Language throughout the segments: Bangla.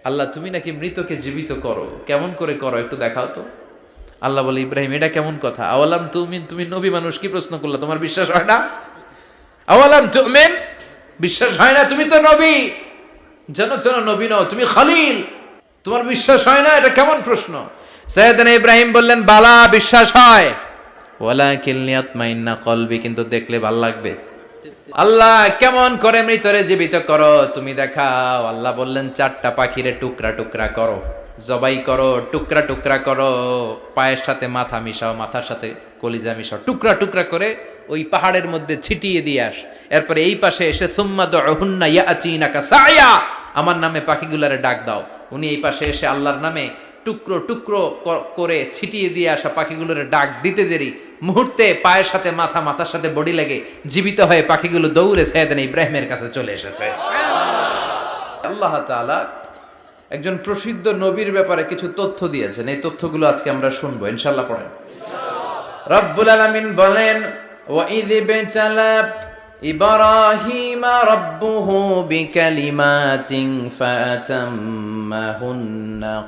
আল্লাহ তুমি নাকি মৃতকে জীবিত করো, কেমন করে করো একটু দেখাও তো। আল্লাহ বলে, ইব্রাহিম এটা কেমন কথা? আওয়ালাম তুমিন, তুমি নবী মানুষ কি প্রশ্ন করলা, তোমার বিশ্বাস হয় না? আওয়ালাম তুমিন, বিশ্বাস হয় না? তুমি তো নবী, জানো জানো নবী নও, তুমি খলিল, তোমার বিশ্বাস হয় না? এটা কেমন প্রশ্ন? সাইয়েদনা ইব্রাহিম বললেন, বালা বিশ্বাস হয়, ওয়ালাকিন লিয়াতমাইন্না কলবি, কিন্তু দেখলে ভাল লাগবে। আল্লাহ কেমন করে মৃতরে জীবিত করো তুমি দেখাও। আল্লাহ বললেন, 4টা পাখিরে টুকরা টুকরা করো, জবাই করো, টুকরা টুকরা করো, পায়ের সাথে মাথা মিশাও, মাথার সাথে কলিজা মিশাও, টুকরা টুকরা করে ওই পাহাড়ের মধ্যে ছিটিয়ে দিয়ে আস। এরপরে এই পাশে এসে সুম্মা দুহুন্না ইয়াতিনাকা সায়া, আমার নামে পাখিগুলারে ডাক দাও। উনি এই পাশে এসে আল্লাহর নামে টুকরো টুকরো করে ছিটিয়ে দিয়ে আসা পাখিগুলোর ডাক দিতে দেরি, মুহূর্তে পায়ের সাথে মাথা, মাথার সাথে বডি লেগে জীবিত হয়ে পাখিগুলো দৌড়ে সাইয়েদনা ইব্রাহিমের কাছে চলে এসেছে। আল্লাহ তাআলা একজন প্রসিদ্ধ নবীর ব্যাপারে কিছু তথ্য দিয়েছেন, এই তথ্যগুলো আজকে আমরা শুনবো ইনশাআল্লাহ। পড়েন। রব্বুল আলামিন বলেন, ওয়া ইয বিতালা ইব্রাহিমা রাব্বুহু বিকালিমাতিন ফাতাম্মাহুন্না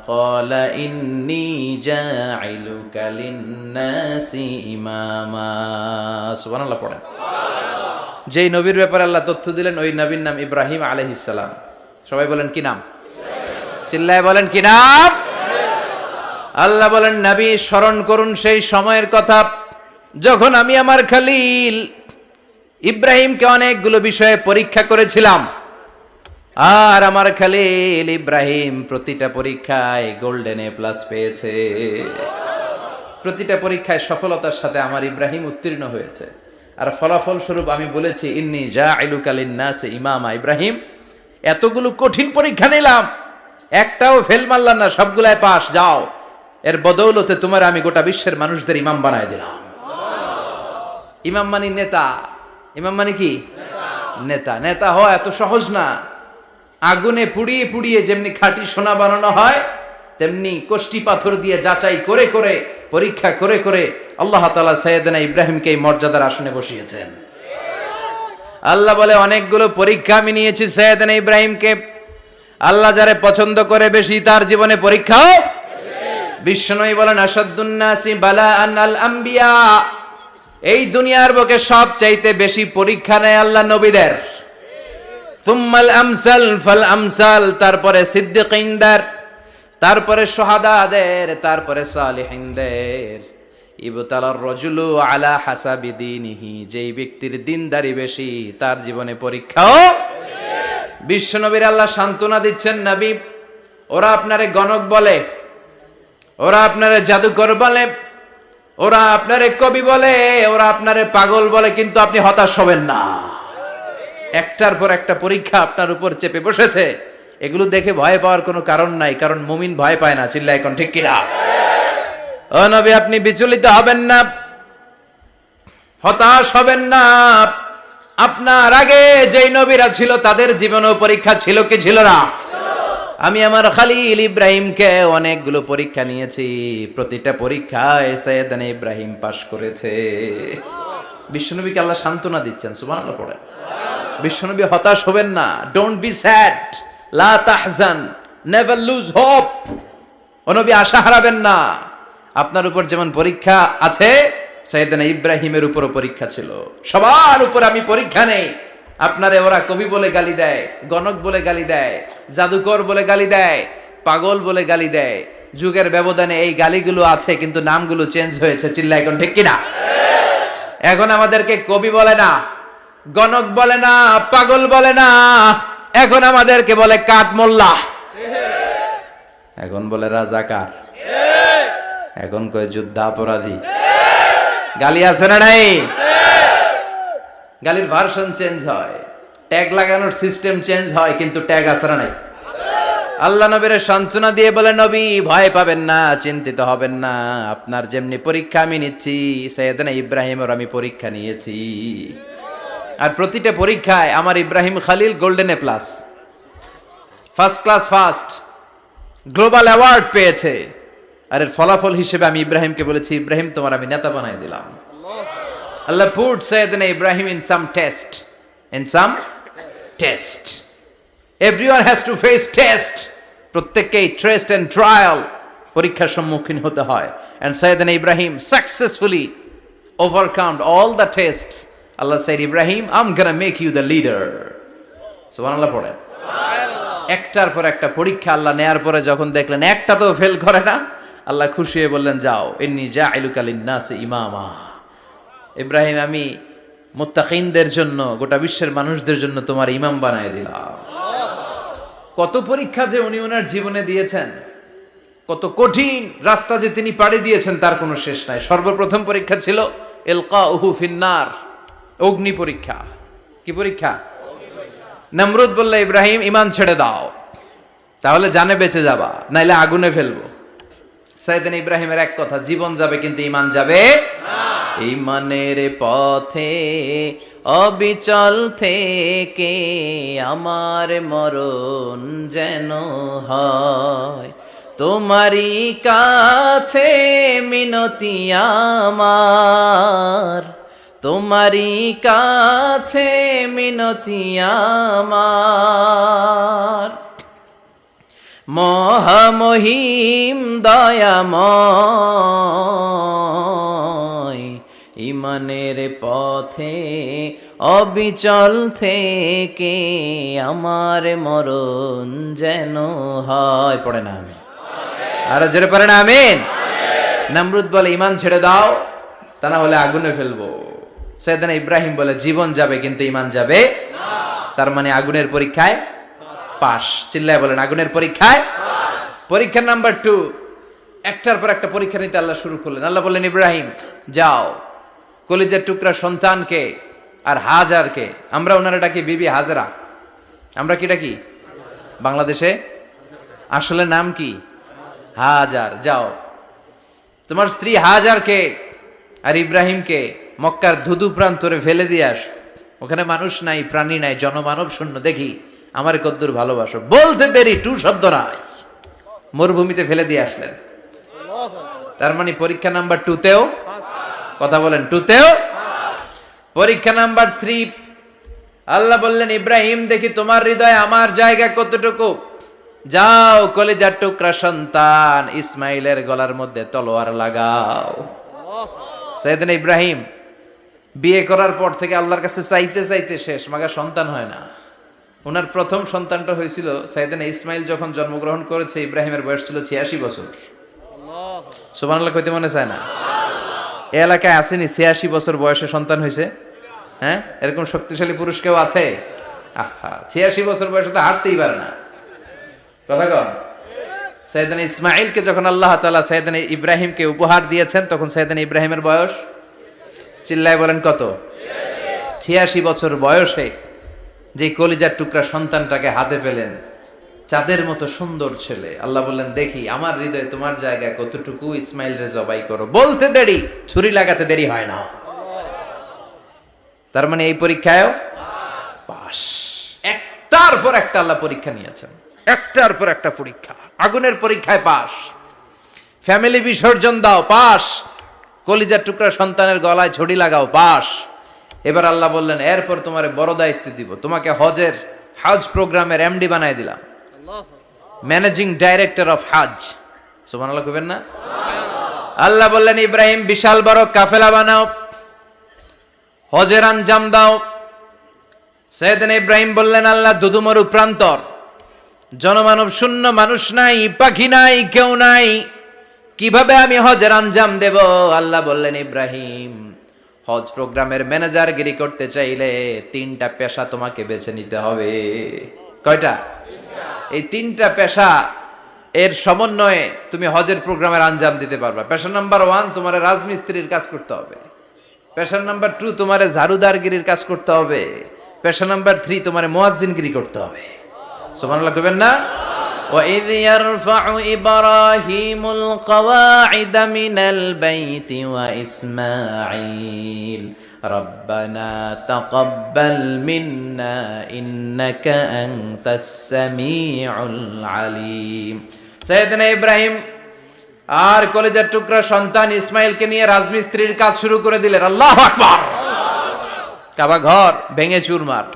ক্বালা ইন্নী জাইলুকা লিন-নাসি ইমামা। সুবহানাল্লাহ পড়েন। যেই নবীর ব্যাপারে আল্লাহ তথ্য দিলেন ওই নবীর নাম ইব্রাহিম আলাইহিস সালাম। সবাই বলেন কি নাম? চিল্লায় বলেন কি নাম? আল্লাহ বলেন, নবী স্মরণ করুন সেই সময়ের কথা যখন আমি আমার খলিল ইব্রাহিমকে অনেকগুলো বিষয়ে পরীক্ষা করেছিলাম, আর আমার খলিল ইব্রাহিম প্রতিটা পরীক্ষায় গোল্ডেন এ প্লাস পেয়েছে। প্রতিটা পরীক্ষায় সফলতার সাথে আমার ইব্রাহিম উত্তীর্ণ হয়েছে। আর ফলাফল স্বরূপ আমি বলেছি, ইন্নী জাইলুকা লিন-নাসি ইমামা। ইব্রাহিম, এতগুলো কঠিন পরীক্ষা নিলাম, একটাও ফেল মারলাম না, সবগুলাই পাস, যাও। এর বদৌলতে তোমার আমি গোটা বিশ্বের মানুষদের ইমাম বানায় দিলাম। ইমাম মানে নেতা। ইমাম মানে কি? নেতা। নেতা হওয়া এত সহজ না। আগুনে পুড়িয়ে পুড়িয়ে যেমনি খাঁটি সোনা বানানো হয়, তেমনি কষ্টি পাথর দিয়ে যাচাই করে করে, পরীক্ষা করে করে আল্লাহ তাআলা সাইয়েদনা ইব্রাহিমকে এই মর্যাদার আসনে বসিয়েছেন। আল্লাহ বলে, অনেকগুলো পরীক্ষা আমি নিয়েছি সাইয়েদনা ইব্রাহিমকে। আল্লাহ যারে পছন্দ করে বেশি, তার জীবনে পরীক্ষাও বিশ্বনবী বলেন, আসাদ্দুন নাসি বালাআন আল আম্বিয়া। এই দুনিয়ার বুকে সবচাইতে বেশি পরীক্ষা নেয় আল্লাহ নবীদের। সুম্মাল আমসাল ফাল আমসাল, তারপরে সিদ্দিকিনদের, তারপরে শুহাদাদের, তারপরে সালিহিনদের। ইবতালার রাজুলু আলা হাসাবি দীনিহি, যেই ব্যক্তির দিনদারি বেশি তার জীবনে পরীক্ষাও। বিশ্বনবীর আল্লাহ সান্ত্বনা দিচ্ছেন, নবী ওরা আপনারে গণক বলে, ওরা আপনারে জাদুকর বলে, ওরা আপনারে কবি বলে, ওরা আপনারে পাগল বলে, কিন্তু আপনি হতাশ হবেন না। একটার পর একটা পরীক্ষা আপনার উপর চেপে বসেছে, এগুলো দেখে ভয় পাওয়ার কোনো কারণ নাই, কারণ মুমিন ভয় পায় না। চিল্লায় এখন ঠিক কিনা? ও নবী, আপনি বিচলিত হবেন না, হতাশ হবেন না। আপনার আগে যেই নবীরা ছিল তাদের জীবনেও পরীক্ষা ছিল কি ছিল না? আমি আমার খলিল ইব্রাহিমকে অনেকগুলো পরীক্ষা নিয়েছি, প্রতিটা পরীক্ষায় সাইয়েদনা ইব্রাহিম পাশ করেছে। বিশ্বনবীকে আল্লাহ সান্ত্বনা দিচ্ছেন। সুবহানাল্লাহ পড়ে। বিশ্বনবী হতাশ হবেন না। ডোন্ট বি স্যাড, লা তাহজান, নেভার লুজ হোপ। ও নবী আশা হারাবেন না। আপনার উপর যেমন পরীক্ষা আছে, সাইয়েদনা ইব্রাহিমের উপরও পরীক্ষা ছিল। সবার উপর আমি পরীক্ষা নেই। আপনারে ওরা কবি বলে গালি দেয়, গণক বলে গালি দেয়, জাদুকর বলে গালি দেয়, পাগল বলে গালি দেয়। যুগের ব্যবধানে এই গালিগুলো আছে, কিন্তু নামগুলো চেঞ্জ হয়েছে। চিল্লা এখন ঠিক কিনা? এখন আমাদেরকে কবি বলে না, গণক বলে না, পাগল বলে না, এখন আমাদেরকে বলে কাঠ মোল্লা, এখন বলে রাজাকার, এখন কয় যুদ্ধাপরাধী। গালি আছে না নাই? গালির ভার্সন চেঞ্জ হয়, ট্যাগ লাগানোর সিস্টেম চেঞ্জ হয়, কিন্তু ট্যাগ আছে না নাই? আল্লাহ নবীর সান্ত্বনা দিয়ে বলে, নবী ভয় পাবেন না, চিন্তিত হবেন না। আপনার যেমনি পরীক্ষা আমি নিচ্ছি, সাইয়েদনা ইব্রাহিমের আমি পরীক্ষা নিয়েছি। আর প্রতিটা পরীক্ষায় আমার Ibrahim Khalil golden A plus, first class first, global award পেয়েছে। আর এর ফলাফল হিসেবে আমি ইব্রাহিমকে বলেছি, ইব্রাহিম তোমার আমি নেতা বানাই দিলাম। Allah put Sayyidina Ibrahim in some test. In some test. Everyone has to face test. প্রত্যেককেই টেস্ট এন্ড ট্রায়াল, পরীক্ষার সম্মুখীন হতে হয়। And Sayyidna Ibrahim successfully overcome all the tests. Allah said, Ibrahim, I'm gonna make you the leader. সুবহানাল্লাহ পড়েন। একটার পর একটা পরীক্ষা আল্লাহ নেয়ার পরে যখন দেখলেন একটা তো ফেল করে না, আল্লাহ খুশি হয়ে বললেন, যাও, ইন্নী জাইলুকা লিন-নাসি ইমামা। ইব্রাহিম, আমি মুত্তাকিনদের জন্য, গোটা বিশ্বের মানুষদের জন্য তোমার ইমাম বানায় দিলাম। কত পরীক্ষা যে উনি ওনার জীবনে দিয়েছেন, কত কঠিন রাস্তা যে তিনি পাড়ি দিয়েছেন তার কোনো শেষ নাই। সর্বপ্রথম পরীক্ষা ছিল ইলকাউহু ফিন্নার, অগ্নি পরীক্ষা। কি পরীক্ষা? নমরুদ বলল, ইব্রাহিম ঈমান ছেড়ে দাও, তাহলে জানে বেঁচে যাবা, নাইলে আগুনে ফেলবো। সাইয়েদনা ইব্রাহিমের এক কথা, জীবন যাবে কিন্তু ঈমান যাবে না। ঈমানের পথে অবিচল থেকে আমার মরণ যেন হয়, তোমারই কাছে মিনতি আমার, তোমারই কাছে মিনতি আমার। মহামহিম দয়াময়, ঈমানের পথে অবিচল থেকে আমার মরণ যেন হয়। পড়ে না আমি আরো জোরে পড়ে না আমিন। নমরুদ বলে, ঈমান ছেড়ে দাও, তা না হলে আগুনে ফেলবো। সাইয়েদনা ইব্রাহিম বলে, জীবন যাবে কিন্তু ঈমান যাবে না। তার মানে আগুনের পরীক্ষায় পাস। চিল্লায় বলেন, আগুনের পরীক্ষায় পরীক্ষা নাম্বার 2। একটার পর একটা পরীক্ষা নিতে আল্লাহ শুরু করলেন। আল্লাহ বললেন, ইব্রাহিম যাও, কলিজার টুকরা সন্তানকে আর হাজারকে, আমরা ওনারা ডাকি বিবি হাজরা, আমরা কি ডাকি বাংলাদেশে, আসলে নাম কি হাজার, যাও তোমার স্ত্রী হাজারকে আর ইব্রাহিমকে মক্কার ধুধু প্রান্তরে ফেলে দিয়ে আস। ওখানে মানুষ নাই, প্রাণী নাই, জনমানব শূন্য, দেখি আমার কদ্দুর ভালোবাসো। বলতে দেরি, টু শব্দ নাই, মরুভূমিতে ফেলে দিয়ে আসলেন। তার মানে পরীক্ষা নাম্বার 2তেও, কথা বলেন, 2তেও। পরীক্ষা নাম্বার 3, আল্লাহ বললেন, ইব্রাহিম দেখি তোমার হৃদয়ে আমার জায়গা কতটুকু, যাও কলিজার টুকরা সন্তান ইসমাইলের গলার মধ্যে তলোয়ার লাগাও। সাইয়েদনা ইব্রাহিম বিয়ে করার পর থেকে আল্লাহর কাছে চাইতে চাইতে শেষ, মাগা সন্তান হয় না। ওনার প্রথম সন্তানটা হয়েছিল সাইয়েদনা ইসমাইল যখন জন্মগ্রহণ করেছে, ইব্রাহিমের বয়স ছিল 86 বছর। সুবহানাল্লাহ কইতে মনে চায় না? এই এলাকায় আসেনি 86 বছর বয়সে সন্তান হয়েছে? হ্যাঁ, এরকম শক্তিশালী পুরুষ কেউ আছে? আহা, 86 বছর বয়সে তো হাঁটতেই পারে না। কথা কন। সাইয়েদনা ইসমাইলকে যখন আল্লাহ তাআলা সাইয়েদনা ইব্রাহিমকে উপহার দিয়েছেন, তখন সাইয়েদনা ইব্রাহিমের বয়স, চিল্লায় বলেন কত? 86 বছর বয়সে যে কলিজার টুকরা সন্তানটাকে হাতে পেলেন, চাঁদের মতো সুন্দর ছেলে। আল্লাহ বললেন, দেখি আমার হৃদয়ে তোমার জায়গা কতটুকু, ইসমাইল রে জবাই করো। বলতে দেরি, ছুরি লাগাতে দেরি হয় না। তার মানে এই পরীক্ষায়ও পাস। একটার পর একটা আল্লাহ পরীক্ষা নিয়েছেন, একটার পর একটা পরীক্ষা। আগুনের পরীক্ষায় পাস, ফ্যামিলি বিসর্জন দাও, পাস, কলিজার টুকরা সন্তানের গলায় ছড়ি লাগাও, পাস। এবার আল্লাহ বললেন, এরপর তোমার বড় দায়িত্ব দিব, তোমাকে হজ প্রোগ্রামের এমডি বানায় দিলাম, ম্যানেজিং ডাইরেক্টর অফ হজ। সুবহানাল্লাহ কইবেন না? আল্লাহ বললেন, ইব্রাহিম বিশাল বড় কাফেলা বানাও, হজের আঞ্জাম দাও। সাইয়েদনা ইব্রাহিম বললেন, আল্লাহ দুদুমরু প্রান্তর, জনমানব শূন্য, মানুষ নাই, পাখি নাই, কেউ নাই, কিভাবে আমি হজের আঞ্জাম দেব? আল্লাহ বললেন, ইব্রাহিম হজ প্রোগ্রামের ম্যানেজারগিরি করতে চাইলে 3টা পেশা তোমাকে বেছে নিতে হবে। কয়টা? এই 3টা পেশা এর সমন্বয়ে তুমি হজের প্রোগ্রামের আঞ্জাম দিতে পারবা। পেশা নাম্বার 1, তোমার রাজমিস্ত্রির কাজ করতে হবে। পেশা নাম্বার 2, তোমার ঝাড়ুদারগিরির কাজ করতে হবে। পেশা নাম্বার 3, তোমার মুয়াজ্জিনগিরি করতে হবে। সুবহানাল্লাহ কইবেন না? وَإِذْ يَرْفَعُ إِبْرَاهِيمُ الْقَوَاعِدَ مِنَ الْبَيْتِ وَإِسْمَاعِيلُ رَبَّنَا تَقَبَّلْ مِنَّا إِنَّكَ أَنْتَ السَّمِيعُ الْعَلِيمُ। সাইয়েদনা ইব্রাহিম আর কলিজার টুকরা সন্তান ইসমাইলকে নিয়ে রাজমিস্ত্রির কাজ শুরু করে দিলেন। আল্লাহু আকবার! কাবা ঘর ভেঙে চুরমার,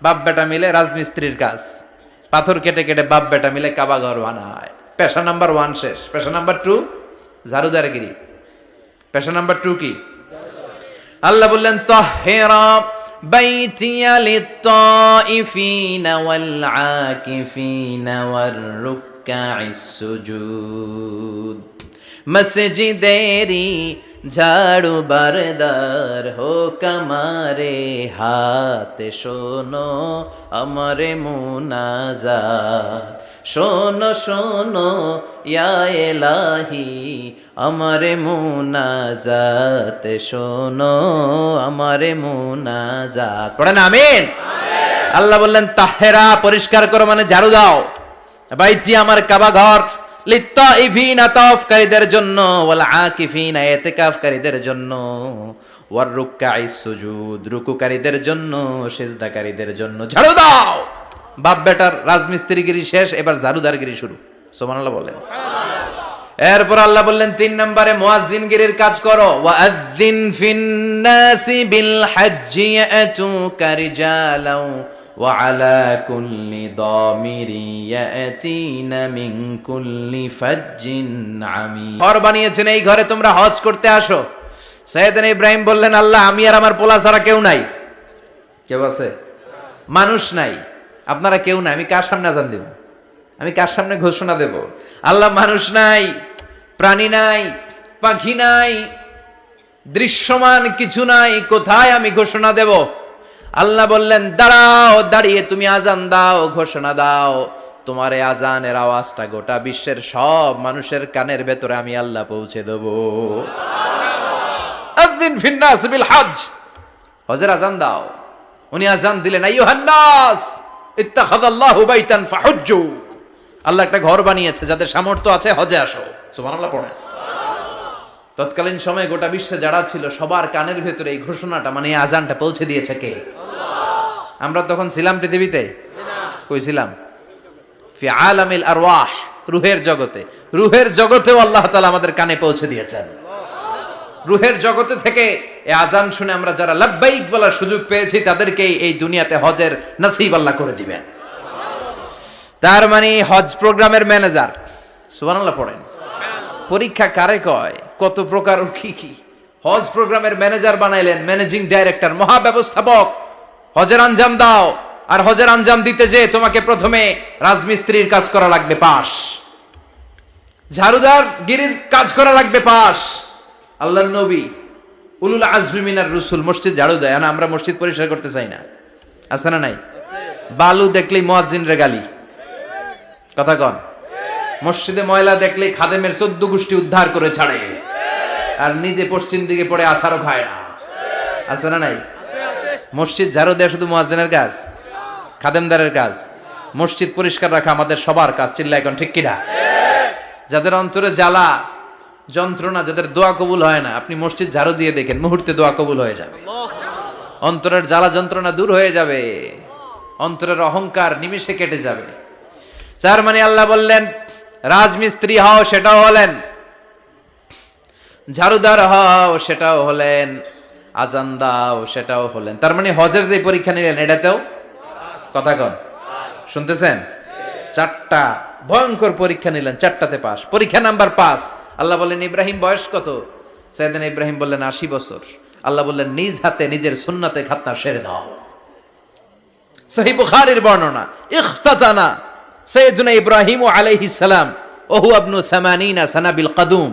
বাপ বেটা মিলে রাজমিস্ত্রির কাজ। পাথর কেটে কেটে বাপ বেটা মিলে কাবা ঘর বানায়। পেশা নাম্বার 1 শেষ। পেশা নাম্বার 2 ঝাড়ুদারগিরি। পেশা নাম্বার 2 কি? আল্লাহ বললেন তাহহিরা বাইতিয়া লিত-তাইফিনা ওয়াল আকিফিনা ওয়ার রুকআইস সুজুদ। মসজিদেরি ঝাড়ু বারদার হোক আমারে হাত, শোনো আমারে মুনাজাত। শোনো শোনো ইয়া ইলাহি আমারে মুনাজাত, শোনো আমারে মুনাজাত। পড়েন আমিন। আল্লাহ বললেন তাহেরা পরিষ্কার করো মানে ঝাড়ু দাও, বাইতি আমার কাবা ঘর, লিত্তাইফিনা তাওয়াফকারীদের জন্য, ওয়াল আকিফিনা ইতিকাফকারীদের জন্য, ওয়ার রুকআইস সুজুদ রুকুকারীদের জন্য, সিজদাকারীদের জন্য ঝাড়ু দাও। বাপ বেটার রাজমিস্ত্রিগিরি শেষ, এবার ঝাড়ুদারগিরি শুরু। সুবহানাল্লাহ বলেন। এরপর আল্লাহ বললেন 3 নম্বরে মুয়াজ্জিনগিরির কাজ করো। ওয়াআযিন ফিন-নাসি বিল হজ্জি ইয়াতুকা রিজালাও ওয়া আলা কুল্লি দামিরি ইয়াতিনা মিন কুল্লি ফাজ্জিন আমিক। ঘর বানিয়েছেন, এই ঘরে তোমরা হজ করতে আসো। সাইয়েদনা ইব্রাহিম বললেন আল্লাহ আমি আর আমার পোলা ছাড়া কেউ নাই। কেউ আছে? মানুষ নাই, আপনারা কেউ নাই, আমি কার সামনে আযান দেব? আমি কার সামনে ঘোষণা দেব? আল্লাহ মানুষ নাই, প্রাণী নাই, পাখি নাই, দৃশ্যমান কিছু নাই, কোথায় আমি ঘোষণা দেব? আল্লাহ বললেন দাঁড়াও, দাঁড়িয়ে তুমি আজান দাও, ঘোষণা দাও। তোমার এই আজানের আওয়াজটা গোটা বিশ্বের সব মানুষের কানের ভেতরে আমি আল্লাহ পৌঁছে দেব। আযিন ফিন-নাস বিল হজ, হজের আজান দাও। উনি আজান দিলেন আইয়ুহান নাস ইত্তাখাযাল্লাহু বাইতান ফাহুজ্জু। আল্লাহ একটা ঘর বানিয়েছে, যাদের সামর্থ্য আছে হজে আসো। সুবহানাল্লাহ পড়েন। তৎকালীন সময়ে গোটা বিশ্বে যারা ছিল সবার কানের ভেতরে এই ঘোষণাটা মানে এই আজানটা পৌঁছে দিয়েছে কে? আল্লাহ। আমরা তখন ছিলাম পৃথিবীতে? কই ছিলাম? ফি আলামিল আরওয়াহ, রূহের জগতে। রূহের জগতেও আল্লাহ তাআলা আমাদের কানে পৌঁছে দিয়েছেন। রূহের জগতে থেকে এই আজান শুনে আমরা যারা লাব্বাইক বলার সুযোগ পেয়েছি তাদেরকে এই দুনিয়াতে হজের নসিব আল্লাহ করে দিবেন। তার মানে হজ প্রোগ্রামের ম্যানেজার। সুবহানাল্লাহ পড়েন। পরীক্ষা কারে কয়? কত প্রকার কি কি। হজ প্রোগ্রামের ম্যানেজার বানাইলেন, ম্যানেজিং ডাইরেক্টর, মহাব্যবস্থাপক। হজের আঞ্জাম দাও, আর হজের আঞ্জাম দিতে যে তোমাকে প্রথমে রাজমিস্ত্রির কাজ করা লাগবে পাস, ঝাড়ুদার গিরির কাজ করা লাগবে পাস। আল্লাহর নবী উলুল আজমি মিনার রসুল মসজিদ ঝাড়ু দেয় না, আমরা মসজিদ পরিষ্কার করতে চাই না, আছে না নাই? বালু দেখলেই মুয়াজ্জিনরে গালি, কথা কন। মসজিদে ময়লা দেখলেই খাদেমের 14 গোষ্ঠী উদ্ধার করে ছাড়ে, আর নিজে পশ্চিম দিকে পড়ে আসারও খায় না, আছে না নাই? মসজিদ ঝাড়ু দেয়া শুধু মুয়াজ্জিনের কাজ? খাদেমদারের কাজ? মসজিদ পরিষ্কার রাখা আমাদের সবার কাজ। চিল্লা এখন ঠিক কিনা? যাদের অন্তরে জ্বালা যন্ত্রণা, যাদের দোয়া কবুল হয় না, আপনি মসজিদ ঝাড়ু দিয়ে দেখেন মুহূর্তে দোয়া কবুল হয়ে যাবে। অন্তরের জ্বালা যন্ত্রণা দূর হয়ে যাবে, অন্তরের অহংকার নিমিষে কেটে যাবে। তার মানে আল্লাহ বললেন রাজমিস্ত্রি হও, সেটাও হলেন, ঝাড়ুদার হও, সেটাও হলেন, আজান দাও, সেটাও হলেন। তার মানে হজের যে পরীক্ষা নিলেন এটাতেও, কথা কন, শুনতেছেন? 4টা ভয়ঙ্কর পরীক্ষা নিলেন, 4টাতে পাস। পরীক্ষা নাম্বার 5। আল্লাহ বললেন ইব্রাহিম বয়স কত? সাইয়েদনা ইব্রাহিম বললেন 80 বছর। আল্লাহ বললেন নিজ হাতে নিজের সুন্নাতে খাতনা সেরে দাও। সহিহ বুখারীর বর্ণনা, ইখতাতানা সাইয়েদনা ইব্রাহিম আলাইহিস সালাম ওহু ইবনু 80 সানা বিল কদুম।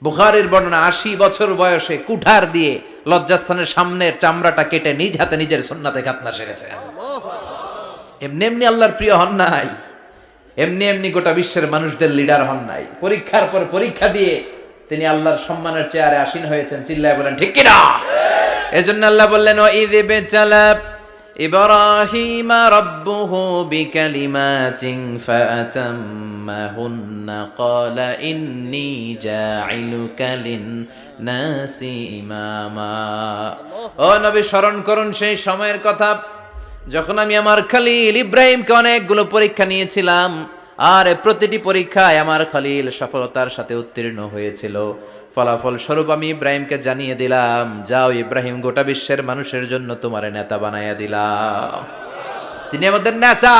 বুখারীর বর্ণনা 80 বছর বয়সে কুঠার দিয়ে লজ্জাস্থানের সামনের চামড়াটা কেটে নিজ হাতে নিজের সুন্নাতে খাতনা সেরেছেন। এমনি এমনি আল্লাহর প্রিয় হন নাই, এমনি এমনি গোটা বিশ্বের মানুষদের লিডার হন নাই। পরীক্ষার পর পরীক্ষা দিয়ে তিনি আল্লাহর সম্মানের চেয়ারে আসীন হয়েছেন। চিল্লায় বলেন ঠিক কিনা? এজন্য আল্লাহ বললেন ওয়াইয ইবতালা ইব্রাহিমা রাব্বুহু বিকালিমাতিন ফাআতাম্মাহুন্না ক্বালা ইন্নী জাঈলুকা লিন-নাসি ইমামা। ও নবী, স্মরণ করুন সেই সময়ের কথা যখন আমি আমার খলিল ইব্রাহিমকে অনেকগুলো পরীক্ষা নিয়েছিলাম, আর প্রতিটি পরীক্ষায় আমার খলিল সফলতার সাথে উত্তীর্ণ হয়েছিল। ফলাফল স্বরূপ আমি ইব্রাহিমকে জানিয়ে দিলাম, যাও ইব্রাহিম, গোটা বিশ্বের মানুষের জন্য তোমার নেতা বানাইয়া দিলাম। তিনি আমাদের নেতা,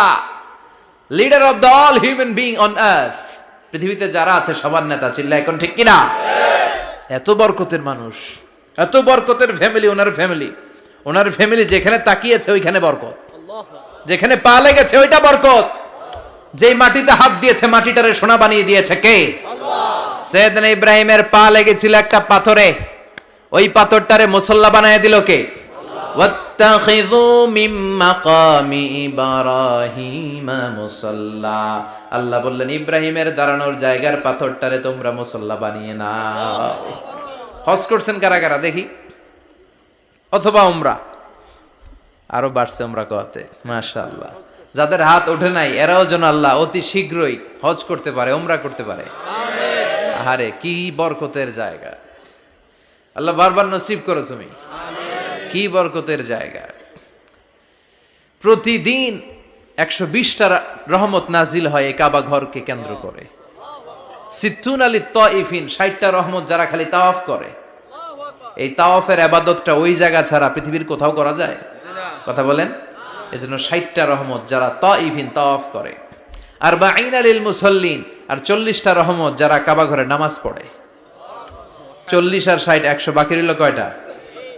leader of the all human being on earth. পৃথিবীতে যারা আছে সবার নেতা, চিল্লা এখন ঠিক কিনা? এত বরকতের মানুষ, এত বরকতের ফ্যামিলি, ওনার ফ্যামিলি যেখানে তাকিয়েছে ওইখানে বরকত, যেখানে পা লেগেছে ওইটা বরকত। যেই মাটিতে হাত দিয়েছে মাটিটারে সোনা বানিয়ে দিয়েছে কে? সৈয়দনা ইব্রাহিমের পা লেগেছিল একটা পাথরে, ওই পাথরটারে মুসল্লা বানায় দিল কে? ওয়াত্তাখিযু মিন মাকামি ইব্রাহিমা মুসাল্লা। আল্লাহ বললেন ইব্রাহিমের দাঁড়ানোর জায়গার পাথরটারে তোমরা মুসল্লা বানিয়ে নাও। হজ করছেন কারা কারা দেখি, অথবা উমরা? আরো বাড়ছে উমরা করতে, মাশাআল্লাহ। যাদের হাত ওঠে নাই এরাও যেন আল্লাহ অতি শীঘ্রই হজ করতে পারে, উমরা করতে পারে। আহারে কি বরকতের জায়গা, আল্লাহ বারবার নসিব করো তুমি। কি বরকতের জায়গা। প্রতিদিন 120টা রহমত নাজিল হয় এই কাবা ঘরকে কেন্দ্র করে। সিত্তুন আলী তাইফিন, 60টা রহমত যারা খালি তাওয়াফ করে। এই তাওয়াফের ইবাদতটা ওই জায়গা ছাড়া পৃথিবীর কোথাও করা যায়? কথা বলেন। এজন্য 60টা রহমত যারা তাইফিন তাওয়াফ করে। আর বাঈনা লিল মুসাল্লিন, আর 40টা রহমত যারা কাবা ঘরে নামাজ পড়ে। 40 আর 60 100, বাকি রইল কয়টা?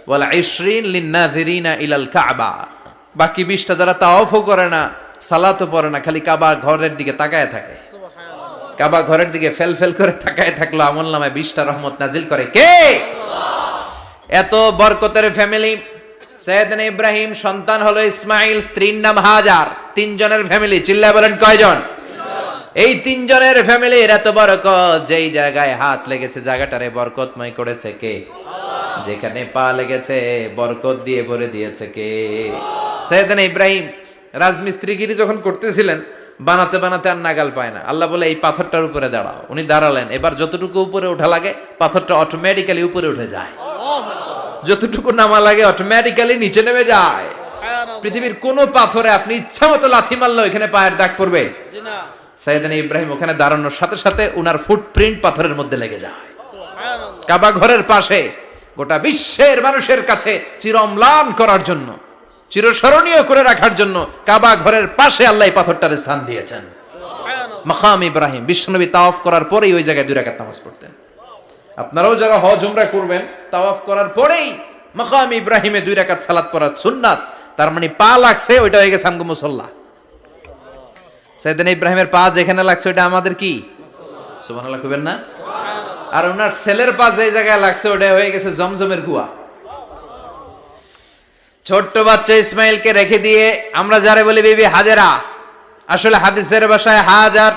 ওয়াল 20 লিন-নাযিরিনা ইলাল কাবা। বাকি 20টা যারা তাওয়াফও করে না, সালাতও পড়ে না, খালি কাবা ঘরের দিকে তাকায় থাকে। কাবা ঘরের দিকে ফেল ফেল করে তাকায় থাকলো, আমলনামায় 20টা রহমত নাজিল করে কে? এত বরকতের ফ্যামিলি। সৈয়দনা ইব্রাহিম সন্তান হলো ইসমাইল, স্ত্রীর নাম হাজার। 3 জনের ফ্যামিলি, চিল্লায় বলেন কয়জন? এই 3 জনের ফ্যামিলির এত বরকত, যেই জায়গায় হাত লেগেছে জায়গাটারে বরকতময় করেছে কে? যেখানে পা লেগেছে বরকত দিয়ে ভরে দিয়েছে কে? সৈয়দনা ইব্রাহিম রাজমিস্ত্রিগিরি যখন করতেছিলেন, বানাতে বানাতে আর নাগাল পায় না। আল্লাহ বলে এই পাথরটার উপরে দাঁড়াও। উনি দাঁড়ালেন, এবার যতটুকু উপরে ওঠা লাগে পাথরটা অটোমেটিক্যালি উপরে উঠে যায়, যতটুকু নামা লাগে অটোমেটিক্যালি নিচে নেমে যায়। পৃথিবীর কোন পাথরে আপনি ইচ্ছা মতো লাথি মারলে এখানে পায়ের দাগ পড়বে? সৈয়দনা ইব্রাহিম ওখানে দাঁড়ানোর সাথে সাথে উনার ফুটপ্রিন্ট পাথরের মধ্যে লেগে যায়। কাবা ঘরের পাশে গোটা বিশ্বের মানুষের কাছে চিরম্লান করার জন্য, চিরস্মরণীয় করে রাখার জন্য কাবা ঘরের পাশে আল্লাহ এই পাথরটার স্থান দিয়েছেন। মাকাম ইব্রাহিম। বিশ্বনবী তাওয়াফ করার পরেই ওই জায়গায় 2 রাকাত নামাজ পড়তেন। আপনারাও যারা হজ উমরা করবেন, তাওয়াফ করার পরেই মাকাম ইব্রাহিমে 2 রাকাত সালাত পড়া সুন্নাত। তার মানে পা লাগছে, ওইটা হয়ে গেছে আমগো মুসাল্লা। সৈয়দনা ইব্রাহিমের পা যেখানে লাগছে ওইটা আমাদের কি? সুবহানাল্লাহ কইবেন না? আর ওনার ছেলের পা যে জায়গায় লাগছে ওটা হয়ে গেছে জমজমের কুয়া। ছোট্ট বাচ্চা ইসমাইলকে রেখে দিয়ে আমরা যারে বলি বিবি হাজেরা, আসলে হাদিসের ভাষায় হাজার,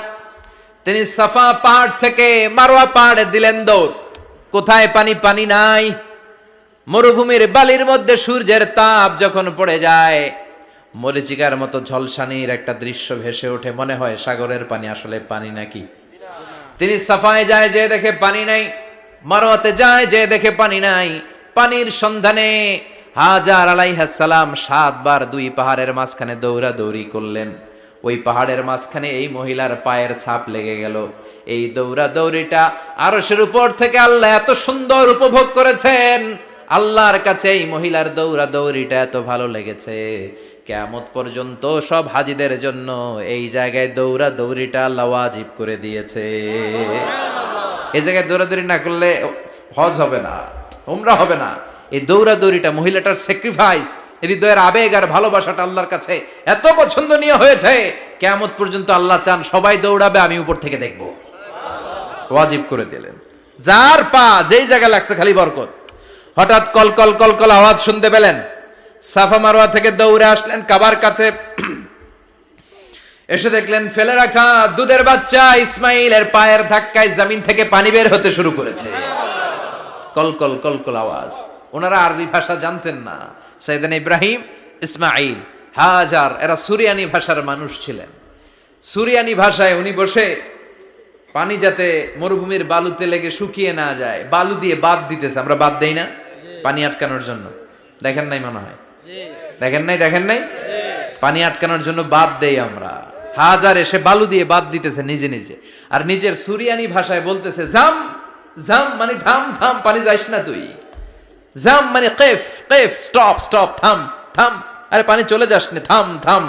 তিনি সাফা পাহাড় থেকে মারওয়া পাহাড়ে দিলেন দৌড়। কোথায় পানি? পানি নাই। মরুভূমির বালির মধ্যে সূর্যের তাপ যখন পড়ে যায়, মরিচিকার মতো ঝলসানির একটা দৃশ্য ভেসে ওঠে, মনে হয় সাগরের পানি, আসলে পানি নাকি। তিনি সাফায় যায়, যে দেখে পানি নাই। মারওয়াতে যায়, যে দেখে পানি নাই। পানির সন্ধানে হাজার আলাইহিস সালাম 7 বার 2 পাহাড়ের মাঝখানে দৌড়াদৌড়ি করলেন। ওই পাহাড়ের মাঝখানে এই মহিলার পায়ের ছাপ লেগে গেল। এই দৌড়াদৌড়িটা আরশের উপর থেকে আল্লাহ এত সুন্দর উপভোগ করেছেন। আল্লাহর কাছে এই মহিলার দৌড়াদৌড়িটা এত ভালো লেগেছে, কিয়ামত পর্যন্ত সব হাজীদের জন্য এই জায়গায় দৌড়াদৌড়িটা আল্লাহ ওয়াজিব করে দিয়েছে। এই জায়গায় দৌড়াদৌড়ি না করলে হজ হবে না, উমরা হবে না। এই দৌড়াদৌড়িটা, মহিলাটার স্যাক্রিফাইস, হৃদয়ের আবেগ আর ভালোবাসাটা আল্লাহর কাছে এত পছন্দনীয় হয়েছে, কিয়ামত পর্যন্ত আল্লাহ চান সবাই দৌড়াবে, আমি উপর থেকে দেখব। ওয়াজিব করে দিলেন। যার পা যেই জায়গায় লাগছে খালি বরকত। হঠাৎ কল কল কল কল আওয়াজ শুনতে পেলেন। সাফা মারওয়া থেকে দৌড়ে আসলেন কাবার কাছে। এসে দেখলেন ফেলে রাখা দুধের বাচ্চা ইসমাইলের পায়ের ধাক্কায় জমিন থেকে পানি বের হতে শুরু করেছে। কল কল কল কল আওয়াজ। ওনারা আরবি ভাষা জানতেন না। সৈয়দনা ইব্রাহিম, ইসমাইল, হাজার এরা সুরিয়ানি ভাষার মানুষ ছিলেন। সুরিয়ানি ভাষায় উনি বসে পানি যাতে মরুভূমির বালুতে লেগে শুকিয়ে না যায়, বালু দিয়ে বাঁধ দিতেছে। আমরা বাঁধ দেই না পানি আটকানোর জন্য? দেখেন নাই মনে হয়? দেখেন নাই? পানি আটকানোর জন্য বাঁধ দেই আমরা। হাজার এসে বালু দিয়ে বাঁধ দিতেছে নিজে নিজে, আর নিজের সুরিয়ানি ভাষায় বলতেছে জাম জাম, মানে থাম থাম, পানি যাইস না তুই। জাম মানে কেফ কেফ, স্টপ স্টপ, থাম থাম, আরে পানি চলে যাস না, থাম থাম।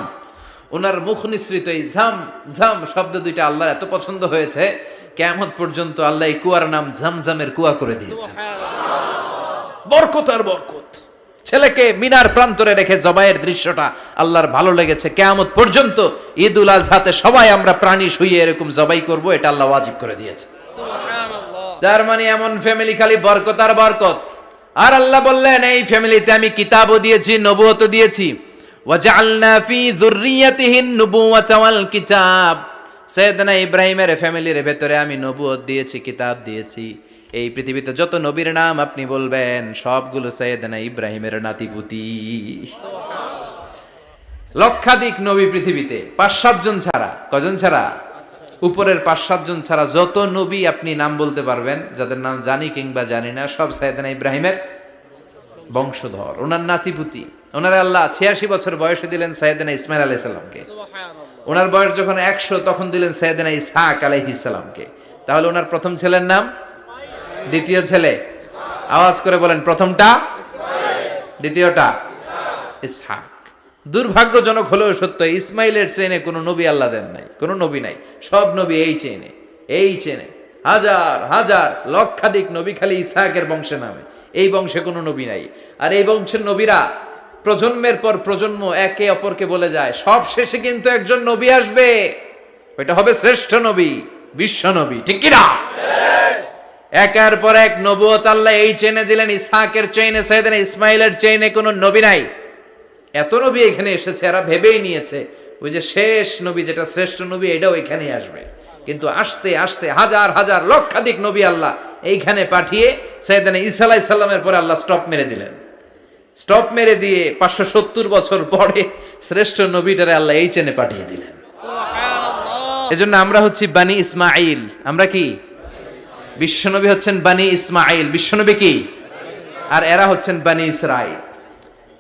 ওনার মুখ নিঃসৃত এই ঝাম ঝাম শব্দ দুইটা আল্লাহর এত পছন্দ হয়েছে, কিয়ামত পর্যন্ত আল্লাহ এই কুয়ার নাম ঝমঝমের কুয়া করে দিয়েছেন। বরকত আর বরকত। ছেলেকে মিনার প্রান্তরে রেখে জবাইয়ের দৃশ্যটা আল্লাহর ভালো লেগেছে। কিয়ামত পর্যন্ত ঈদুল আজহাতে সবাই আমরা প্রাণী শুইয়ে এরকম জবাই করব, এটা আল্লাহ ওয়াজিব করে দিয়েছে। তার মানে এমন ফ্যামিলি খালি বরকত আর বরকত। আর আল্লাহ বললেন এই ফ্যামিলিতে আমি কিতাবও দিয়েছি, নবুয়তও দিয়েছি। ওয়াজআলনা ফি যুররিয়াতিহিন নুবুওয়াতা ওয়াল কিতাব। সাইয়েদনা ইব্রাহিমের ফ্যামিলির ভেতরে আমি নবুয়ত দিয়েছি, কিতাব দিয়েছি। এই পৃথিবীতে যত নবীর নাম আপনি বলবেন সবগুলো সাইয়েদনা ইব্রাহিমের নাতিপুতি। লক্ষাধিক নবী পৃথিবীতে, 5-7 জন ছাড়া। কজন ছাড়া? উপরের 5-7 জন ছাড়া যত নবী আপনি নাম বলতে পারবেন, যাদের নাম জানি কিংবা জানি না, সব সাইয়েদনা ইব্রাহিমের বংশধর, ওনার নাতিপুতি। ওনারা আল্লাহ 86 বছর বয়সে দিলেন সাইয়েদনা ইসমাইল আলাইহিস সালামকে। ওনার বয়স যখন 100 তখন দিলেন সাইয়েদনা ইসহাক আলাইহিস সালামকে। তাহলে ওনার প্রথম ছেলের নাম, দ্বিতীয় ছেলে, আওয়াজ করে বলেন, প্রথমটা দ্বিতীয়টা ইসহাক। দুর্ভাগ্যজনক হলেও সত্য, ইসমাইলের চেনে কোনো নবী আল্লাহ দেন নাই, কোনো নবী নাই। সব নবী এই চেনে, এই চেনে। হাজার হাজার লক্ষাধিক নবী খালি ইসহাকের বংশে নামে, এই বংশে কোনো নবী নাই। আর এই বংশের নবীরা প্রজন্মের পর প্রজন্ম একে অপরকে বলে যায়, সব শেষে কিন্তু একজন নবী আসবে, ওইটা হবে শ্রেষ্ঠ নবী, বিশ্ব নবী। ঠিক কি না? একের পর এক নবুয়ত আল্লাহ এই চেনে দিলেন। ইসহাকের চেইনে, সাইয়েদনা ইসমাইলের চেইনে কোনো নবী নাই। এত নবী এখানে এসেছে, এরা ভেবেই নিয়েছে ওই যে শেষ নবী যেটা শ্রেষ্ঠ নবী এটাও এখানেই আসবে। কিন্তু আস্তে আস্তে হাজার হাজার লক্ষাধিক নবী আল্লাহ এইখানে পাঠিয়ে সাইয়েদনা ঈসা আলাইহিস সালামের পরে আল্লাহ স্টপ মেরে দিলেন। স্টপ মেরে দিয়ে 570 বছর পরে শ্রেষ্ঠ নবীটারে আল্লাহ এই চেনে পাঠিয়ে দিলেন। এজন্য আমরা হচ্ছি বানি ইসমাইল। আমরা কি? বিশ্বনবী হচ্ছেন বানি ইসমাইল। বিশ্বনবী কি? আর এরা হচ্ছেন বানি Israil.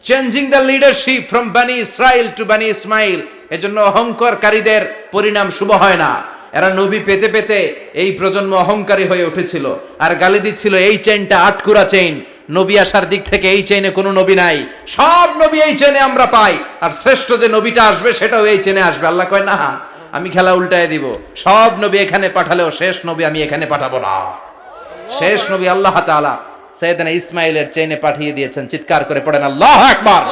Changing the leadership from বানি ইসরাইল টু বানি ইসমাইল। এজন্য অহংকারকারীদের পরিণাম শুভ হয় না। এরা নবী পেতে পেতে এই প্রজন্ম অহংকারী হয়ে উঠেছিল আর গালি দিচ্ছিল এই চেইনটা আটকুরা চেইন, নবী আসার দিক থেকে এই চেইনে কোনো নবী নাই, সব নবী এই চেইনে আমরা পাই, আর শ্রেষ্ঠ যে নবীটা আসবে সেটাও এই চেইনে আসবে। আল্লাহ কয় না, আমি খেলা উল্টায় দিব, সব নবী এখানে পাঠালেও শেষ নবী আমি এখানে পাঠাবো না। শেষ নবী আল্লাহ তাআলা সাইয়েদনা ইসমাইলের চেইনে পাঠিয়ে দিয়েছেন। চিৎকার করে পড়েন আল্লাহু আকবার।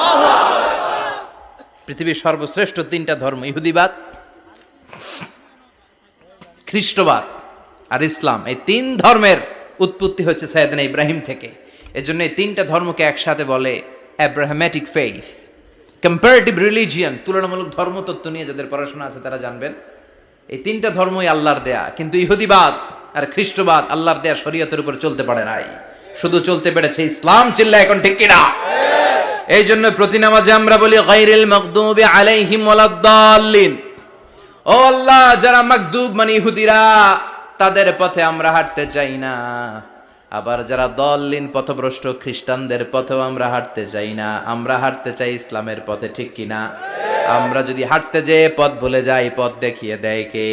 পৃথিবীর সর্বশ্রেষ্ঠ 3টা ধর্ম, ইহুদিবাদ, খ্রিস্টবাদ আর ইসলাম, এই 3 ধর্মের উৎপত্তি হচ্ছে সাইয়েদনা ইব্রাহিম থেকে। এজন্য এই 3টা ধর্মকে একসাথে বলে অ্যাব্রাহামেটিক ফেইথ, কম্পারেটিভ রিলিজিয়ান। তুলনামূলক ধর্মতত্ত্ব নিয়ে যাদের পড়াশোনা আছে তারা জানবেন এই 3টা ধর্মই আল্লাহর দেয়া। কিন্তু ইহুদিবাদ আর খ্রিস্টবাদ আল্লাহর দেয়া শরীয়তের উপর চলতে পারে নাই, শুধু চলতে পেরেছে ইসলাম। চিল্লা এখন ঠিক কিনা? এই জন্য প্রতি নামাজে আমরা বলি গায়রিল মাগদুবি আলাইহিম ওয়ালাদ-দাল্লিন। ও আল্লাহ, যারা মাগদুব মানে ইহুদিরা, তাদের পথে আমরা হাঁটতে চাই না। আবার যারা দল্লিন পথভ্রষ্ট খ্রিস্টানদের পথেও আমরা হাঁটতে চাই না, আমরা হাঁটতে চাই ইসলামের পথে। ঠিক কিনা? আমরা যদি হাঁটতে যেয়ে পথ ভুলে যাই, পথ দেখিয়ে দেয় কে?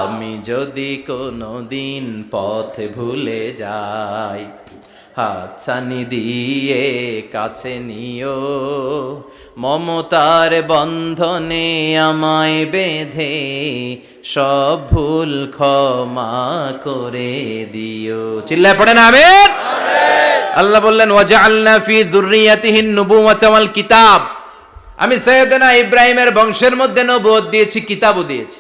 আমি যদি কোনোদিন পথ ভুলে যাই, হাতছানি দিয়ে কাছে নিও, মমতার বন্ধনে আমায় বেঁধে সব ভুল ক্ষমা করে দিও। চিল্লায় পড়েন আমিন। আল্লাহ বললেন ওয়াজআলনা ফি যুররিয়াতিহিন নুবুওয়াতা ওয়াল কিতাব। আমি সাইয়েদনা ইব্রাহিমের বংশের মধ্যে নবুয়ত দিয়েছি, কিতাবও দিয়েছি।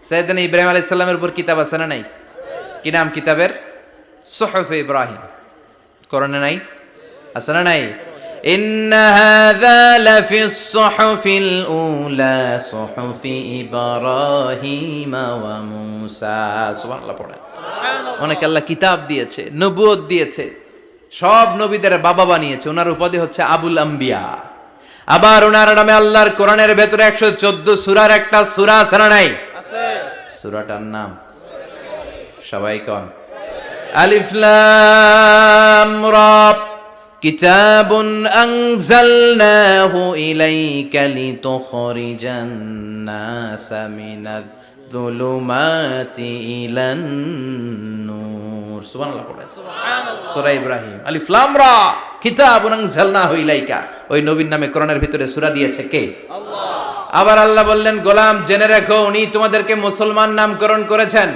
সাইয়েদনা ইব্রাহিম আলাইহিস সালামের উপর কিতাব আছে না নাই? কি নাম কিতাবের? সুহুফ ইব্রাহিম। কোরআনে নাই? আছে না নাই? ইন্না হাযা লাফিস সুহুফিল উলা সুহুফি ইব্রাহিম ওয়া মূসা। সুবহানাল্লাহ পড়ে। অনেক আল্লাহ কিতাব দিয়েছে, নবুয়ত দিয়েছে, সব নবীদের বাবা বানিয়েছে। ওনার উপাধি হচ্ছে আবুল আম্বিয়া। আবার ওনার নামে আল্লাহর কোরআনের ভেতরে 114 সূরার একটা সূরা আছে না নাই? আছে। সূরাটার নাম সবাই কোন? আলিফ লাম রা। কিতাবুন আনজালনাহু ইলাইকা লিতুখরিজান নাসা মিনাজ যুলুমাতি ইলান নূর। সুবহানাল্লাহ পড়ে। সুবহানাল্লাহ। সূরা ইব্রাহিম। আলিফ লাম রা। কিতাবুন আনজালনাহু ইলাইকা। ওই নবীর নামে কোরআনের ভিতরে সূরা দিয়েছে কে? আল্লাহ। আবার আল্লাহ বললেন, গোলাম জেনে রাখো উনি তোমাদেরকে মুসলমান নামকরণ করেছেন,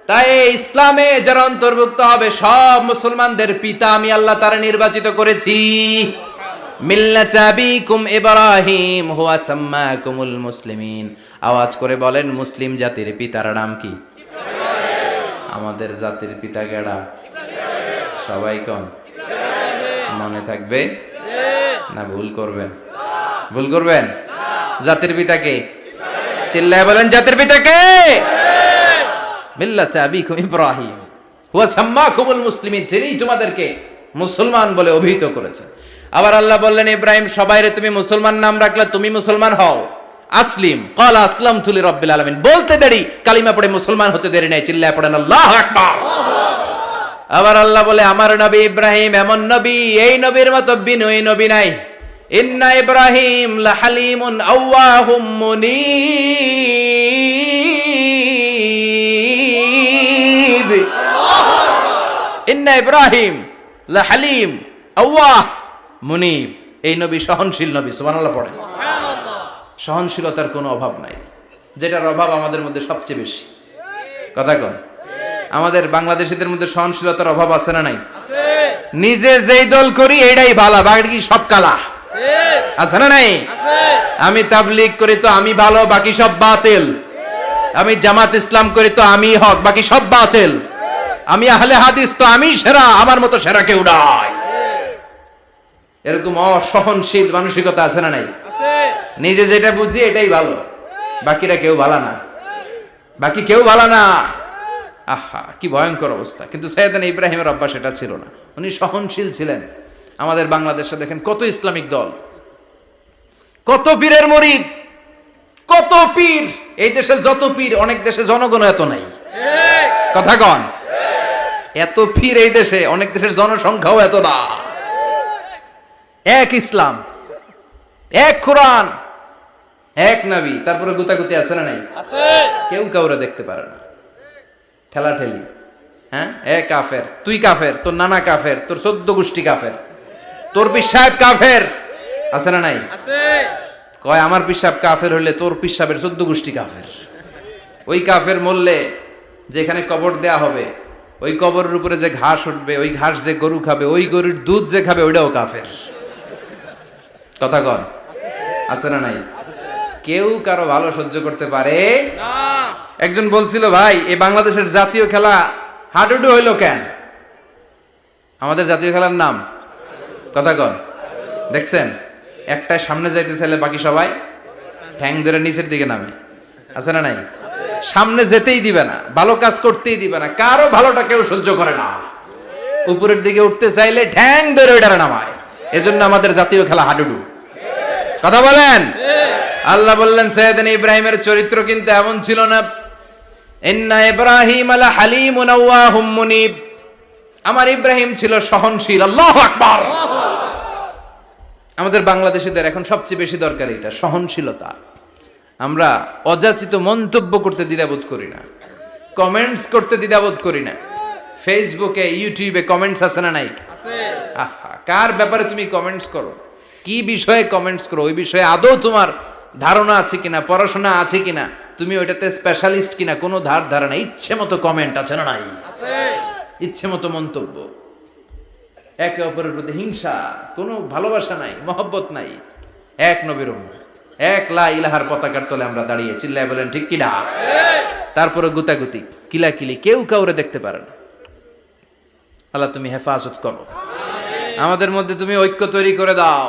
তাই ইসলামে যারা অন্তর্ভুক্ত হবে সব মুসলমানদের পিতা আমি আল্লাহ তারা নির্বাচিত করেছি। মিল্লাতা আবিকুম ইব্রাহিম হুয়া সাম্মাকুমুল মুসলিমিন। আওয়াজ করে বলেন, মুসলিম জাতির পিতার নাম কি? আমাদের জাতির পিতা কেডা? সবাই কোন? মনে থাকবে না ভুল করবেন? ভুল করবেন? জাতির পিতা কে? চিল্লায় বলেন, জাতির পিতা কে? মিল্লাতা আবিকুম ইব্রাহিম হুয়া সাম্মাকুমুল মুসলিমিন, যিনি তোমাদেরকে মুসলমান বলে অভিহিত করেছেন। আবার আল্লাহ বললেন, ইব্রাহিম সবাইরে তুমি মুসলমান নাম রাখলে, তুমি মুসলমান হও। আসলিম ক্বালা আসলামতু লিরাব্বিল আলামিন, বলতে দেরি, কালিমা পড়ে মুসলমান হতে দেরি নাই। চিল্লায় পড়েন আল্লাহু আকবার। আবার আল্লাহ বলে, আমার নবী ইব্রাহিম এমন নবী, এই নবীর মতো বিনয়ী নবী নাই। ইন্না ইব্রাহিম লাহালিমুন আওয়াহুম মুনীব। ইন্না ইব্রাহিম লাহালিম আওয়াহ মুনীব, এই নবী সহনশীল নবী। সুবহানাল্লাহ পড়েন। সহনশীলতার কোনো অভাব নাই, যেটার অভাব আমাদের মধ্যে সবচেয়ে বেশি। কথা কন, আমাদের বাংলাদেশিদের মধ্যে সহনশীলতার অভাব আছে না নাই? নিজে যেই দল করি এটাই ভালো, বাকি সব কালা। আছে না নাই? আমি তাবলীগ করি তো আমি ভালো, বাকি সব বাতিল। আমি জামাত ইসলাম করি তো আমি হক, বাকি সব বাতিল। আমি আহলে হাদিস তো আমি সেরা, আমার মতো সেরা কেউ নাই। এরকম অসহনশীল মানসিকতা আছে না নাই? নিজে যেটা বুঝি এটাই ভালো, বাকিরা কেউ ভালো না, বাকি কেউ ভালো না। আহা, কি ভয়ঙ্কর অবস্থা। কিন্তু সাইয়েদনা ইব্রাহিমের অভ্যাস এটা ছিল না, উনি সহনশীল ছিলেন। আমাদের বাংলাদেশে দেখেন কত ইসলামিক দল, কত পীরের মুরিদ, কত পীর। এই দেশে যত পীর, অনেক দেশে জনগণ এত নাই। কথা কন, এত পীর এই দেশে, অনেক দেশের জনসংখ্যাও এত না। এক ইসলাম, এক কোরআন, এক নবী, তারপরে গুতাগুতি আছে না নাই? কেউ কাউরে দেখতে পারে না, ঠেলাঠেলি। হ্যাঁ, এ কাফের, তুই কাফের, তোর নানা কাফের, তোর 14 গোষ্ঠী কাফের, তোর পিসাব কাফের, আছে না নাই? কয় আমার পিসাব কাফের হইলে তোর পিসাবের 14 গোষ্ঠী কাফের। ওই কাফের মরলে যেখানে কবর দেয়া হবে, ওই কবরের উপরে যে ঘাস উঠবে, ওই ঘাস যে গরু খাবে, ওই গরুর দুধ যে খাবে, ওইটাও কাফের। কথা কন, আছে না নাই? কেউ কারো ভালো সহ্য করতে পারে না। একজন বলছিল, ভাই এই বাংলাদেশের জাতীয় খেলা হাডুডু হইলো কেন? আমাদের জাতীয় খেলার নাম, কথা কন, দেখছেন? একটা সামনে যাইতে চাইলে বাকি সবাই ঠ্যাং ধরে নিচের দিকে নামে, আছে না নাই? সামনে যেতেই দিবে না, ভালো কাজ করতেই দিবে না, কারো ভালোটা কেউ সহ্য করে না। উপরের দিকে উঠতে চাইলে ঠ্যাং ধরে ওইটারে নামায়। এজন্য আমাদের জাতীয় খেলা হাডুডু। কথা বলেন। আল্লাহ বললেন, সাইয়েদনা ইব্রাহিমের চরিত্র কিন্তু এমন ছিল না। ইন্না ইব্রাহিম লা হালিমুন আওয়াহুম মুনীব, আমার ইব্রাহিম ছিল সহনশীল। আল্লাহু আকবার। আমাদের বাংলাদেশিদের এখন সবচেয়ে বেশি দরকার এটা, সহনশীলতা। আমরা অযাচিত মন্তব্য করতে দ্বিধাবোধ করি না, কমেন্টস করতে দ্বিধাবোধ করি না। ফেসবুকে, ইউটিউবে কমেন্টস আছে না নাই? আহা, কার ব্যাপারে তুমি কমেন্টস করো, কি বিষয়ে কমেন্টস করো, ওই বিষয়ে আদৌ তোমার ধারণা আছে কিনা, পড়াশোনা আছে কিনা, তুমি ওইটাতে স্পেশালিস্ট কিনা, কোনো ধারণা। ইচ্ছে মতো কমেন্ট আছে না নাই? ইচ্ছে মতো মন্তব্য, একে অপরের প্রতি হিংসা, কোনো ভালোবাসা নাই, মহব্বত নাই। এক নবীর উম্মত, এক লা ইলাহার পতাকার তলে আমরা দাঁড়িয়ে, চিল্লায় বলেন ঠিক কিনা? তারপরে গুতাগুতি, কিলাকিলি, কেউ কাউরে দেখতে পারে না। আল্লাহ তুমি হেফাজত করো, আমাদের মধ্যে তুমি ঐক্য তৈরি করে দাও,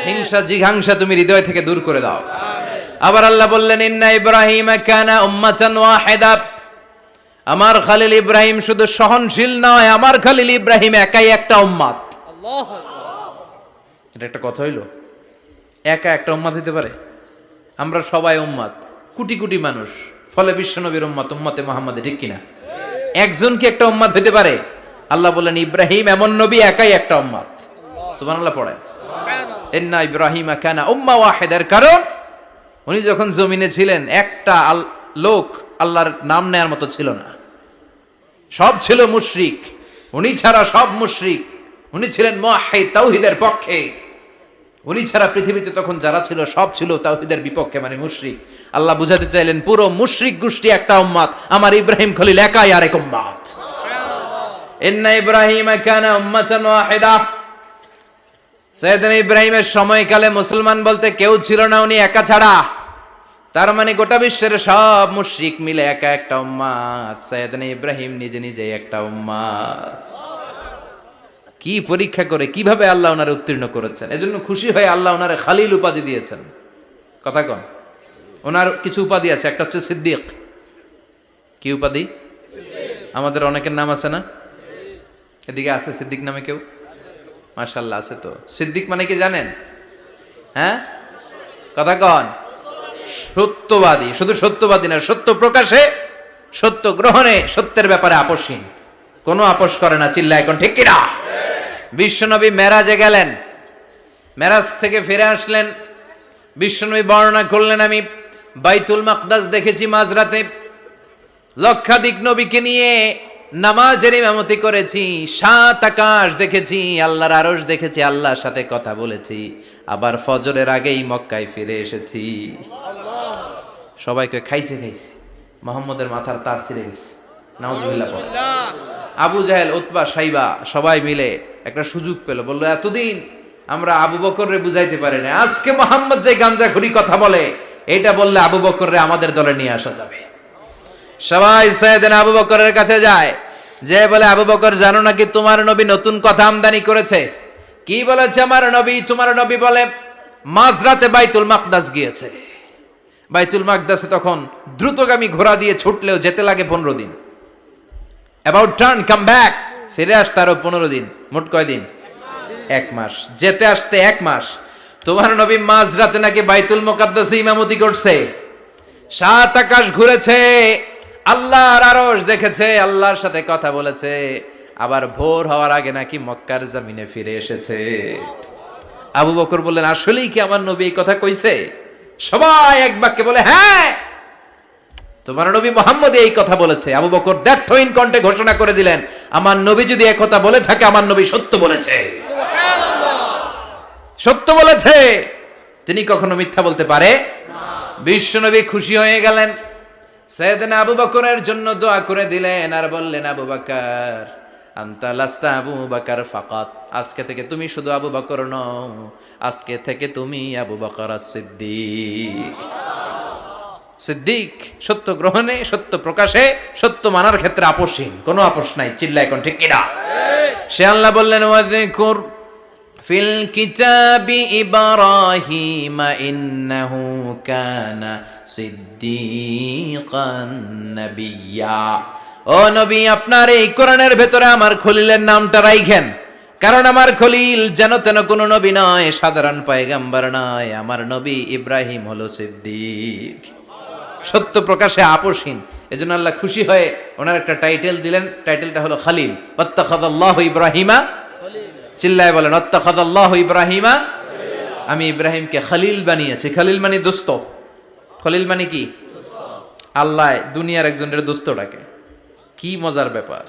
হিংসা জিঘাংসা তুমি হৃদয় থেকে দূর করে দাও। আবার আল্লাহ বললেন, ইন্না ইব্রাহিম কানা উম্মাতান ওয়াহিদা, আমার খলিল ইব্রাহিম শুধু সহনশীল নয়, আমার খলিল ইব্রাহিম একাই একটা উম্মত। আল্লাহু আকবার। এটা একটা কথা হইলো? একা একটা উম্মত হইতে পারে? আমরা সবাই উম্মত, কোটি কোটি মানুষ, ফলে বিশ্বনবীর উম্মত, উম্মতে মুহাম্মাদে, ঠিক কিনা? একজন কি একটা উম্মত হইতে পারে? আল্লাহ বললেন, ইব্রাহিম এমন নবী, একাই একটা উম্মত। সুবহানাল্লাহ পড়ে। ইন্না ইব্রাহিম কানা উম্মাহ ওয়াহিদার, কারণ উনি যখন জমিনে ছিলেন একটা লোক আল্লাহর নাম নেয়ার মতো ছিল না, সব ছিল মুশরিক, উনি ছাড়া সব মুশরিক। উনি ছিলেন মুওয়াহহিদ, তাওহীদের পক্ষে। উনি ছাড়া পৃথিবীতে তখন যারা ছিল সব ছিল তাওহীদের বিপক্ষে, মানে মুশরিক। আল্লাহ বুঝাতে চাইলেন পুরো মুশরিক গোষ্ঠী একটা উম্মাত, আমার ইব্রাহিম খলিল একাই আরেক উম্মাত। ইন্না ইব্রাহিমা কানা উম্মাতান ওয়াহিদা। সাইয়েদনা ইব্রাহিমের সময়কালে মুসলমান বলতে কেউ ছিল না, উনি একা ছাড়া। তার মানে গোটা বিশ্বের সব মুশরিক মিলে একা একটা উম্মাত, সাইয়েদনা ইব্রাহিম নিজে নিজে একটা উম্মাত। কি পরীক্ষা করে কিভাবে আল্লাহ ওনারে উত্তীর্ণ করেছেন, এজন্য খুশি হয়ে আল্লাহ ওনারে খালিল উপাধি দিয়েছেন। কথা কন, ওনার কিছু উপাধি আছে, একটা হচ্ছে সিদ্দিক। কি উপাধি? আমাদের অনেকের নাম আছে না, এদিকে আছে সিদ্দিক নামে কেউ? মাশাআল্লাহ আছে তো। সিদ্দিক মানে কি জানেন? হ্যাঁ কথা কন। সত্যবাদী, শুধু সত্যবাদী না, সত্য প্রকাশে, সত্য গ্রহণে, সত্যের ব্যাপারে আপোষহীন, কোনো আপোষ করে না। চিল্লা এখন ঠিক কিনা? বিশ্বনবী মেরাজে গেলেন, মেরাজ থেকে ফিরে আসলেন, বিশ্বনবী বর্ণনা করলেন আমি বাইতুল মাকদাস দেখেছি মাঝরাতে, লক্ষাধিক নবীকে নিয়ে নামাজের ইমামতি করেছি, 7 আকাশ দেখেছি, আল্লাহর আরশ দেখেছি, আল্লাহর সাথে কথা বলেছি, আবার ফজরের আগেই মক্কায় ফিরে এসেছি। সবাইকে খাইছে খাইছে, মুহাম্মদের মাথার তার ছিঁড়ে গেছে, নাউজুবিল্লাহ। আবু জাহেল, উতবা, সাইবা সবাই মিলে একটা সুযোগ পেল, বললো এতদিন আমরা আবু বকররে বুঝাইতে পারি না, আজকে মুহাম্মদ যে গাঞ্জাখুরি কথা বলে এটা বললে আবু বকররে আমাদের দলে নিয়ে আসা যাবে। সবাই সাইয়েদনা আবু বকরের কাছে যায়, যে বলে আবু বকর জানো নাকি তোমার নবী নতুন কথা আমদানি করেছে? কি বলেছে আমার নবী? তোমার নবী বলে মাঝরাতে বাইতুল মাকদাস গিয়েছে। বাইতুল মাকদাসে তখন দ্রুতগামী ঘোড়া দিয়ে ছুটলেও যেতে লাগে 15 দিন। অ্যাবাউট টার্ন কাম ব্যাক, ফিরে আসতে আরো 15 দিন, মোট কয় দিন? 1 মাস, যেতে আসতে 1 মাস। তোমার নবী মাঝরাতে নাকি বাইতুল মুকাদ্দাসে ইমামতি করছে, 7 আকাশ ঘুরেছে, আল্লাহর আরশ দেখেছে, আল্লাহর সাথে কথা বলেছে, আবার ভোর হওয়ার আগে নাকি মক্কার জমিনে ফিরে এসেছে। আবু বকর বললেন আসলেই কি আমার নবী এই কথা কইছে? সবাই এক বাক্যে বলে হ্যাঁ, তোমার নবী মুহাম্মদ এই কথা বলেছে। আবু বকর দ্ব্যর্থহীন কণ্ঠে ঘোষণা করে দিলেন, আমার নবী যদি এই কথা বলে থাকে, আমার নবী সত্য বলেছে। সুবহানাল্লাহ, সত্য বলেছে, তিনি কখনো মিথ্যা বলতে পারে না। বিশ্বনবী খুশি হয়ে গেলেন, সাইয়েদনা আবু বকরের জন্য দোয়া করে দিলেন, আর বললেন আবু বকর আনতা লাস্তা আবু বকর ফাকাত, আজকে থেকে তুমি শুধু আবু বকর নও, আজকে থেকে তুমি আবু বকর as-সিদ্দিক। সিদ্দিক সত্য গ্রহণে, সত্য প্রকাশে, সত্য মানার ক্ষেত্রে আপোষহীন, কোনো আপোষ নাই। চিল্লা এখন ঠিক কিনা? সে আল্লাহ বললেন ওয়াযকুর ফিল কিতাবি ইব্রাহিম ইন্নাহু কানা সিদ্দিকান নাবিয়্যা। ও নবী, আপনার এই কোরআনের ভেতরে আমার খলিলের নামটা রাখেন, কারণ আমার খলিল যেন তেন কোনো নবী নয়, সাধারণ পয়গম্বর নয়, আমার নবী ইব্রাহিম হলো সিদ্দিক, সত্য প্রকাশে আপোষহীন। এজন্য আল্লাহ খুশি হয়ে ওনার একটা টাইটেল দিলেন, টাইটেলটা হলো খালিল। ওয়াত্তাখাযাল্লাহু ইব্রাহিমা, চিল্লায় বলেন ওয়াত্তাখাযাল্লাহু ইব্রাহিমা, আমি ইব্রাহিমকে খালিল বানিয়েছি। খালিল মানে দোস্ত, খলিল মানে কি? আল্লাহ দুনিয়ার একজনের দোস্ত ডাকে, কি মজার ব্যাপার,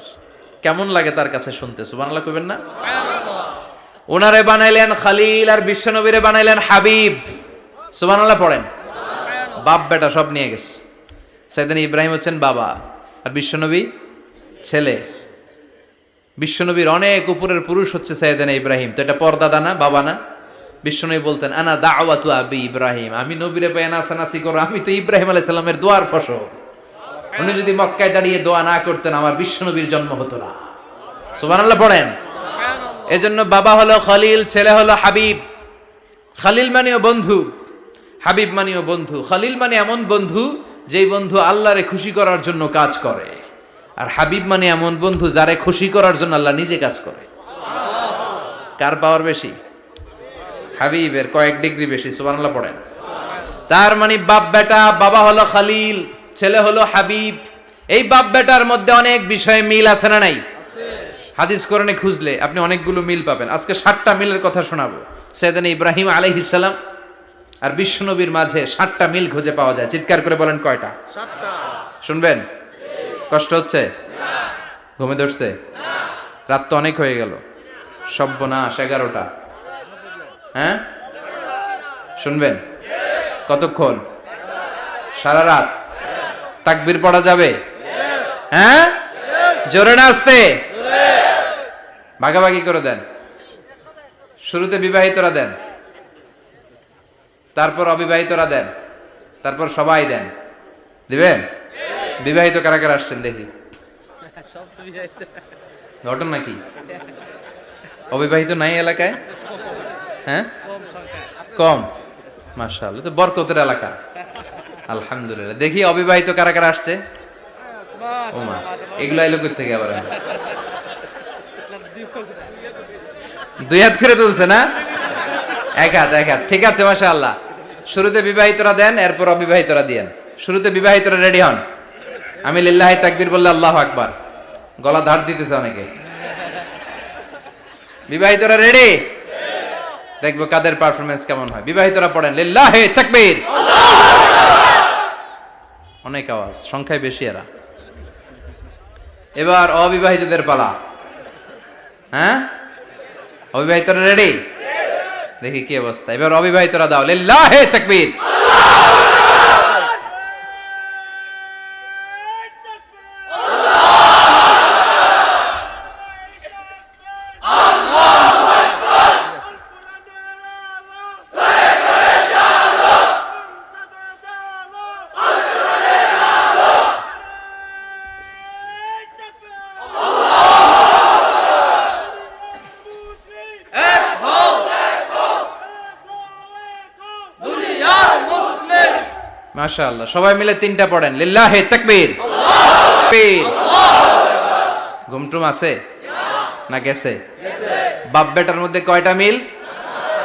কেমন লাগে তার কাছে শুনতে? সুবহানাল্লাহ কইবেন না? ওনারে বানাইলেন খালিল, আর বিশ্বনবীরে বানাইলেন হাবিব। সুবহানাল্লাহ পড়েন। বাপ বেটা সব নিয়ে গেছে। সাইয়েদনা ইব্রাহিম হচ্ছেন বাবা, আর বিশ্বনবী ছেলে। বিশ্বনবীর অনেক উপরের পুরুষ হচ্ছে সাইয়েদনা ইব্রাহিম, তো এটা পর্দাদা না, বাবা না? বিশ্বনবী বলতেন আনা দাওয়াতু আবি ইব্রাহিম, আমি নবীরে পেয়ে নাচানাচি করো, আমি তো ইব্রাহিম আলাইহিস সালামের দোয়ার ফসল। উনি যদি মক্কায় দাঁড়িয়ে দোয়া না করতেন, আমার বিশ্বনবীর জন্ম হতো না। সুবহানাল্লাহ পড়েন। এজন্য বাবা হলো খলিল, ছেলে হলো হাবিব। খালিল মানেও বন্ধু, হাবিব মানেও বন্ধু। খালিল মানে এমন বন্ধু যেই বন্ধু আল্লাহরে খুশি করার জন্য কাজ করে, আর হাবিব মানে এমন বন্ধু যারে খুশি করার জন্য আল্লাহ নিজে কাজ করে। কার পাওয়ার বেশি? হাবিবের কয়েক ডিগ্রি বেশি। সুবহানাল্লাহ পড়েন। তার মানে বাপ বেটা, বাবা হলো খালিল, ছেলে হলো হাবিব। এই বাপ বেটার মধ্যে অনেক বিষয়ে মিল আছে না নাই? হাদিস কোরআনে খুঁজলে আপনি অনেকগুলো মিল পাবেন। আজকে 7টা মিলের কথা শোনাবো। সাইয়েদনা ইব্রাহিম আলাইহিস সালাম আর বিশ্বনবীর মাঝে 7টা মিল খুঁজে পাওয়া যায়। চিৎকার করে বলেন কয়টা? 7টা। শুনবেন? কষ্ট হচ্ছে? না। ঘুমে ধরছে? না। রাত তো অনেক হয়ে গেল। সর্বনাশ, 11টা। হ্যাঁ শুনবেন? কতক্ষণ? সারা রাত? তাকবীর পড়া যাবে? হ্যাঁ, জোরে না আস্তে? ভাগাভাগি করে দেন। শুরুতে বিবাহিতরা দেন, তারপর অবিবাহিতরা দেন, তারপর সবাই দেন। দিবেন? বিবাহিত কারা কারা আসছেন দেখি? ঘটনা কি? অবিবাহিত নাই এলাকায়? হ্যাঁ, কম। মাশাআল্লাহ, তো বরকতের এলাকা। আলহামদুলিল্লাহ। দেখি অবিবাহিত কারা কারা আসছে? ওমা, এগুলো এলো কই থেকে আবার? দুই হাত করে তুলছে না? এক হাত, এক হাত। ঠিক আছে, মাশাআল্লাহ। শুরুতে বিবাহিতরা দেন, এরপর অবিবাহিতরা দিয়েন। শুরুতে বিবাহিতরা রেডি হন। আমি লিল্লাহি তাকবীর বললে আল্লাহু আকবার। গলা ধার দিতেছে অনেকে। বিবাহিতরা রেডি? দেখবো কাদের পারফরমেন্স কেমন হয়। বিবাহিতরা পড়েন লিল্লাহি তাকবীর। অনেক আওয়াজ, সংখ্যায় বেশি এরা। এবার অবিবাহিতদের পালা। হ্যাঁ, অবিবাহিতরা রেডি? দেখি কি অবস্থা। এবার অবিবাহিতরা দাও লিল্লাহি তাকবীর। মাশাআল্লাহ, সবাই মিলে তিনটা পড়েন লিল্লাহি তাকবীর। ঘুমটুম আছে না গেছে? বাপ বেটার মধ্যে কয়টা মিল?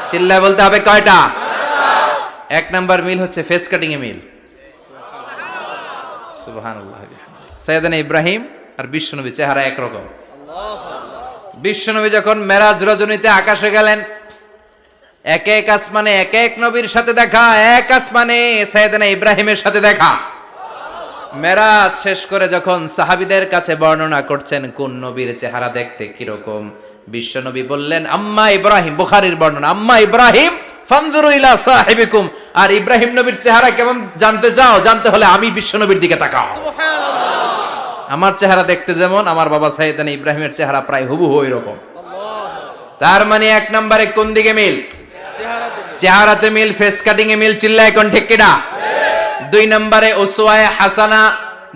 চিল্লায় বলতে হবে কয়টা? এক নাম্বার মিল হচ্ছে ফেস কাটিং এ মিল। সুবহানাল্লাহ। সাইয়েদনা ইব্রাহিম আর বিশ্বনবী চেহারা একরকম। বিশ্বনবী যখন মেরাজ রজনীতে আকাশে গেলেন, এক এক আসমানে এক এক নবীর সাথে দেখা, এক আসমানে সাইয়েদনা ইব্রাহিমের সাথে দেখা। মেরাজ শেষ করে যখন সাহাবীদের কাছে বর্ণনা করছেন কোন নবীর চেহারা দেখতে কিরকম, বিশ্বনবী বললেন আম্মা ইব্রাহিম। বুখারীর বর্ণনা, আম্মা ইব্রাহিম ফানজুরু ইলা সাহিবিকুম। আর ইব্রাহিম নবীর চেহারা কেমন জানতে চাও? জানতে হলে আমি বিশ্বনবীর দিকে তাকাও। সুবহানাল্লাহ। আমার চেহারা দেখতে যেমন, আমার বাবা সাইয়েদনা ইব্রাহিমের চেহারা প্রায় হুবহু এরকম। তার মানে এক নম্বরে কোন দিকে মিল? চেহারাতে মিল, ফেস কাটিং এ মিল। চিল্লায় কোন ঠিক কিনা? দুই নম্বরে উসওয়ায়ে হাসানা।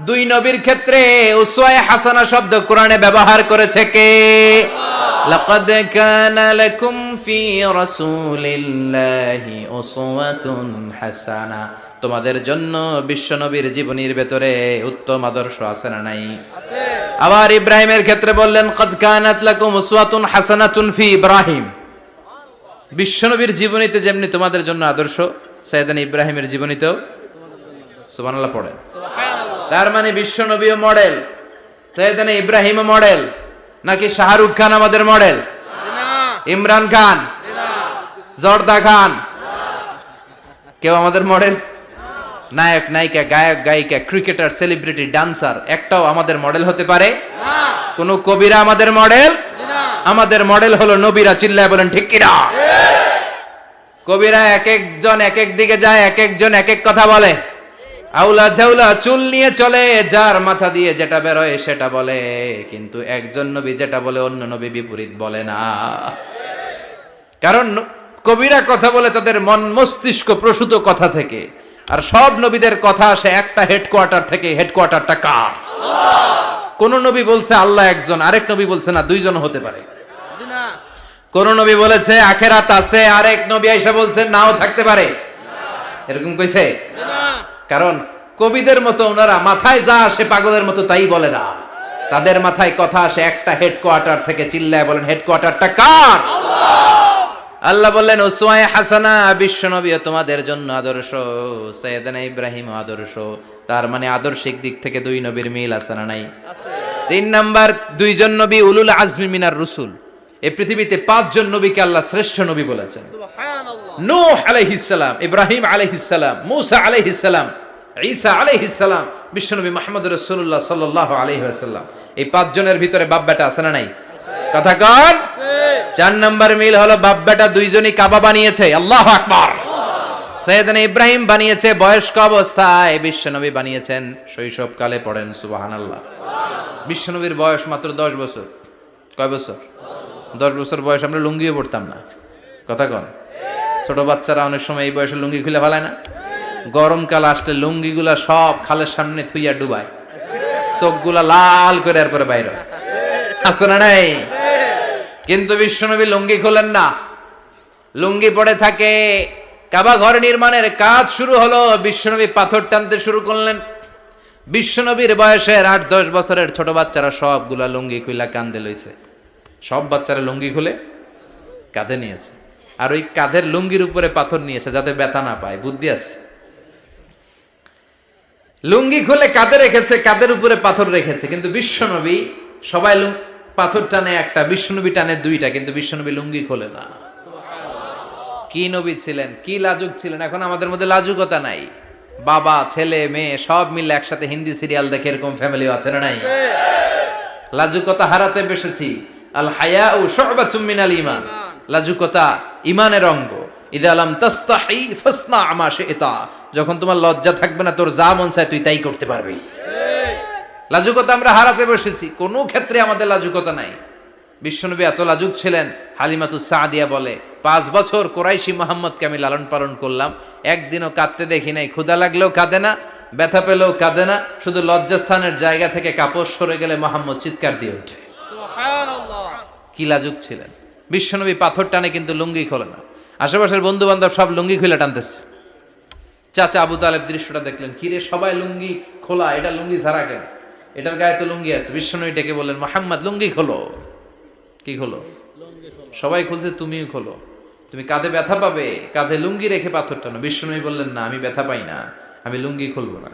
দুই নবীর ক্ষেত্রে উসওয়ায়ে হাসানা শব্দ কোরআনে ব্যবহার করেছে কে? লাকাদ কানা লাকুম ফি রাসূলিল্লাহি উসওয়াতুন হাসানা। তোমাদের জন্য বিশ্বনবীর জীবনীর ভেতরে উত্তম আদর্শ আছে না নাই? আছে। আবার ইব্রাহিমের ক্ষেত্রে বললেন কাদ কানাত লাকুম উসওয়াতুন হাসানাতুন ফি ইব্রাহিম। বিশ্বনবীর জীবনীতে যেমনি তোমাদের জন্য আদর্শ, সাইয়েদনা ইব্রাহিমের জীবনীতেও। সুবহানাল্লাহ পড়েন। সুবহানাল্লাহ। তার মানে বিশ্বনবীও মডেল, সাইয়েদনা ইব্রাহিমও মডেল। নাকি শাহরুখ খান আমাদের মডেল? না। ইমরান খান? না। জর্দা খান? না। কেউ আমাদের মডেল? নায়ক নায়িকা, গায়ক গায়িকা, ক্রিকেটার, সেলিব্রিটি, ডান্সার একটাও আমাদের মডেল হতে পারে না। কোন কবিরা আমাদের মডেল? আমাদের মডেল হলো নবীরা। চিল্লায় বলেন ঠিক কিনা? কবিরা এক একজন এক এক দিকে যায়, এক একজন এক এক কথা বলে। আউলা ঝাউলা চুল নিয়ে চলে, যার মাথা দিয়ে যেটা বেরোয় সেটা বলে। কিন্তু একজন নবী যেটা বলে অন্য নবী বিপরীত বলে না। কারণ কবিরা কথা বলে তাদের মন মস্তিষ্ক প্রসূত কথা থেকে, আর সব নবীদের কথা আসে একটা হেডকোয়ার্টার থেকে। হেডকোয়ার্টারটা কার? কোন নবী বলছে আল্লাহ একজন, আরেক নবী বলছে না দুইজন হতে পারে। কোন নবী বলেছে আখিরাত আছে, আরেক নবী আয়েশা বলছেন নাও থাকতে পারে। এরকম কইছে? কারণ কবিদের মতো ওনারা মাথায় যা আসে পাগলের মতো তাই বলে না। তাদের মাথায় কথা আসে একটা হেডকোয়ার্টার থেকে। চিল্লায় বলেন হেডকোয়ার্টারটা কার? আল্লাহ বললেন উসওয়ায়ে হাসানা। বিশ্বনবী তোমাদের জন্য আদর্শ, সাইয়েদনা ইব্রাহিম আদর্শ। তার মানে আদর্শিক দিক থেকে দুই নবীর মিল আছে না নাই? আছে। তিন নাম্বার, দুইজন নবী উলুল আজমি মিনার রুসুল। এই পৃথিবীতে পাঁচজন নবীকে আল্লাহ শ্রেষ্ঠ নবী বলেছেন। সুবহানাল্লাহ। নূহ আলাইহিস সালাম, ইব্রাহিম আলাইহিস সালাম, মূসা আলাইহিস সালাম, ঈসা আলাইহিস সালাম, বিশ্বনবী মুহাম্মদ রাসূলুল্লাহ সাল্লাল্লাহু আলাইহি ওয়াসাল্লাম। এই পাঁচজনের ভিতরে বাপ বেটা আছে না নাই? কথা কন। চার নাম্বার মিল হলো বাপ বেটা দুইজনই কাবা বানিয়েছে। আল্লাহু আকবার। সাইয়েদনা ইব্রাহিম বানিয়েছে বয়স্ক অবস্থায়, বিশ্বনবী বানিয়েছেন শৈশবকালে। পড়েন সুবহানাল্লাহ। বিশ্বনবীর বয়স মাত্র 10 বছর। কয় বছর? 10 বছর বয়স আমরা লুঙ্গিও পড়তাম না। কথা কন। ছোট বাচ্চারা অনেক সময় এই বয়সে লুঙ্গি খুলে ফেলায় না? গরমকাল আসলে লুঙ্গিগুলা সব খালের সামনে থুইয়া ডুবায়, চোখগুলা লাল করে এরপরে বাইরে আছে না নাই? কিন্তু বিশ্বনবী লুঙ্গি খোলেন না, লুঙ্গি পড়ে থাকে। কাবা ঘর নির্মাণের কাজ শুরু হলো, বিশ্বনবী পাথর টানতে শুরু করলেন। বিশ্বনবীর বয়সের 8-10 বছরের ছোট বাচ্চারা সবগুলা লুঙ্গি খুইলা কাঁধে লইছে। সব বাচ্চারা লুঙ্গি খুলে কাঁধে নিয়েছে, আর ওই কাঁধের লুঙ্গির উপরে পাথর নিয়েছে যাতে ব্যথা না পায়। বুদ্ধি আছে। লুঙ্গি খুলে কাঁধে রেখেছে, কাঁধের উপরে পাথর রেখেছে। কিন্তু বিশ্বনবী, সবাই পাথর টানে একটা, বিশ্বনবী টানে 2টা, কিন্তু বিশ্বনবী লুঙ্গি খোলে না। কি নবী ছিলেন, কি লাজুক ছিলেন। এখন আমাদের মধ্যে লাজুকতা নাই। বাবা ছেলে মেয়ে সব মিলে একসাথে হিন্দি সিরিয়াল দেখে, এরকম ফ্যামিলিও আছে না নাই? লাজুকতা হারাতে বসেছি। আল হায়াউ শু'বাতুম মিনাল ঈমান। লাজুকতা ঈমানের অঙ্গ। ইযা লাম তাস্তাহি ফাসনা মা শি'তা। যখন তোমার লজ্জা থাকবে না, তোর যা মন চায় তুই তাই করতে পারবি। লাজুকতা আমরা হারাতে বসেছি, কোনো ক্ষেত্রে আমাদের লাজুকতা নাই। বিশ্বনবী এত লাজুক ছিলেন, হালিমাতুস সাদিয়া বলে 5 বছর কুরাইশি মুহাম্মদকে আমি লালন পালন করলাম, একদিনও কাঁদতে দেখি নাই। ক্ষুধা লাগলেও কাঁদে না, ব্যথা পেলেও কাঁদে না, শুধু লজ্জাস্থানের জায়গা থেকে কাপড় সরে গেলে মুহাম্মদ চিৎকার দিয়ে ওঠে। সুবহানাল্লাহ। কি লাজুক ছিলেন বিশ্বনবী। পাথর টানে কিন্তু লুঙ্গি খোলে না। আশেপাশের বন্ধু বান্ধব সব লুঙ্গি খুলে টানতেছে। চাচা আবু তালেব দৃশ্যটা দেখলেন, কিরে সবাই লুঙ্গি খোলা, এটা লুঙ্গি ছাড়া কেন? এটার গায়ে তো লুঙ্গি আছে। বিশ্বনবী ডেকে বললেন, মুহাম্মদ লুঙ্গি খোলো। কি খোলো? সবাই খুলছে, তুমিও খোলো। তুমি কাঁধে ব্যথা পাবে, কাঁধে লুঙ্গি রেখে পাথর টানো। বিশ্বনবী বললেন, না আমি ব্যথা পাই না, আমি লুঙ্গি খুলবো না।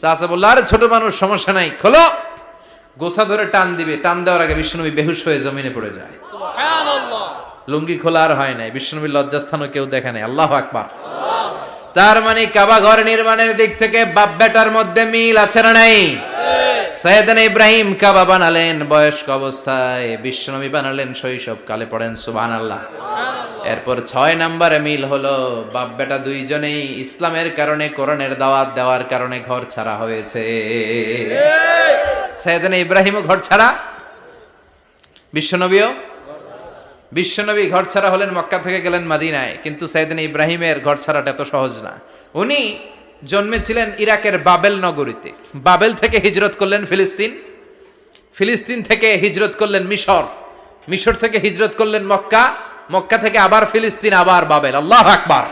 চাচা বলল, আরে ছোট মানুষ, সমস্যা নাই, খোলো। গোছা ধরে টান দিবে, টান দেওয়ার আগে বিশ্বনবী বেহুশ হয়ে জমিনে পড়ে যায়। সুবহানাল্লাহ। লুঙ্গি খোলা আর হয় নাই। বিশ্বনবীর লজ্জাস্থানও কেউ দেখে নাই। আল্লাহু আকবার। তার মানে কাবা ঘর নির্মাণের দিক থেকে বাপ বেটার মধ্যে মিল আছে না নাই? সাইয়েদনা ইব্রাহিম কাবা বানালেন বয়স্ক অবস্থায়, বিশ্বনবী বানালেন শৈশবকালে। পড়েন সুবহানাল্লাহ। এরপর 6 নম্বরে মিল হলো, বাপ বেটা দুইজনেই ইসলামের কারণে, কোরআনের দাওয়াত দেওয়ার কারণে ঘর ছাড়া হয়েছে। সাইয়েদনা ইব্রাহিমও ঘর ছাড়া, বিশ্বনবীও। বিশ্বনবী ঘর ছাড়া হলেন, মক্কা থেকে গেলেন মদিনায়। কিন্তু সাইয়েদনা ইব্রাহিমের ঘর ছাড়াটা এত সহজ না। উনি জন্মেছিলেন ইরাকের বাবেল নগরীতে। বাবেল থেকে হিজরত করলেন ফিলিস্তিন, ফিলিস্তিন থেকে হিজরত করলেন মিশর, মিশর থেকে হিজরত করলেন মক্কা, মক্কা থেকে আবার ফিলিস্তিন, আবার বাবেল। আল্লাহু আকবার।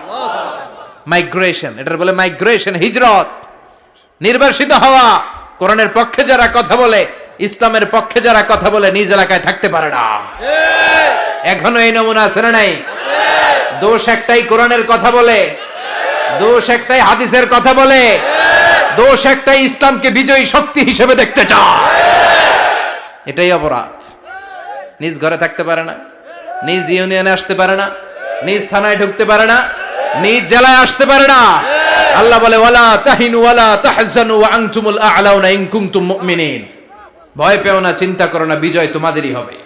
মাইগ্রেশন, এটার বলে মাইগ্রেশন, হিজরত। নির্বাসিত হওয়া। কোরআনের পক্ষে যারা কথা বলে, ইসলামের পক্ষে যারা কথা বলে, নিজ এলাকায় থাকতে পারে না। এখনো এই নমুনা আছে না নাই? দোষ একটাই, কোরআনের কথা বলে। দোষ একটাই, হাদিসের কথা বলে। দোষ একটাই, ইসলামকে বিজয়ী শক্তি হিসেবে দেখতে চায়। এটাই অপরাধ। নিজ ঘরে থাকতে পারে না, নিজ ইউনিয়নে আসতে পারে না, নিজ থানায় ঢুকতে পারে না, নিজ জেলায় আসতে পারে না। আল্লাহ বলে, ওয়ালা তাহিনু ওয়ালা তাহজানু ওয়া আনতুমুল আ'লাউনা ইন কুনতুম মুমিনিন। ভয় পেও না, চিন্তা করো না, বিজয় তোমাদেরই হবে।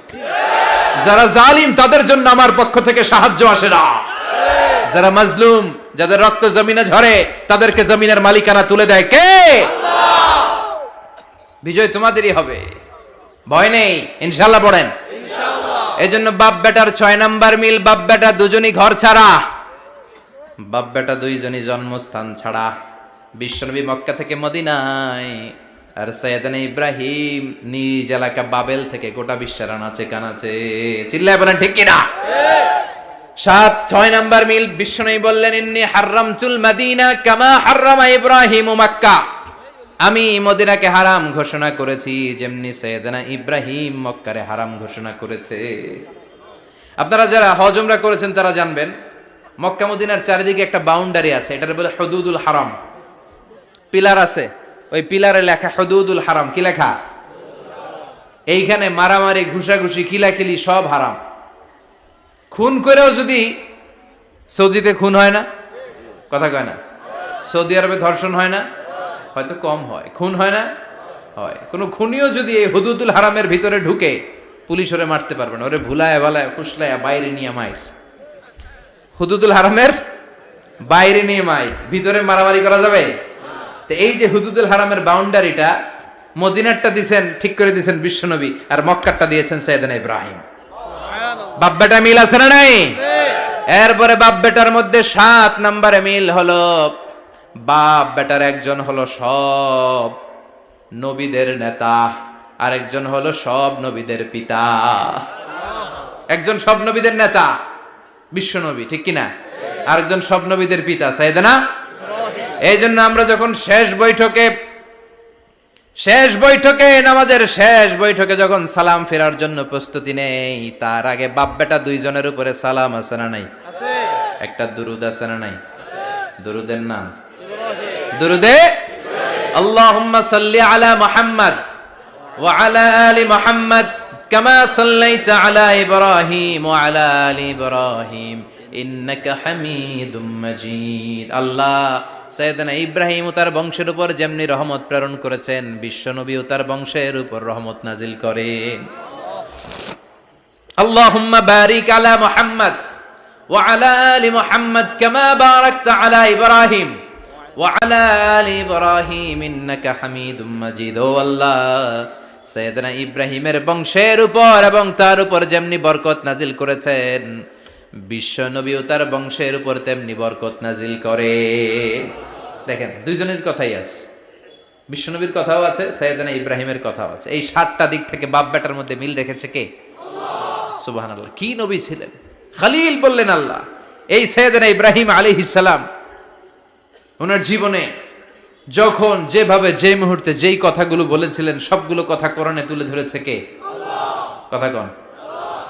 যারা জালিম তাদের জন্য আমার পক্ষ থেকে সাহায্য আসে না। যারা মাজলুম, যাদের রক্ত জমিনে ঝরে, তাদেরকে জমিনের মালিকানা তুলে দেয় কে? আল্লাহ। বিজয় তোমাদেরই হবে, ভয় নেই, ইনশাআল্লাহ। পড়েন ইনশাআল্লাহ। এজন্য বাপ বেটার 6 নাম্বার মিল, বাপ বেটা দুজনই ঘর ছাড়া, বাপ বেটা দুইজনই জন্মস্থান ছাড়া। বিশ্বনবী মক্কা থেকে মদিনায়, আর সাইয়েদনা ইব্রাহিম নিজ এলাকা বাবেল থেকে গোটা বিশ্বের আনাচে কানাচে। চিল্লায় বলেন ঠিক কিনা? 6 নাম্বার মিল, বিশ্বনবী বললেন, ইন্নী হারামতুল মাদিনা কামা হারামা ইব্রাহিম মক্কা। আমি মদিনাকে হারাম ঘোষণা করেছি, যেমনি সাইয়েদনা ইব্রাহিম মক্কারে হারাম ঘোষণা করেছে। আপনারা যারা হজ উমরা করেছেন তারা জানবেন, মক্কা মদিনার চারিদিকে একটা বাউন্ডারি আছে, এটার বলে হুদুদুল হারাম। পিলার আছে, ওই পিলারে লেখা হুদুদুল হারাম। কি লেখা? এইখানে মারামারি, ঘুষাঘুষি, কিলাকিলি সব হারাম। খুন করেও যদি, সৌদিতে খুন হয় না, কথা কয় না? সৌদি আরবে ধর্ষণ হয় না? হয়তো কম হয়, খুন হয় না? হয়। কোনো খুনিও যদি এই হুদুদুল হারামের ভিতরে ঢুকে, পুলিশ ওরে মারতে পারবে না। ওরে ভুলায় ভালায় ফুসলায় বাইরে নিয়ে মায়ের। হুদুদুল হারামের বাইরে নিয়ে মাই, ভিতরে মারামারি করা যাবে? তো এই যে হুদুদুল হারামের বাউন্ডারিটা, মদিনারটা দিছেন, ঠিক করে দিছেন বিশ্বনবী, আর মক্কারটা দিয়েছেন সাইয়েদনা ইব্রাহিম। বাপ বেটা মিল আছে না নাই? এরপরে বাপ বেটার মধ্যে 7 নম্বরে মিল হলো, বাপ বেটার একজন হলো সব নবীদের নেতা, আরেকজন হলো সব নবীদের পিতা। একজন সব নবীদের নেতা বিশ্বনবী, ঠিক কিনা? আরেকজন সব নবীদের পিতা সাইয়েদনা ইব্রাহিম। এই জন্য আমরা যখন শেষ বৈঠকে নামাজের শেষ বৈঠকে যখন সালাম ফেরার জন্য প্রস্তুতি নেই, তার আগে বাপ বেটা দুইজনের উপরে সালাম আছে না নাই? একটা দুরুদ আছে না নাই? দুরুদের নাম দুরুদে আল্লাহুম্মা সাল্লি আলা মুহাম্মদ ওয়া আলা আলি মুহাম্মদ কামা সাল্লাইতা আলা ইব্রাহিম ওয়া আলা আলি ইব্রাহিম ইন্নাকা হামিদুম মাজিদ। আল্লাহ সাইয়েদনা ইব্রাহিম ও তার বংশের উপর যেমনি রহমত প্রেরণ করেছেন, বিশ্বনবী ও তার বংশের উপর রহমত নাজিল করেন। আল্লাহুম্মা বারিক আলা মুহাম্মদ ওয়া আলা আলি মুহাম্মদ কামা বারাকতা আলা ইব্রাহিম ওয়া আলা আলি ইব্রাহিম ইন্নাকা হামিদুম মাজিদ। ও আল্লাহ, সাইয়েদনা ইব্রাহিমের বংশের উপর এবং তার উপর যেমনি বরকত নাজিল করেছেন, বিশ্বনবী ও তার বংশের উপর তেমনি বরকত নাজিল করে। দেখেন, দুইজনের কথাই আছে, বিশ্বনবীর কথাও আছে, সাইয়েদনা ইব্রাহিমের কথাও আছে। এই 7টা দিক থেকে বাপ বেটার মধ্যে মিল রেখেছে কে? আল্লাহ। সুবহানাল্লাহ। কি নবী ছিলেন! খলিল বললেন আল্লাহ। এই সাইয়েদনা ইব্রাহিম আলাইহিস সালাম ওনার জীবনে যখন যেভাবে যে মুহূর্তে যেই কথাগুলো বলেছিলেন, সবগুলো কথা কোরআনে তুলে ধরেছে কে? আল্লাহ। কথা কোন?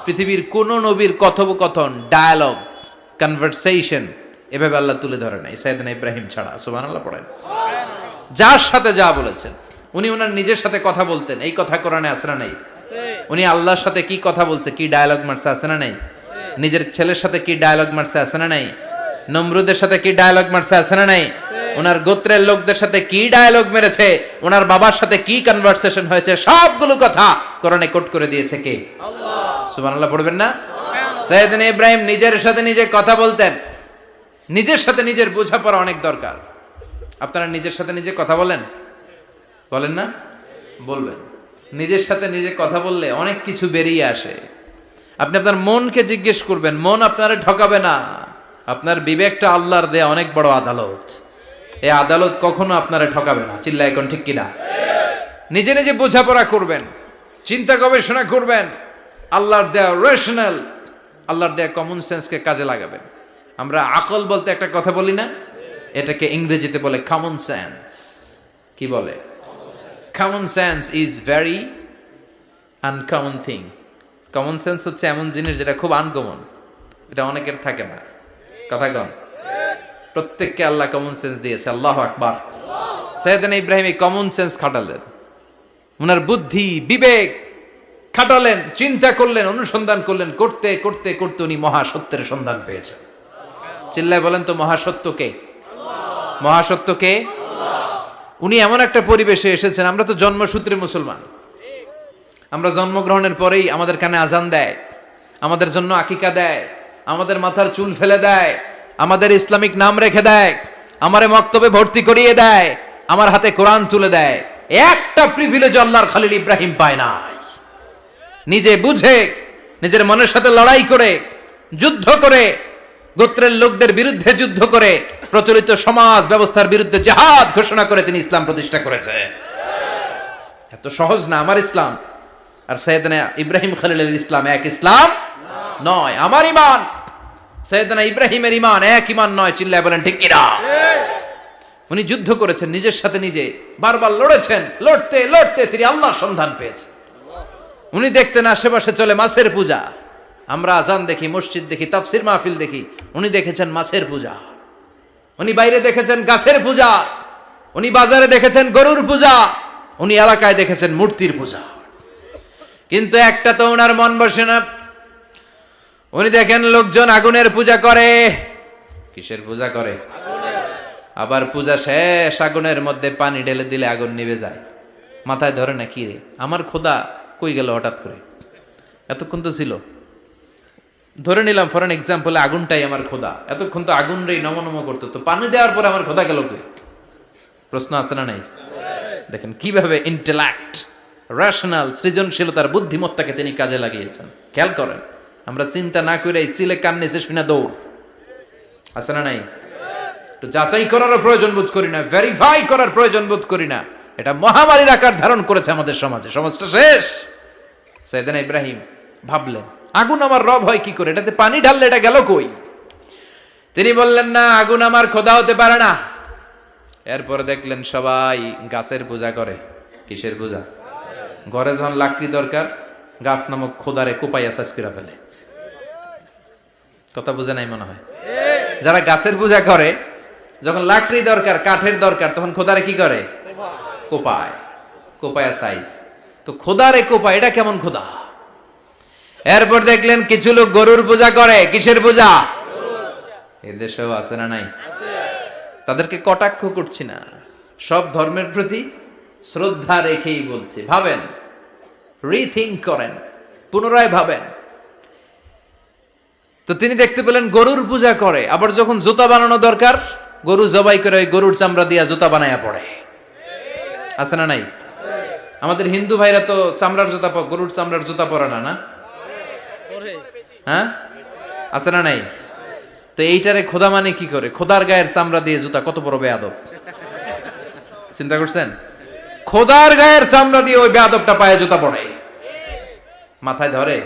পৃথিবীর কোন নবীর কথোপকথন, ডায়ালগ, কনভারসেশন এভাবে আল্লাহ তুলে ধরে নাই সাইয়েদনা ইব্রাহিম ছাড়া। সুবহানাল্লাহ পড়েন। যার সাথে যা বলেছেন, উনি ওনার নিজের সাথে কথা বলতেন, এই কথা কোরআনে আছে না নাই? উনি আল্লাহর সাথে কি কথা বলছে, কি ডায়ালগ মারছে, আছে না নাই? নিজের ছেলের সাথে কি ডায়ালগ মারছে, আছে না নাই? নমরুদের সাথে কি ডায়ালগ মারছে, আছে না নাই? ওনার গোত্রের লোকদের সাথে কি ডায়ালগ মেরেছে, ওনার বাবার সাথে কি কনভারসেশন হয়েছে, সবগুলো কথা কোরআনে কোট করে দিয়েছে কে? আল্লাহ। সুবহানাল্লাহ পড়বেন না? সাইয়েদনা ইব্রাহিম নিজের সাথে নিজে কথা বলতেন। নিজের সাথে নিজের বোঝাপড়া অনেক দরকার। আপনারা নিজের সাথে নিজে কথা বলেন? বলেন না? বলবেন। নিজের সাথে নিজে কথা বললে অনেক কিছু বেরিয়ে আসে। আপনি আপনার মনকে জিজ্ঞেস করবেন, মন আপনারে ঠকাবে না। আপনার বিবেকটা আল্লাহর দেয়া অনেক বড় আদালত। এই আদালত কখনো আপনারে ঠকাবে না। চিল্লায় এখন ঠিক কিনা? নিজে নিজে বোঝাপড়া করবেন, চিন্তা গবেষণা করবেন, আল্লাহর দেয়া রেশনাল, আল্লাহর দেয়া কমন সেন্সকে কাজে লাগাবেন। আমরা আকল বলতে একটা কথা বলি না, এটাকে ইংরেজিতে বলে কমন সেন্স। কি বলে? Common sense is very uncommon thing. Common sense হচ্ছে এমন জিনিস যেটা খুব আনকমন, এটা অনেকের থাকে না। কথা কম। প্রত্যেককে আল্লাহ কমন সেন্স দিয়েছে। আল্লাহু আকবার। সাইয়েদনা ইব্রাহিম এই কমন সেন্স খাটালেন, ওনার বুদ্ধি বিবেক খাটালেন, চিন্তা করলেন, অনুসন্ধান করলেন, করতে করতে করতে উনি মহাসত্যের সন্ধান পেয়েছেন। চিল্লায় বলেন তো, মহাসত্য কে? মহাসত্য কে? উনি এমন একটা পরিবেশে এসেছেন, আমরা তো জন্মসূত্রে মুসলমান। আমরা জন্মগ্রহণের পরেই আমাদের কানে আজান দেয়, আমাদের জন্য আকিকা দেয়, আমাদের মাথার চুল ফেলে দেয়, আমাদের ইসলামিক নাম রেখে দেয়, আমারে মক্তবে ভর্তি করিয়ে দেয়, আমার হাতে কোরআন তুলে দেয়। একটা প্রিভিলেজ আল্লাহর খলিল ইব্রাহিম পায় নাই। নিজে বুঝে, নিজের মনের সাথে লড়াই করে, যুদ্ধ করে, গোত্রের লোকদের বিরুদ্ধে যুদ্ধ করে, প্রচলিত সমাজ ব্যবস্থার বিরুদ্ধে জিহাদ ঘোষণা করে তিনি ইসলাম প্রতিষ্ঠা করেছে। এত সহজ না আমার ইসলাম আর সাইয়েদনা ইব্রাহিম খলিলের ইসলাম এক ইসলাম নয়। আমার ঈমান সাইয়েদনা ইব্রাহিমের ঈমান এক ঈমান নয়। চিল্লায় বলেন ঠিক কিনা? উনি যুদ্ধ করেছেন, নিজের সাথে নিজে বারবার লড়েছেন। লড়তে লড়তে তিনি আল্লাহর সন্ধান পেয়েছেন। উনি দেখতেন আশেপাশে চলে মাছের পূজা। আমরা আজান দেখি, মসজিদ দেখি, তাফসির মাহফিল দেখি। উনি দেখেছেন মাছের পূজা। উনি বাইরে দেখেছেন গাছের পূজা। উনি বাজারে দেখেছেন গরুর পূজা। উনি এলাকায় দেখেছেন মূর্তির পূজা। কিন্তু একটা তো ওনার মন বসে না। উনি দেখেন লোকজন আগুনের পূজা করে। কিসের পূজা করে? আবার পূজা শেষ, আগুনের মধ্যে পানি ঢেলে দিলে আগুন নিভে যায়। মাথায় ধরে না, কি রে আমার খোদা কই গেল হঠাৎ করে? এতক্ষণ তো ছিল। ধরে নিলাম ফর এন এক্সাম্পল আগুনটাই আমার খোদা, এতক্ষণ তো আগুন রে নম করতো, তো পানি দেওয়ার পরে আমার খোদা গেল কই? প্রশ্ন আছে না নাই? দেখেন কিভাবে ইন্টেলেক্ট, রেশনাল, সৃজনশীলতার বুদ্ধিমত্তাকে তিনি কাজে লাগিয়েছেন। খেয়াল করেন, আমরা চিন্তা না করে সিলে কান্নেছে শুনে দৌড়, আছে না নাই? তো যাচাই করারও প্রয়োজন বোধ করি না, ভেরিফাই করার প্রয়োজন বোধ করি না। এটা মহামারীর আকার ধারণ করেছে আমাদের সমাজে, সমাজটা শেষ। সাইয়েদনা ইব্রাহিম ভাবলেন আগুন আমার রব হয় কি করে, এটাতে পানি ঢাললে এটা গেল কই? তিনি বললেন না, আগুন আমার খোদা হতে পারে না। এরপর দেখলেন সবাই গাছের পূজা করে। কিসের পূজা? ঘরে যখন লাকড়ি দরকার, গাছ নামক খোদারে কোপাইয়া সাজ করে ফেলে। কথা বুঝে নাই মনে হয়? যারা গাছের পূজা করে, যখন লাকড়ি দরকার, কাঠের দরকার, তখন খোদারে কি করে? কোপায়, কোপায়া সাইজ। তো খোদারে কোপায়, এটা কেমন খোদা? এরপর দেখলেন কিছু লোক গরুর পূজা করে। কিসের পূজা? এদেশেও আছে না নাই? তাদেরকে কটাক্ষ করছি না, সব ধর্মের প্রতি শ্রদ্ধা রেখেই বলছি। ভাবেন, রিথিঙ্ক করেন, পুনরায় ভাবেন। তো তিনি দেখতে পেলেন গরুর পূজা করে, আবার যখন জুতা বানানো দরকার, গরু জবাই করে ওই গরুর চামড়া দিয়া জুতা বানায়া পড়ে। আছে না নাই? আমাদের হিন্দু ভাইরা তো চামড়ার জুতা, গরুর চামড়ার জুতা পরে না, না? হ্যাঁ, আছে না নাই? তো এইটারে খোদা মানে কি করে? খোদার গায়ের চামড়া দিয়ে জুতা, কত বড় বেয়াদব! চিন্তা করছেন? খোদার গায়ের চামড়া দিয়ে ওই বেয়াদবটা পায়ে জুতা পড়ে। মাথায় ধরে?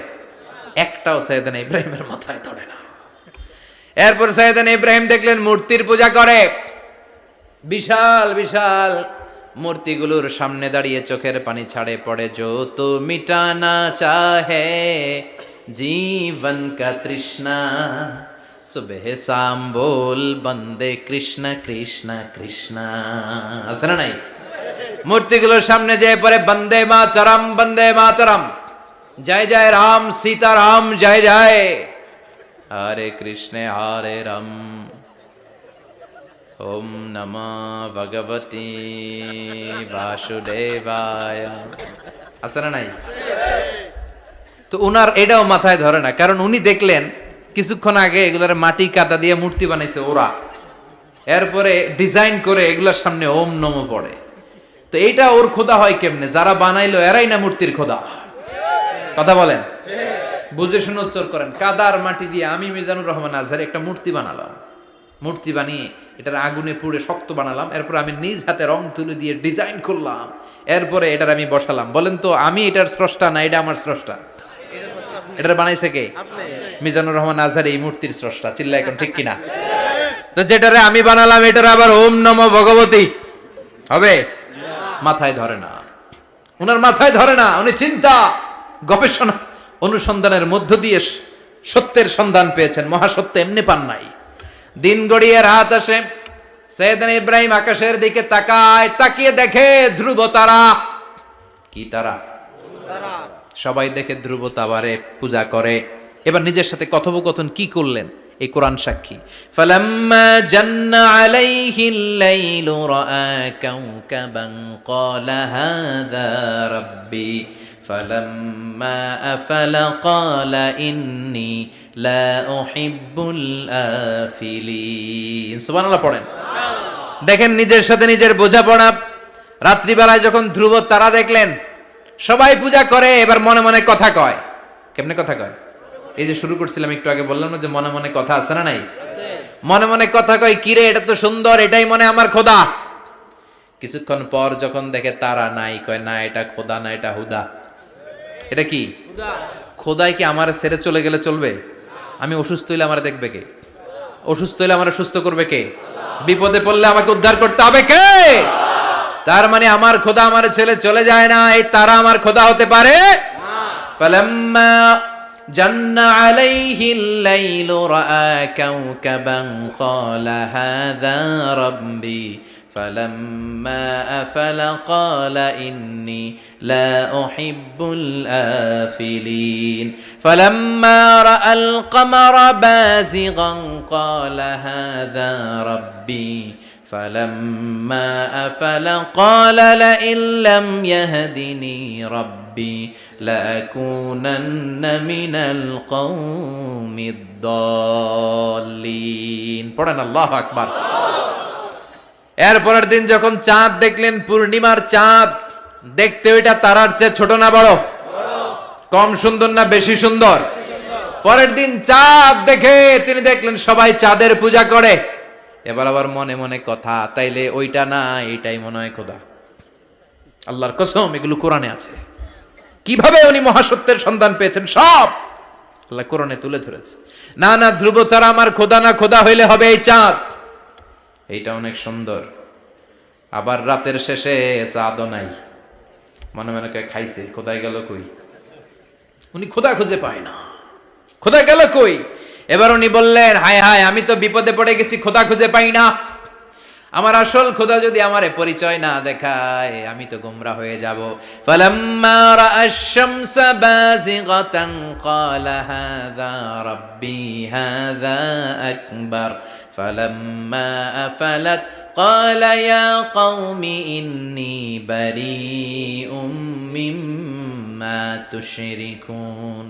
একটাও সাইয়েদনা ইব্রাহিমের মাথায় ধরে না। এরপর সাইয়েদনা ইব্রাহিম দেখলেন মূর্তির পূজা করে। বিশাল বিশাল মূর্তিগুলোর সামনে দাঁড়িয়ে চোখের পানি ছাড়ে পড়ে। যো তো মিটানা চাহে জীবন কা তৃষ্ণা, সুবহ শাম বল বন্দে কৃষ্ণ কৃষ্ণ কৃষ্ণ। আছে না নাই? মূর্তিগুলোর সামনে যেয়ে পড়ে বন্দে মাতরম, বন্দে মাতরম, জয় জয় রাম সীতারাম, জয় জয় হরে কৃষ্ণ হরে রাম, ওম নমঃ ভগবতে বাসুদেবায়। আছে না নাই? তো উনার এটাও মাথায় ধরে না, কারণ উনি দেখলেন কিছুক্ষণ আগে এগুলোর মাটি কাদা দিয়ে মূর্তি বানাইছে ওরা, এরপরে ডিজাইন করে এগুলোর সামনে ওম নমঃ পড়ে। তো এইটা ওর খোদা হয় কেমনে? যারা বানাইলো এরাই না মূর্তির খোদা। কথা বলেন, বুঝে শুনে উত্তর করেন। কাদার মাটি দিয়ে আমি মিজানুর রহমান আজহারি একটা মূর্তি বানালাম, মূর্তি বানিয়ে এটার আগুনে পুড়ে শক্ত বানালাম, এরপর আমি নিজ হাতে রং তুলে দিয়ে ডিজাইন করলাম, এরপরে এটার আমি বসালাম। বলেন তো আমি এটার স্রষ্টা না এটা আমার স্রষ্টা? এটার বানাইছে কে? মিজানুর রহমান আজহারি এই মূর্তির স্রষ্টা। চিল্লা এখন ঠিক কিনা? তো যেটারে আমি বানালাম এটার আবার ওম নমঃ ভগবতী হবে? মাথায় ধরে না, উনার মাথায় ধরে না। উনি চিন্তা, গবেষণা, অনুসন্ধানের মধ্য দিয়ে সত্যের সন্ধান পেয়েছেন। মহাসত্য এমনি পান নাই। দিন গড়িয়ে রাত আসে, সাইয়েদনা ইব্রাহিম আকাশের দিকে তাকায়, তাকিয়ে দেখে ধ্রুব তারা। কি তারা? সবাই দেখে ধ্রুব তারারে পূজা করে। এবার নিজের সাথে কথোপকথন কি করলেন এই কোরআন সাক্ষী। ফালাম্মা জান্না আলাইহিল লাইলু রাআ কাওকাবান ক্বালা হাযা রাব্বি ফালাম্মা আফালা ক্বালা ইন্নী লা উহিব্বুল আফিলিন। সুবহানাল্লাহ পড়েন। দেখেন নিজের সাথে নিজের বোঝাপড়া। রাত্রিবেলায় যখন ধ্রুব তারা দেখলেন, সবাই পূজা করে, এবার মনে মনে কথা কয়। কেমনে কথা কয়? এই যে শুরু করছিলাম একটু আগে, বললাম না যে মনে মনে কথা আছে না নাই? মনে মনে কথা কয়, কিরে এটা তো সুন্দর, এটাই মনে আমার খোদা। কিছুক্ষণ পর যখন দেখে তারা নাই, কয় না এটা খোদা না, এটা হুদা। এটা কি? খোদাই কি আমার ছেড়ে চলে গেলে চলবে? আমি অসুস্থ হইলে আমার দেখবে কে? অসুস্থ হইলে আমার সুস্থ করবে কে? বিপদে পড়লে আমাকে উদ্ধার করতে হবে কে? তার মানে আমার খোদা আমার ছেলে চলে যায় না, এই তারা আমার খোদা হতে পারে না। ফালাম্মা জান্না আলাইহিল লাইলু রাআ কাওকাবান ক্বালা হাযা রাব্বি ফালাম্মা আফালা ক্বালা ইন্নী লা উহিব্বুল আফিলিন ফালাম্মা রাআল কমারা বাযিগান ক্বালা হাযা রাব্বি فلما أفل قال لئن لم يهدني ربي ربي لأكونن من القوم الضالين পড়েন আল্লাহু আকবার। এরপরের দিন যখন চাঁদ দেখলেন, পূর্ণিমার চাঁদ, দেখতে ওইটা তারার চেয়ে ছোট না বড়? কম সুন্দর না বেশি সুন্দর? পরের দিন চাঁদ দেখে তিনি দেখলেন সবাই চাঁদের পূজা করে। এবার আবার মনে মনে কথা, তাইলে ওইটা না এইটাই মনে হয় খোদা। আল্লাহর কসম, এগুলো কোরআনে আছে। কিভাবে উনি মহাসত্যের সন্ধান পেয়েছেন সব আল্লাহ কোরআনে তুলে ধরেছে। না না, ধ্রুব তারা আমার খোদা না, খোদা হইলে হবে এই চাঁদ। এইটা অনেক সুন্দর। আবার রাতের শেষে চাঁদও নাই, মনে মনে খাইছে, খোদায় গেল কই? উনি খোদা খুঁজে পায় না, খোদা গেল কই? এবার উনি বললেন, হায় হায়, আমি তো বিপদে পড়ে গেছি, খোদা খুঁজে পাই না। আমার আসল খোদা যদি আমারে পরিচয় না দেখায়, আমি তো গোমরা হয়ে যাব। ফালাম্মা রাআশ শামসা বাযিগাতান ক্বালা হাযা রাব্বি হাযা আকবার ফালাম্মা আফালাত ক্বালা ইয়া কওমি ইন্নী বারীউম মিম্মা তুশরিকুন।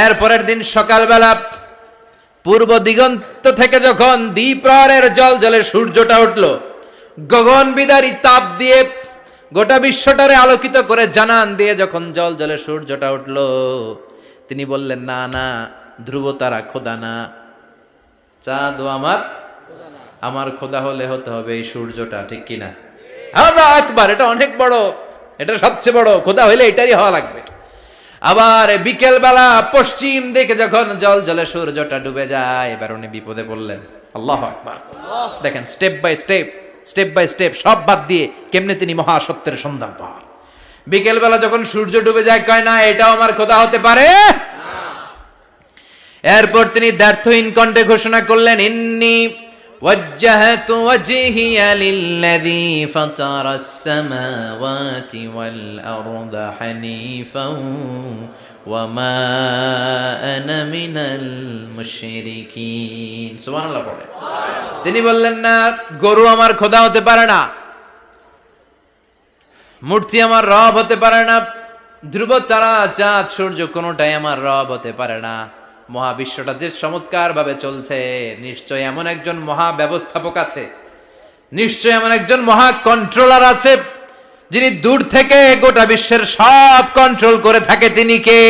এরপরের দিন সকালবেলা পূর্ব দিগন্ত থেকে যখন দ্বিপ্রহরের জলে সূর্যটা উঠল, গগন বিদারী তাপ দিয়ে গোটা বিশ্বটারে আলোকিত করে জানান দিয়ে যখন জলে সূর্যটা উঠল, তিনি বললেন, না না, ধ্রুব তারা খোদা না, চাঁদও আমার খোদা হলে হতে হবে এই সূর্যটা, ঠিক কিনা? হাদা আকবার, এটা অনেক বড়, এটা সবচেয়ে বড়, খোদা হইলে এটারই হওয়া লাগবে। আবার বিকেল বেলা পশ্চিম দিকে যখন জলে সূর্যটা ডুবে যায়, এবার উনি বিপদে পড়লেন। আল্লাহু আকবার। দেখেন, স্টেপ বাই স্টেপ সব বাদ দিয়ে কেমনে তিনি মহাসত্যের সন্ধান পান। বিকেল বেলা যখন সূর্য ডুবে যায়, কয় না এটাও আমার খোদা হতে পারে। এরপর তিনি দ্ব্যর্থহীন কণ্ঠে ঘোষণা করলেন, ইন্নী ওয়াজ্জাহতু ওয়াজহিয়া লিল্লাযী ফাতারাস সামাওয়াতি ওয়াল আরদা হানিফাও ওয়া মা আনা মিনাল মুশরিকিন। সুবহানাল্লাহ পড়ে। তিনি বললেন, না, গরু আমার খোদা হতে পারে না, মূর্তি আমার রব হতে পারে না, ধ্রুব তারা, চাঁদ, সূর্য কোনোটাই আমার রব হতে পারে না। মহাবিশ্বটা যে চমৎকার ভাবে চলছে, নিশ্চয় এমন একজন মহা ব্যবস্থাপক আছে, নিশ্চয় এমন একজন মহা কন্ট্রোলার আছে, যিনি দূর থেকে গোটা বিশ্বের সব কন্ট্রোল করে থাকে। তিনি কে?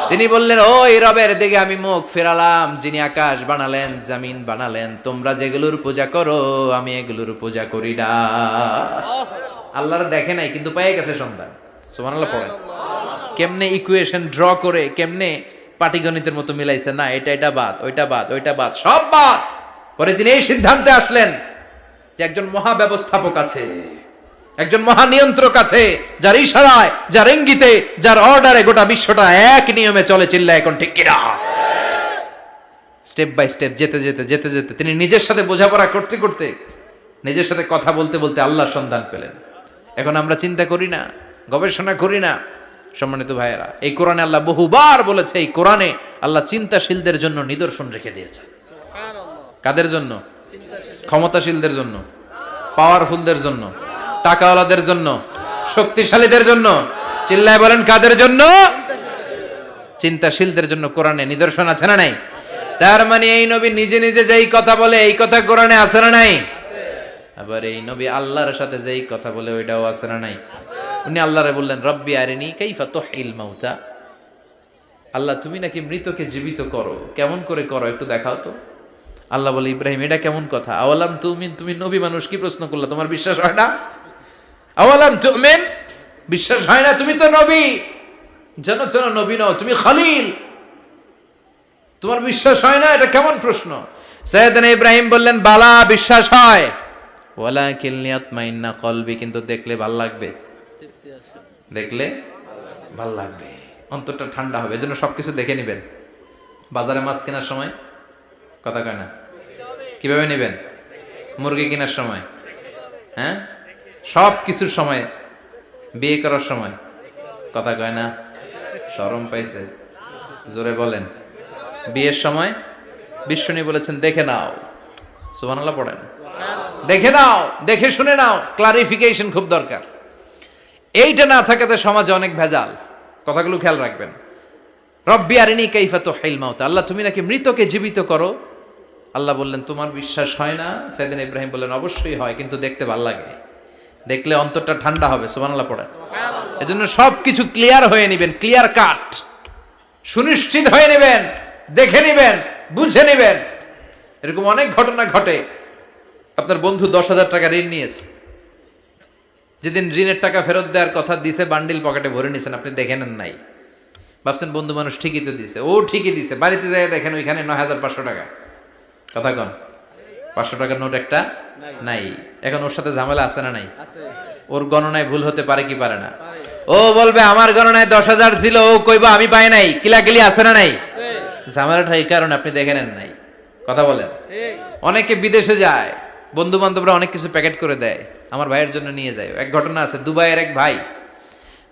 তিনি বললেন, ওই রবের দিকে আমি মুখ ফেরালাম, যিনি আকাশ বানালেন, জমিন বানালেন। তোমরা যেগুলোর পূজা করো, আমি এগুলোর পূজা করি না। আল্লাহর দেখে নাই, কিন্তু পেয়ে গেছে সন্ধান। সুবহানাল্লাহ পড়েন। কেমনে ইকুয়েশন ড্র করে, কেমনে পাটিগণিতের মতো মিলাইছে, না এটা বাদ, ওইটা বাদ, সব বাদ। পরে তিনি এই সিদ্ধান্তে আসলেন যে একজন মহা ব্যবস্থাপক আছে, একজন মহা নিয়ন্ত্রক আছে, যার ইশারায়, যার ইঙ্গিতে, যার অর্ডারে গোটা বিশ্বটা এক নিয়মে চলে। চিল্লা এখন ঠিক কিনা? স্টেপ বাই স্টেপ যেতে যেতে তিনি নিজের সাথে বোঝাপড়া করতে করতে, নিজের সাথে কথা বলতে বলতে আল্লাহর সন্ধান পেলেন। এখন আমরা চিন্তা করি না, গবেষণা করি না। সম্মানিত ভাইয়েরা, এই কোরআনে আল্লাহ বহুবার বলেছে, এই কোরআনে আল্লাহ চিন্তাশীলদের জন্য নিদর্শন রেখে দিয়েছে। কাদের জন্য? ক্ষমতাশীলদের জন্য, পাওয়ারফুলদের জন্য, টাকাওয়ালাদের জন্য, শক্তিশালীদের জন্য। চিল্লায় বলেন, কাদের জন্য? চিন্তাশীলদের জন্য কোরআনে নিদর্শন আছে না নাই? তার মানে এই নবী নিজে নিজে যেই কথা বলে, এই কথা কোরআনে আছে না নাই? আবার এই নবী আল্লাহর সাথে যেই কথা বলে, ওইটাও আছে না নাই? উনি আল্লাহরে বললেন, রব্বি আরিনি কাইফা তুহিল মাউতা। আল্লাহ, তুমি নাকি মৃতকে জীবিত করো, কেমন করে করো একটু দেখাও তো। আল্লাহ বলে, ইব্রাহিম, এটা কেমন কথা? আওয়ালাম তুমিন, তুমি নবী মানুষ, কি প্রশ্ন করলা? তোমার বিশ্বাস হয় না? আওয়ালাম তুমিন, বিশ্বাস হয় না? তুমি তো নবী, জানো নবী নও, তুমি খলিল, তোমার বিশ্বাস হয় না? এটা কেমন প্রশ্ন? সাইয়েদনা ইব্রাহিম বললেন, বালা, বিশ্বাস হয়, ওয়ালাকিন লিয়াতমাইন্না কলবি, কিন্তু দেখলে ভাল লাগবে, দেখলে ভাল লাগবে, অন্তরটা ঠান্ডা হবে। এজন্য সবকিছু দেখে নেবেন। বাজারে মাছ কেনার সময় কথা কয় না, কিভাবে নেবেন? মুরগি কেনার সময়, হ্যাঁ, সব কিছুর সময়, বিয়ে করার সময় কথা কয় না, শরম পাইছে, জোরে বলেন। বিয়ের সময় বিশ্বনী বলেছেন, দেখে নাও। সুবহানাল্লাহ পড়েন। দেখে নাও, দেখে শুনে নাও, ক্লারিফিকেশন খুব দরকার। এইটা না থাকাতে সমাজে অনেক ভেজাল। কথাগুলো খেয়াল রাখবেন। রব্বি আরিনি কাইফা তুহিল মাউত, আল্লাহ তুমি নাকি মৃতকে জীবিত করো। আল্লাহ বললেন তোমার বিশ্বাস হয় না? সাইয়েদনা ইব্রাহিম বললেন অবশ্যই হয়, কিন্তু দেখতে ভালো লাগে, দেখলে অন্তরটা ঠান্ডা হবে। সুবহানাল্লাহ পড়ে। এজন্য সবকিছু ক্লিয়ার হয়ে নেবেন, ক্লিয়ার কাট, সুনিশ্চিত হয়ে নেবেন, দেখে নেবেন, বুঝে নেবেন। এরকম অনেক ঘটনা ঘটে। আপনার বন্ধু 10,000 টাকা ঋণ নিয়েছে, যেদিন ঋণের টাকা ফেরত দেওয়ার কথা দিছে বান্ডিল পকেটে ভরে নিয়েছেন, আপনি দেখে নেন নাই, ভাবছেন বন্ধু মানুষ ঠিকই তো দিছে। ও ঠিকই দিছে, বাড়িতে যায় দেখেন ওইখানে 9,500 টাকা। কথা কন, 500 টাকার নোট একটা নাই। এখন ওর সাথে ঝামেলা আছে না নাই? ওর গণনায় ভুল হতে পারে কি পারে না? ও বলবে আমার গণনায় 10,000 ছিল, ও কইবা আমি পাই নাই। কিলাকিলি আছে না নাই? ঝামেলাটা এই কারণে আপনি দেখে নেন নাই। কথা বলেন। অনেকে বিদেশে যায়, বন্ধু বান্ধবরা অনেক কিছু প্যাকেট করে দেয়, আমার ভাইয়ের জন্য নিয়ে যায়। এক ঘটনা আছে, দুবাইয়ের এক ভাই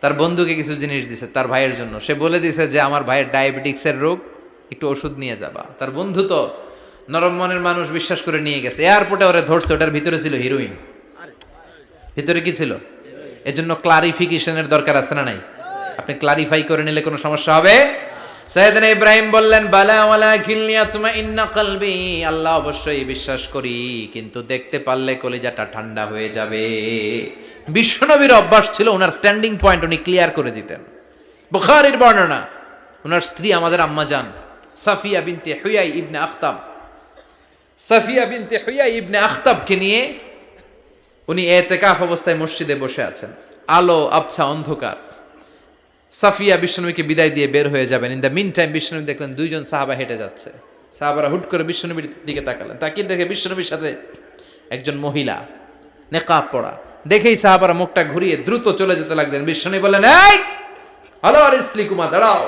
তার বন্ধুকে কিছু জিনিস দিছে তার ভাইয়ের জন্য। সে বলে দিছে যে আমার ভাইয়ের ডায়াবেটিক্সের রোগ, একটু ওষুধ নিয়ে যাবা। তার বন্ধু তো নরম মনের মানুষ, বিশ্বাস করে নিয়ে গেছে। এয়ারপোর্টে ওরে ধরছে, ওটার ভিতরে ছিল হিরোইন। ভিতরে কি ছিল? এজন্য ক্লারিফিকেশনের দরকার আছে না নাই? আপনি ক্লারিফাই করে নিলে কোনো সমস্যা হবে? সাইয়েদনা ইব্রাহিম বললেন বালা ওয়ালাকিন লিয়াতমাইন্না কলবি, আল্লাহ অবশ্যই বিশ্বাস করি, কিন্তু দেখতে পারলে কলিজাটা ঠান্ডা হয়ে যাবে। বিশ্বনবীর অভ্যাস ছিল ওনার স্ট্যান্ডিং পয়েন্ট উনি ক্লিয়ার করে দিতেন। বুখারীর বর্ণনা, ওনার স্ত্রী আমাদের আম্মা জান সাফিয়া বিনতে হুয়াই ইবনে আখতাব, সাফিয়া বিনতে হুয়াই ইবনে আখতাবকে নিয়ে উনি ইতিকাফ অবস্থায় মসজিদে বসে আছেন। আলো আবছা অন্ধকার। সাফিয়া বিশ্বনবীকে বিদায় দিয়ে বের হয়ে যাবেন। ইন দ্য মিন টাইম বিশ্বনবী দেখলেন 2 জন সাহাবা হেঁটে যাচ্ছে। সাহাবারা হুট করে বিশ্বনবীর দিকে তাকালেন, তাকিয়ে দেখে বিশ্বনবীর সাথে একজন মহিলা, নেকাব পরা। দেখেই সাহাবারা মুখটা ঘুরিয়ে দ্রুত চলে যেতে লাগলেন। বিশ্বনবী বললেন এই হ্যালো আরিসলিকুমা, দাঁড়াও।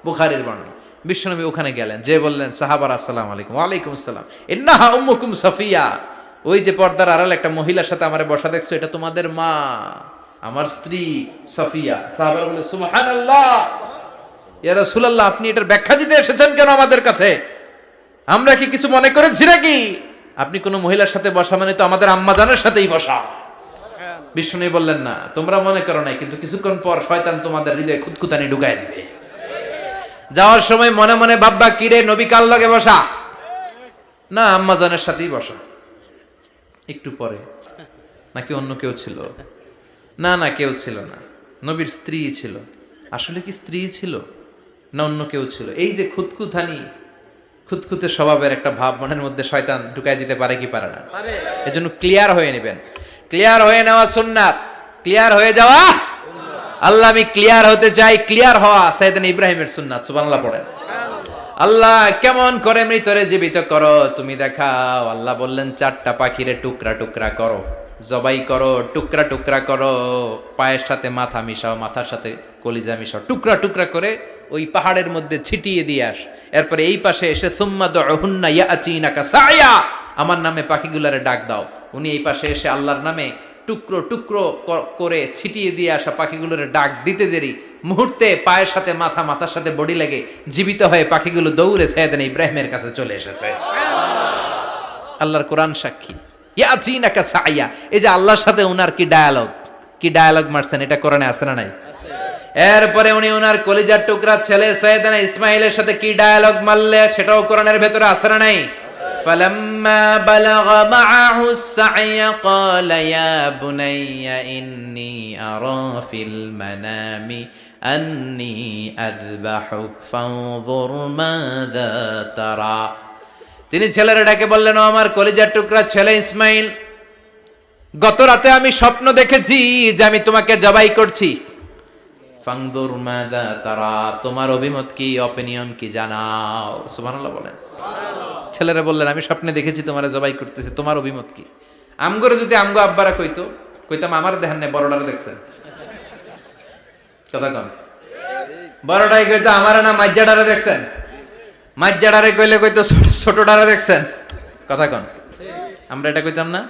বুখারীর বর্ণনা। বিশ্বনবী ওখানে গেলেন, যে বললেন সাহাবারা আসসালামু আলাইকুম। ওয়ালাইকুম আসসালাম। ইন্নাহা উম্মুকুম সাফিয়া, ওই যে পর্দার আড়াল একটা মহিলার সাথে আমারে বসা দেখছো, এটা তোমাদের মা, আমার স্ত্রী সাফিয়া। সাহাবারা বলে সুবহানাল্লাহ, ইয়া রাসূলুল্লাহ আপনি এটার ব্যাখ্যা দিতে এসেছেন কেন আমাদের কাছে? আমরা কি কিছু মনে করেছি নাকি? আপনি কোন মহিলার সাথে বসা মানে তো আমাদের আম্মা জানের সাথেই বসা। বিষ্ণু বললেন না, তোমরা মনে করো নাই, কিন্তু কিছুক্ষণ পর শয়তান তোমাদের হৃদয়ে খুঁতখুঁতানি ঢুকায় দিবে। যাওয়ার সময় মনে মনে ভাববা কিরে নবী কার লগে বসা? না, আম্মা জানের সাথেই বসা। একটু পরে নাকি অন্য কেউ ছিল? না না, কেউ ছিল না, নবীর স্ত্রী ছিল। আসলে কি স্ত্রী ছিল না অন্য কেউ ছিল? এই যে খুঁতখুঁতে স্বভাবের একটা ভাব মনের মধ্যে শয়তান ঢুকাই দিতে পারে কি পারে না? এজন্য ক্লিয়ার হয়ে নেবেন। ক্লিয়ার হয়ে নেওয়া সুন্নাত, ক্লিয়ার হয়ে যাওয়া। আল্লাহ আমি ক্লিয়ার হতে চাই, ক্লিয়ার হওয়া সাইয়েদনা ইব্রাহিমের সুন্নাত। সুবহানাল্লাহ পড়েন। আল্লাহ কেমন করে মৃতরে জীবিত করো তুমি দেখাও। আল্লাহ বললেন 4টা পাখিরে টুকরা টুকরা করো, জবাই করো, টুকরা টুকরা করো, পায়ের সাথে মাথা মিশাও, মাথার সাথে কলিজা মিশাও, টুকরা টুকরা করে ওই পাহাড়ের মধ্যে ছিটিয়ে দিয়ে আস। এরপরে এই পাশে এসে সুম্মা দুহুন্না ইয়াতিনাকা সায়া, আমার নামে পাখিগুলারে ডাক দাও। উনি এই পাশে এসে আল্লাহর নামে টুকরো টুকরো করে ছিটিয়ে দিয়ে আসা পাখিগুলোর ডাক দিতে দেরি মুহূর্তে পায়ের সাথে মাথা, মাথার সাথে বডি লেগে জীবিত হয়ে পাখিগুলো দৌড়ে সাইয়েদনা ইব্রাহিমের কাছে চলে এসেছে। আল্লাহর কোরআন সাক্ষী। ইয়াতিনাকা সায়া, এই যে আল্লাহর সাথে উনার কি ডায়ালগ মারছেন, এটা কোরআনে আছে না নাই? এরপরে উনি ওনার কলিজার টুকরা ছেলে সাইয়েদনা ইসমাইলের সাথে কি ডায়ালগ মারলে, সেটাও কোরআনের ভেতরে আছে না নাই? فلما بلغ معه السعي قال يا بني إني أرى في المنام أني أذبحك فانظر ماذا ترى। তিনি ছেলেরা ডেকে বললেন, ও আমার কলিজার টুকরা ছেলে ইসমাইল, গত রাতে আমি স্বপ্ন দেখেছি যে আমি তোমাকে জবাই করছি। ফাংদুর মাযা তারা, তোমার অভিমত কি, অপিনিয়ন কি জানাও। সুবহানাল্লাহ বলেন। ছেলেরা বললেন আমি স্বপ্নে দেখেছি তোমারে জবাই করতেছি, তোমার অভিমত কি? আমগরে যদি আমগো আব্বারা কইতাম আমার দেখেন না, বড়ডারে দেখছেন। কথা কম, বড়টাই কইতো আমার না মাজ্জাডারে দেখছেন, মাজ্জাডারে কইতো ছোটডারে দেখছেন। কথা কন, আমরা এটা কইতাম না?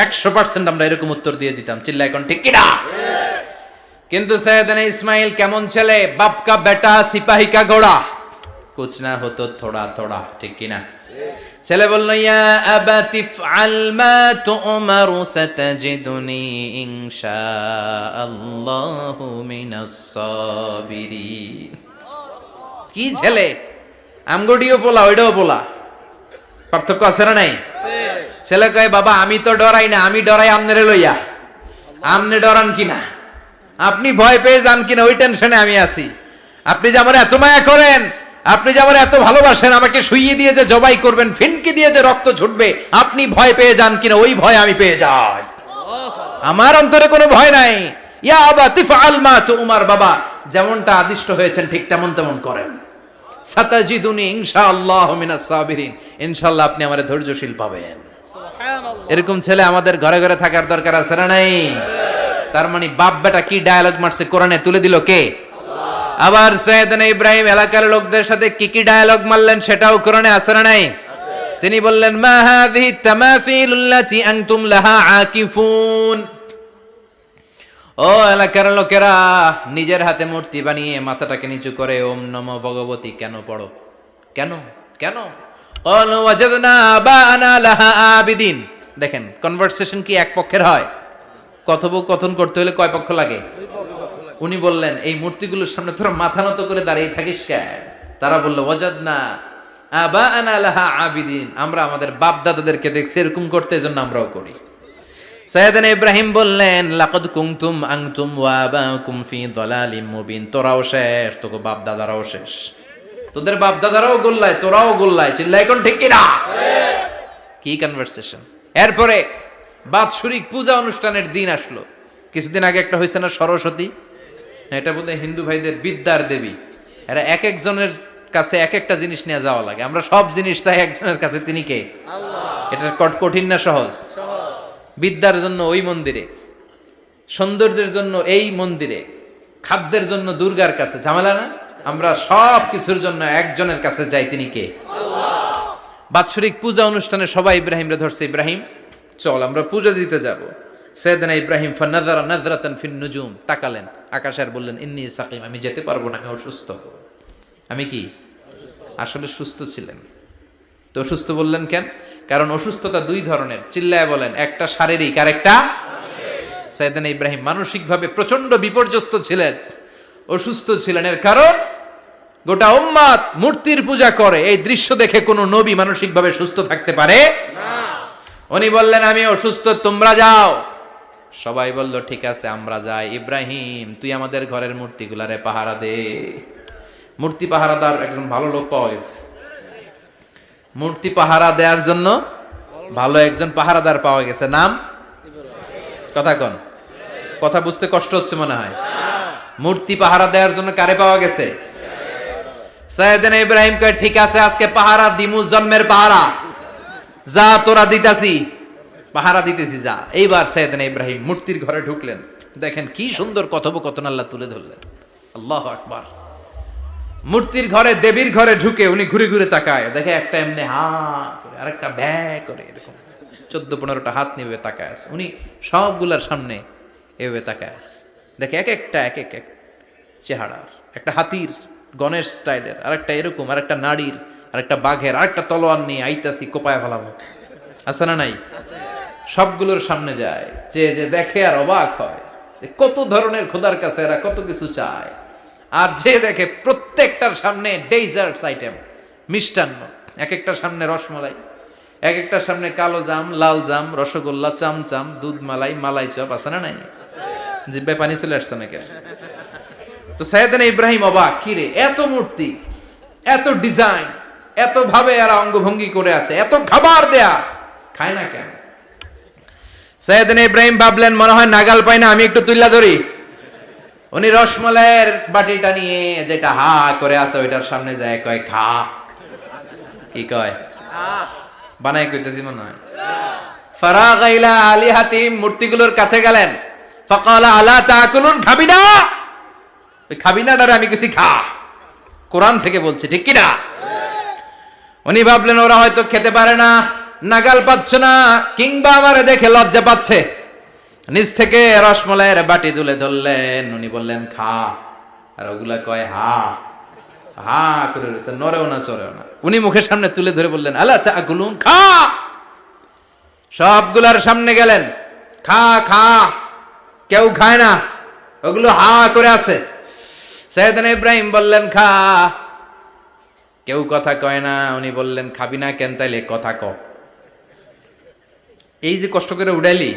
100% আমরা এরকম উত্তর দিয়ে দিতাম। চিল্লায় কোন ঠিক কিনা? কিন্তু সাইয়েদনা ইসমাইল কেমন ছেলে, বাপ কা বেটা সিপাহি কা ঘোড়া, কুছ না হতো থোড়া থোড়া, ঠিক কিনা? ছেলে বলল, ইয়া আবাতি ফআল মা তু'মারু সাতাজিদুনি ইনশাআল্লাহু মিনাস সাবিরিন। কি ছেলে, আমগডিও পোলা ওইটাও পোলা, পার্থক্য আছে না নাই? ছেলে কয়, বাবা আমি তো ডরাই না, আমি ডরাই আমনেরে লইয়া। আমনে ডরান কিনা, আপনি ভয় পেয়ে যান কিনা ওই টেনশনে আমি আছি। আপনি যে আমার এত মায়া করেন, আপনি যে আমার এত ভালোবাসেন, আমাকে শুইয়ে দিয়ে যে জবাই করবেন, ফিনকি দিয়ে যে রক্ত ছুটবে, আপনি ভয় পেয়ে যান কিনা ওই ভয় আমি পেয়ে যাই। আমার অন্তরে কোনো ভয় নাই। ইয়া আবাতি ফাআল মা তু'মার, বাবা যেমনটা আদিষ্ট হয়েছেন ঠিক তেমন তেমন করেন। সাতাজিদুনি ইনশাআল্লাহু মিনাস সাবিরিন, ইনশাআল্লাহ আপনি আমারে ধৈর্যশীল পাবেন। সুবহানাল্লাহ। এরকম ছেলে আমাদের ঘরে ঘরে থাকার দরকার আছে না নাই? তার মানে বাপ বেটা কি ডায়ালগ মারছে কোরআনে তুলে দিল কে? আবার সাইয়েদনা ইব্রাহিম এলাকার লোকদের সাথে কি কি ডায়ালগ মারলেন সেটাও কোরআনে আছে না নাই? তিনি বললেন, মা হাযিহি তামাসিলুল্লাতী আনতুম লাহা আকিফুন। ও এলাকার লোকেরা, নিজের হাতে মূর্তি বানিয়ে মাথাটাকে নিচু করে ওম নমো ভগবতী কেন পড়ো? কেন কেন? ক্বালু ওয়াজাদনা আবাআনা লাহা আবিদিন। দেখেন কনভারসেশন কি এক পক্ষের হয়? কথোপকথন করতে হলে কয় পক্ষ লাগে? উনি বললেন, এই মূর্তিগুলোর সামনে তোরা মাথা নত করে দাঁড়িয়ে থাকিস কেন? তারা বলল, ওয়াজাদনা আবাআনা লাহা আবিদিন, আমরা আমাদের বাপ দাদাদেরকে দেখছি এরকম করতে, এজন্য আমরাও করি। সাইয়েদনা ইব্রাহিম বললেন, লাকাদ কুনতুম আনতুম ওয়া আবাউকুম ফি দালালিম মুবিন। তোরাও শেষ, তোকে বাপ দাদারাও শেষ, তোদের বাপ দাদারাও গোল্লায়, তোরাও গোল্লায়। চিল্লাই কোন ঠিক কিনা? কি কনভারসেশন! এরপরে বাৎসরিক পূজা অনুষ্ঠানের দিন আসলো। কিছুদিন আগে একটা হয়েছে না, সরস্বতী? এটা বোধহয় হিন্দু ভাইদের বিদ্যার দেবী। এরা এক একজনের কাছে এক একটা জিনিস নিয়ে যাওয়া লাগে। আমরা সব জিনিস চাই একজনের কাছে, তিনি কে? আল্লাহ। এটা কঠিন না সহজ? বিদ্যার জন্য ওই মন্দিরে, সৌন্দর্যের জন্য এই মন্দিরে, খাদ্যের জন্য দুর্গার কাছে, ঝামেলা না? আমরা সব কিছুর জন্য একজনের কাছে যাই, তিনি কে? আল্লাহ। বাৎসরিক পূজা অনুষ্ঠানে সবাই ইব্রাহিমরে ধরছে, ইব্রাহিম চল আমরা পূজা দিতে যাব। সাইয়েদনা ইব্রাহিম ফানাযারা নাযরাতান ফিন নুজুম, তাকালেন আকাশে আর বললেন, ইন্নী সাকিম, আমি যেতে পারবো না, আমি অসুস্থ। আমি কি? আসলে সুস্থ ছিলেন তো। অসুস্থ বললেন কেন? কারণ অসুস্থতা দুই ধরনের, চিল্লায় বলেন। একটা শারীরিক আর একটা মানসিক। সাইয়েদনা ইব্রাহিম মানসিকভাবে প্রচন্ড বিপর্যস্ত ছিলেন, অসুস্থ ছিলেন। এর কারণ গোটা উম্মাত মূর্তির পূজা করে, এই দৃশ্য দেখে কোনো নবী মানসিকভাবে সুস্থ থাকতে পারে না। উনি বললেন, আমি অসুস্থ, তোমরা যাও। সবাই বলল, ঠিক আছে আমরা যাই। ইব্রাহিম তুই আমাদের ঘরের মূর্তিগুলারে পাহারা দে। মূর্তি পাহারাদার একজন ভালো লোক পাওয়া গেছে। মূর্তি পাহারা দেওয়ার জন্য ভালো একজন পাহারাদার পাওয়া গেছে, নাম? কথা কন, কথা বুঝতে কষ্ট হচ্ছে মনে হয়। মূর্তি পাহারা দেওয়ার জন্য কারে পাওয়া গেছে? সাইয়েদনা ইব্রাহিম কয়, ঠিক আছে আজকে পাহারা দিমু, জন্মের পাহারা। যা তোরা দিতাছি, পাহারা দিতেছি, যা। এইবার সাইয়েদনা ইব্রাহিম মূর্তির ঘরে ঢুকলেন। দেখেন কি সুন্দর কথোপকথন আল্লাহ তুলে ধরলেন। আল্লাহু আকবার। মূর্তির ঘরে, দেবীর ঘরে ঢুকে উনি ঘুরে ঘুরে তাকায়, দেখে একটা এমনি হা করে, আরেকটা ব্যা করে, এরকম 14-15টা হাত নিয়ে তাকায় আছে। উনি সবগুলার সামনে এভাবে তাকায় আছে, দেখে এক একটা এক এক চেহারা, একটা হাতির গণেশ স্টাইলের, আরেকটা এরকম, আরেকটা নারীর, আরেকটা বাঘের, আরেকটা তলোয়ার নিয়ে আইতাছি, কোপায় ফেলাবো। আছে না নাই? সবগুলোর সামনে যায়, যে যে দেখে আর অবাক হয়, কত ধরনের খোদার কাছে এরা কত কিছু চায়। আর যে দেখে প্রত্যেকটার সামনে ডেজার্টস আইটেম, মিষ্টান্ন, এক একটার সামনে রসমালাই, এক একটার সামনে কালো জাম, লাল জাম, রসগোল্লা, চামচাম, দুধ মালাই, মালাই চপ। আছে না নাই? জিব্বায় পানি চলে আসছে নাকি? তো সাইয়েদনা ইব্রাহিম অবাক, কি রে এত মূর্তি, এত ডিজাইন, এত ভাবে এরা অঙ্গভঙ্গি করে আছে, এত খাবার দেয়া, খায় না কেন? সাইয়েদনা ইব্রাহিম ভাবলেন, মনে হয় নাগাল পাই না, আমি একটু তুল্লা ধরি। উনি রসমালাইয়ের বাটিটা নিয়ে, যেটা হা করে আছে, ওইটার সামনে যায়, কয় খা। কি কয়? বানাই কইতেছি মনে হয়। ফারাগা ইলা আলিহাতিম, মূর্তিগুলোর কাছে গেলেন। ফাকালা আলা তাকুলুন, খাবি না? ওই খাবি না ডারে আমি কিছু খা, কোরআন থেকে বলছে, ঠিক কি না? উনি ভাবলেন ওরা হয়তো খেতে পারে না, নাগাল পাচ্ছে না, কিংবা আমারে দেখে লজ্জা পাচ্ছে। নিজ থেকে রসমালাইয়ের বাটি তুলে ধরলেন। উনি বললেন খা, আর ওগুলা কয় হা। হা করে রয়েছে, নড়েও না চড়েও না। উনি মুখের সামনে তুলে ধরে বললেন, আলা তাকুলুন, খা। সবগুলার সামনে গেলেন, খা খা। কেউ খায় না, ওগুলো হা করে আছে। সাইয়েদনা ইব্রাহিম বললেন, খা। কেউ কথা কয় না। উনি বললেন, খাবি না কেন? তাইলে কথা ক। এই যে কষ্ট করে উড়াইলি,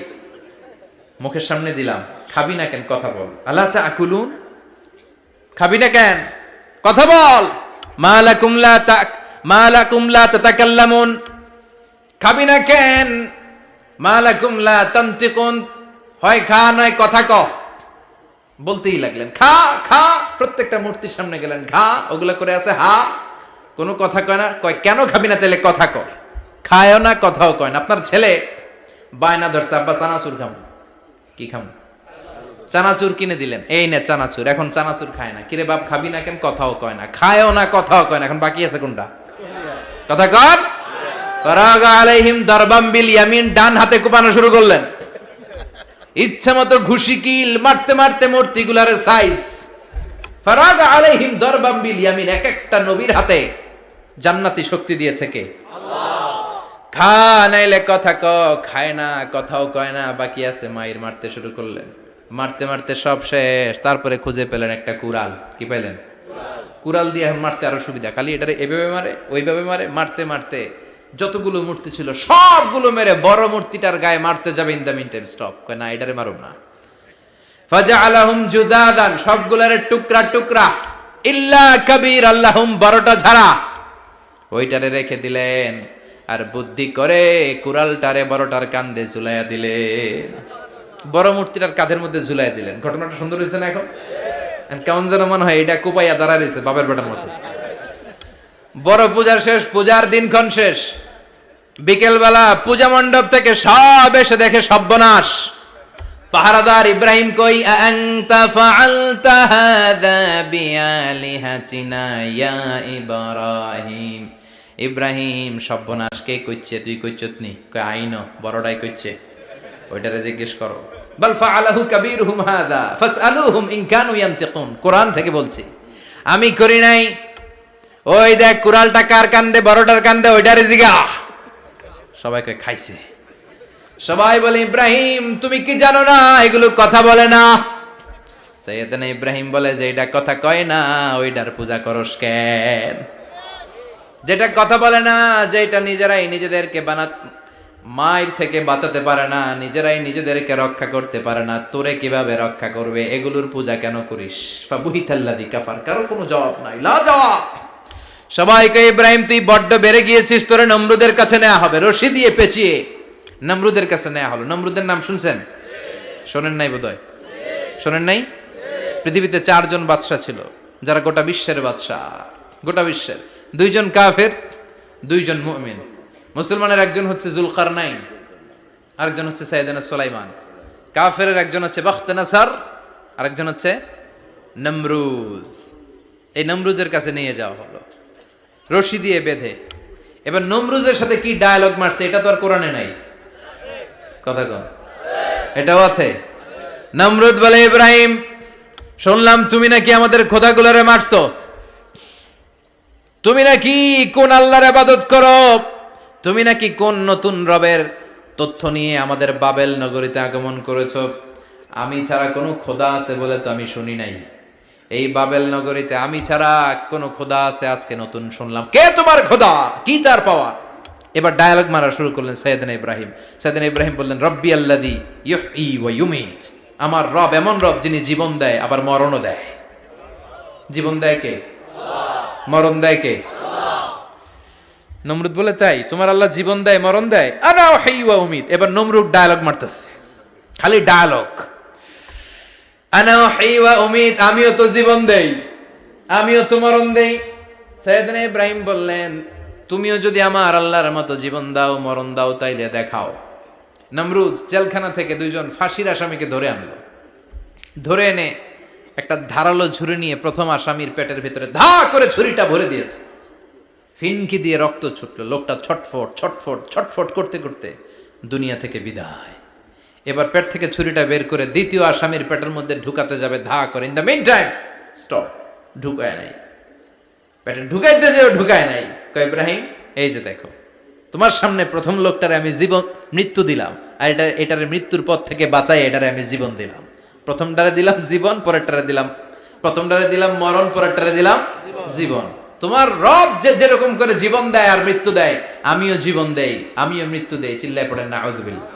মুখের সামনে দিলাম, খাবি না কেন? কথা বল। আলা তাকুলুন, খাবি না কেন? কথা বল। মালাকুম লা তাতাকাল্লামুন, খাবি না কেন? মালাকুম লা তানতিকুন, হয় খা নয় কথা ক। বলতেই লাগলেন, খা খা। প্রত্যেকটা মূর্তির সামনে গেলেন, খা। ওগুলা করে আছে হা, কোনো কথা কয় না। কয় কেন খাবি না? তাহলে কথা ক। খায়ও না, কথাও কয় না। আপনার ছেলে বায়না ধরছে, আব্বা চানাচুর খাম। কি খাম? চানাচুর কিনে দিলেন, এই নে চানাচুর। এখন চানাচুর খায় না। কিরে বাপ, খাবি না কেন? কথাও কয় না। খায়ও না, কথাও কয় না। এখন বাকি আছে কোনটা? কথা কর। ফারাগা আলাইহিম দারবাম বিল ইয়ামিন, ডান হাতে কোপানো শুরু করলেন। ইচ্ছা মতো ঘুষি কিল মারতে মারতে মূর্তিগুলার সাইজ। ফারাগা আলাইহিম দারবাম বিল ইয়ামিন, এক একটা নবীর হাতে জান্নাতি শক্তি দিয়েছে কে? আল্লাহ। খা নাইলে কথা ক। খায় না, কথাও কয় না, বাকি আছে। মায়ের মারতে শুরু করলেন। মারতে মারতে সব শেষ। তারপরে খুঁজে পেলেন একটা কুড়াল। কি পাইলেন? কুড়াল দিয়ে মারতে আরো সুবিধা। খালি এটারে এভাবে মারে, ওইভাবে মারে। মারতে মারতে যতগুলো মূর্তি ছিল সবগুলো মেরে বড় মূর্তিটার গায়ে মারতে যাবে, in the meantime stop. কয় না, এটারে মারুম না। ফাজআলাহুম জুদাদান, সবগুলারে টুকরা টুকরা। ইল্লা কাবীর আল্লাহুম, বড়টা ছাড়া। ওইটারে রেখে দিলেন। আর বুদ্ধি করে কুড়ালটারে বড়টার কাঁধে ঝুলাইয়া দিলেন। বড় মূর্তিটার কাঁধের মধ্যে ঝুলাইয়া দিলেন। ঘটনাটা সুন্দর হয়েছে না? এখন কেমন যেন মনে হয় এটা কোপাইয়া দাঁড়া রয়েছে বাপের বেটার মতো। বড় পূজার শেষ, পূজার দিনক্ষণ শেষ। বিকেলবেলা পূজা মণ্ডপ থেকে সব এসে দেখে সর্বনাশ। পাহারাদার ইব্রাহিম কই? আনতা ফাআলতা হাযা বিআলিহাতিনা ইয়া ইব্রাহিম। ইব্রাহিম, সর্বনাশ কে কইছে? তুই কইছত নি? কই আইনো, বড়টাই কইছে। ওইটারে জিজ্ঞেস করো। বাল ফাআলাহু কাবীরুহুম হাযা ফাসআলুহুম ইন কানু ইয়ানতিকুন। কোরআন থেকে বলছি, আমি করি নাই। ওই দেখ কুড়ালটা কার কান্দে? বড়টার কান্দে, ওইটারে জিগা। সবাই কয় খাইছে। সবাই বলে, ইব্রাহিম তুমি কি জানো না এগুলো কথা বলে না? সাইয়েদনা ইব্রাহিম বলে যে এটা কথা কয় না, ওইটার পূজা করস কেন? যেটা কথা বলে না, যেটা নিজেরাই নিজেদেরকে মায়ের থেকে বাঁচাতে পারে না, নিজেরাই নিজেদেরকে রক্ষা করতে পারে না, তোরে কিভাবে রক্ষা করবে? এগুলোর পূজা কেন করিস? ফাবুহিতাল্লাযী কাফার। কারো কোনো জবাব নাই, লা জবাব। সবাইকে, ইব্রাহিম তুই বড্ড বেড়ে গিয়েছিস, তোরে নমরুদের কাছে নেওয়া হবে। রশি দিয়ে পেঁচিয়ে নমরুদের কাছে নেওয়া হলো। নমরুদের নাম শুনছেন? শোনেন নাই বোধহয়। শোনেন নাই? পৃথিবীতে 4 জন বাদশা ছিল, যারা গোটা বিশ্বের বাদশা। গোটা বিশ্বের 2 জন কাফের, 2 জন মুমিন। মুসলমানের একজন হচ্ছে যুলকারনাইন, আরেকজন হচ্ছে সাইয়েদনা সুলাইমান। কাফেরের একজন হচ্ছে বাখতানাসার, আরেকজন হচ্ছে নমরুদ। এই নমরুদের কাছে নিয়ে যাওয়া হলো রশি দিয়ে বেঁধে। এবার নমরুদের সাথে কি ডায়ালগ মারছে এটা তো আর কোরআনে নাই। কথা কন, এটাও আছে। নমরুদ বলে, ইব্রাহিম শুনলাম তুমি নাকি আমাদের খোদাগুলোরে মারছো। তুমি নাকি কোন আল্লাহর ইবাদত করো। তুমি নাকি কোন নতুন রবের তথ্য নিয়ে আমাদের বাবেল নগরীতে আগমন করেছো। আমি ছাড়া কোনো খোদা আছে বলে তো আমি শুনি নাই। এই বাবেল নগরীতে আমি ছাড়া কোনো খোদা আছে আজকে নতুন শুনলাম। কে তোমার খোদা? কি তার পাওয়া? এবার ডায়ালগ মারা শুরু করলেন সাইয়েদনা ইব্রাহিম। সাইয়েদনা ইব্রাহিম বললেন, রব্বি আল্লাযী ইউহয়ী ওয়া ইউমীত। আমার রব এমন রব যিনি জীবন দেয় আবার মরণও দেয়। জীবন দেয় কে? আল্লাহ। মরণ দেয় কে? আল্লাহ। নমরুদ বলে, তাই তোমার আল্লাহ জীবন দেয় মরণ দেয়? আনা উহয়ী ওয়া উমীত। এবার নমরুদ ডায়ালগ মারতেছে, খালি ডায়ালগ। আনা উহয়ী ওয়া উমীত, আমিও তো জীবন দেই, আমিও তো মরণ দেই। সাইয়েদনা ইব্রাহিম বললেন, তুমিও যদি আমার আল্লাহর মতো জীবন দাও মরণ দাও তাইলে দেখাও। নমরুদ জেলখানা থেকে 2 জন ফাঁসির আসামিকে ধরে আনলো। ধরে এনে একটা ধারালো ছুরি নিয়ে প্রথম আসামির পেটের ভিতরে ধা করে ছুরিটা ভরে দিয়েছে। ফিনকি দিয়ে রক্ত ছুটলো। লোকটা ছটফট ছটফট ছটফট করতে করতে দুনিয়া থেকে বিদায়। এবার পেট থেকে ছুরিটা বের করে দ্বিতীয় আসামির পেটের মধ্যে ঢুকাতে যাবে ধা করে। In the meantime stop, ঢুকায় নাই। পেটে ঢুকাইতে যেও ঢুকায় নাই। কয় ইব্রাহিম এই যে দেখো তোমার সামনে প্রথম লোকটারে আমি মৃত্যু দিলাম, আর এটারে মৃত্যুর পথ থেকে বাঁচাই এটারে আমি জীবন দিলাম। প্রথমটারে দিলাম জীবন, পরেরটারে দিলাম, প্রথমটারে দিলাম মরণ, পরেরটারে দিলাম জীবন। তোমার রব যে যেরকম করে জীবন দেয় আর মৃত্যু দেয়, আমিও জীবন দেই, আমিও মৃত্যু দেই। চিল্লায় পড়েন নাউযুবিল্লাহ।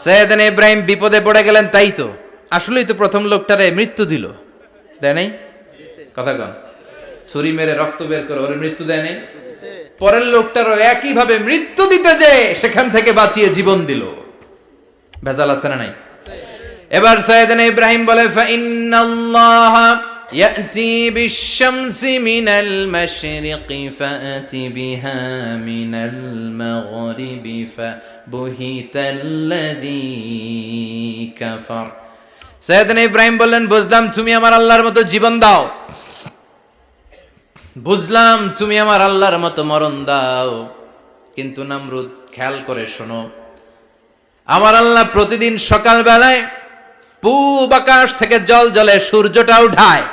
সাইয়েদনা ইব্রাহিম বিপদে পড়ে গেলেন, তাই তো আসলেই তো প্রথম লোকটারে মৃত্যু দিল, দেয় নাই? কথা কন, ছুরি মেরে রক্ত বের করে ওরে মৃত্যু দেয় নাই? পরের লোকটারও একই ভাবে মৃত্যু দিতে যে সেখান থেকে বাঁচিয়ে জীবন দিল। ভেজাল আছে না নাই? এবার সাইয়েদনা ইব্রাহিম বলে ফাইন্নাল্লাহা ইয়াতি বিশ-শামসি মিনাল মাশরিকি ফাআতি বিহা মিনাল মাগরিবি ফাবুহিতাল্লাযী কাফার। সাইয়েদনা ইব্রাহিম বললেন বুঝলাম তুমি আমার আল্লাহর মতো জীবন দাও, বুঝলাম তুমি আমার আল্লাহর মতো মরণ দাও, কিন্তু নমরুদ খেয়াল করে শোনো, আমার আল্লাহ প্রতিদিন সকাল বেলায় পূব আকাশ থেকে জল জলে সূর্যটা উঠায়।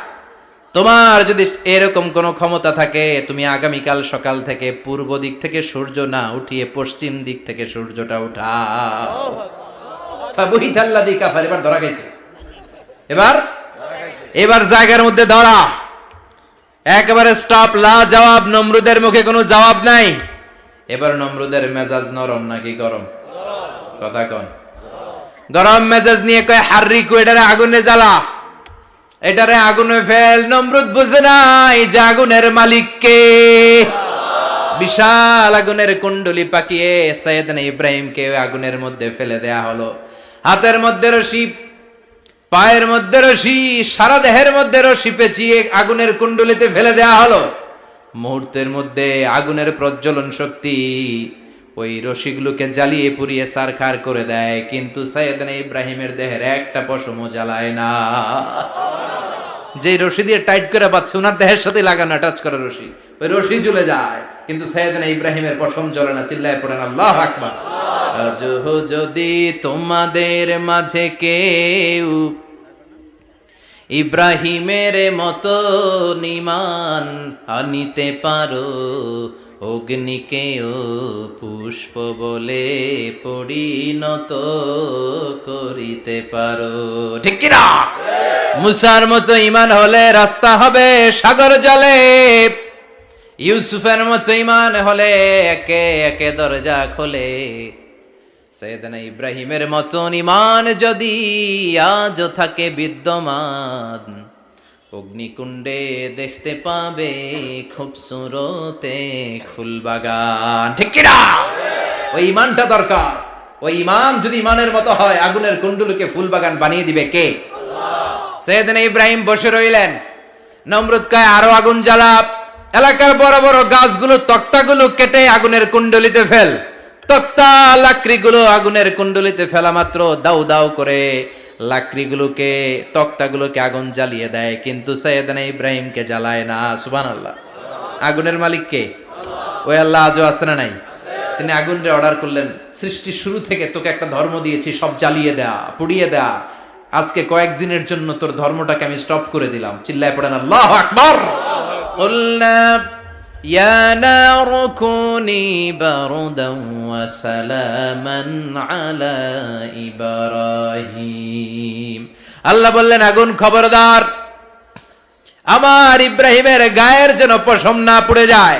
তোমার যদি এরকম কোনো ক্ষমতা থাকে, তুমি আগামীকাল সকাল থেকে পূর্ব দিক থেকে সূর্য না উঠিয়ে পশ্চিম দিক থেকে সূর্যটা উঠাও। ফাবুহিতাল্লাযী কাফার। এবার ধরা গেছে, এবার জায়গার মধ্যে ধরা, একেবারে স্টপ, লা জবাব। নমরুদের মুখে কোনো জবাব নাই। এবার নমরুদের মেজাজ নরম নাকি গরম? কথা কন। গরম মেজাজ নিয়ে কয় হাররিকু, এটারে আগুনে জ্বালা, এটারে আগুনে ফেল। নমরুদ বুঝে নাই যে আগুনের মালিক কে। বিশাল আগুনের কুণ্ডলি পাকিয়ে সাইয়েদনা ইব্রাহিমকে আগুনের মধ্যে ফেলে দেয়া হলো। হাতের মধ্যে রশি, পায়ের মধ্যে রশি, সারা দেহের মধ্যে রশি পেঁচিয়ে আগুনের কুণ্ডলিতে ফেলে দেয়া হলো। মুহূর্তের মধ্যে আগুনের প্রজ্বলন শক্তি ওই রশিগুলোকে জ্বালিয়ে পুড়িয়ে সারখার করে দেয়, কিন্তু সাইয়েদনা ইব্রাহিমের দেহের একটা পশমও জ্বালায় না। যে রশি দিয়ে টাইট করে বাঁধছে, ওনার দেহের সাথে লাগানো টাচ করা রশি, ওই রশি জ্বলে যায়, কিন্তু সাইয়েদনা ইব্রাহিমের পশম জ্বলে না। চিল্লায় পড়েন আল্লাহু আকবার। আজ যদি তোমাদের মাঝে কেউ ইব্রাহিমের মতো ঈমান আনিতে পারো, অগ্নিকেও পুষ্প বলে পরিণত করিতে পারো। ঠিক কি না? মুসার মতো ঈমান হলে রাস্তা হবে সাগর জলে, ইউসুফের মতো ঈমান হলে একে একে দরজা খোলে। সাইয়েদনা ইব্রাহিমের মতন ঈমান যদি আজও থাকে বিদ্যমান, অগ্নিকুণ্ডে দেখতে পাবে খুবসুরত এক ফুলবাগান। ঠিক কি না? ওই ঈমানটা দরকার। ওই ঈমান যদি ঈমানের মতো হয়, আগুনের কুণ্ডলকে ফুলবাগান বানিয়ে দিবে কে? আল্লাহ। সাইয়েদনা ইব্রাহিম বসে রইলেন। নমরুদ কয় আরো আগুন জ্বালা, এলাকার বড় বড় গাছগুলো, তক্তাগুলো কেটে আগুনের কুণ্ডলিতে ফেল। তক্তা লাকড়িগুলো আগুনের কুণ্ডলিতে ফেলা মাত্র দাউ দাউ করে লাকড়িগুলোকে, তক্তাগুলোকে আগুন জ্বালিয়ে দেয়, কিন্তু সাইয়েদনা ইব্রাহিমকে জ্বালায় না। সুবহানাল্লাহ। আগুনের মালিক কে? ওই আল্লাহ আজও আছে না নাই? তিনি আগুনরে অর্ডার করলেন, সৃষ্টির শুরু থেকে তোকে একটা ধর্ম দিয়েছি, সব জ্বালিয়ে দেয়া, পুড়িয়ে দেয়া, আজকে কয়েকদিনের জন্য তোর ধর্মটাকে আমি স্টপ করে দিলাম। চিল্লায় পড়েন আল্লাহু আকবার। কুলনা ইয়া নারু কুনি বারদান ওয়া সালামান আলা ইব্রাহিম। আল্লাহ বললেন আগুন খবরদার, আমার ইব্রাহিমের গায়ের যেন পশম না পুড়ে যায়,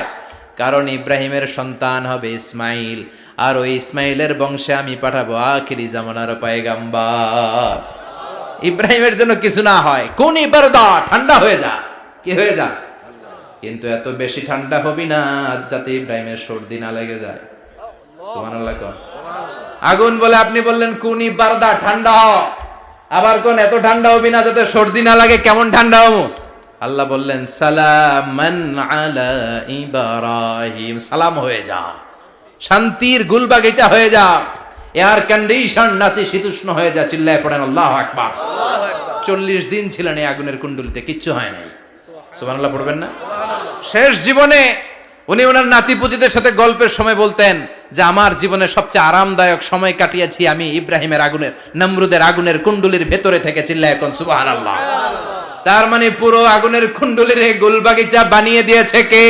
কারণ ইব্রাহিমের সন্তান হবে ইসমাইল, আর ওই ইসমাইলের বংশে আমি পাঠাবো আখিরি জামানার পয়গাম্বার। ইব্রাহিমের জন্য কিছু না হয়, কোন বারদা, ঠান্ডা হয়ে যা। কি হয়ে যা? কিন্তু এত বেশি ঠান্ডা হবি না যাতে ইব্রাহিমের সর্দি না লেগে যায়। সুবহানাল্লাহ। আগুন বলে আপনি বললেন কোনি বারদা, ঠান্ডা হ, আবার কোন এত ঠান্ডা হবি না যাতে সর্দি না লাগে। কেমন ঠান্ডা হবো? আল্লাহ বললেন সালামান আলা ইব্রাহিম, সালাম হয়ে যা, শান্তির গুলবাগিচা হয়ে যা, এয়ার কন্ডিশন নাতিশীতোষ্ণ হয়ে যা। চিল্লায় পড়েন আল্লাহু আকবার। 40 দিন ছিলেন এই আগুনের কুণ্ডলিতে, কিচ্ছু হয় নাই। সুবহানাল্লাহ পড়বেন না? শেষ জীবনে উনি ওনার নাতিপুতিদের সাথে গল্পের সময় বলতেন যে আমার জীবনে সবচেয়ে আরামদায়ক সময় কাটিয়েছি আমি ইব্রাহিমের আগুনের, নমরুদের আগুনের কুণ্ডলির ভেতরে থেকে। চিল্লায় এখন সুবহানাল্লাহ। তার মানে পুরো আগুনের কুণ্ডলীর গোলবাগিচা বানিয়ে দিয়েছে কে?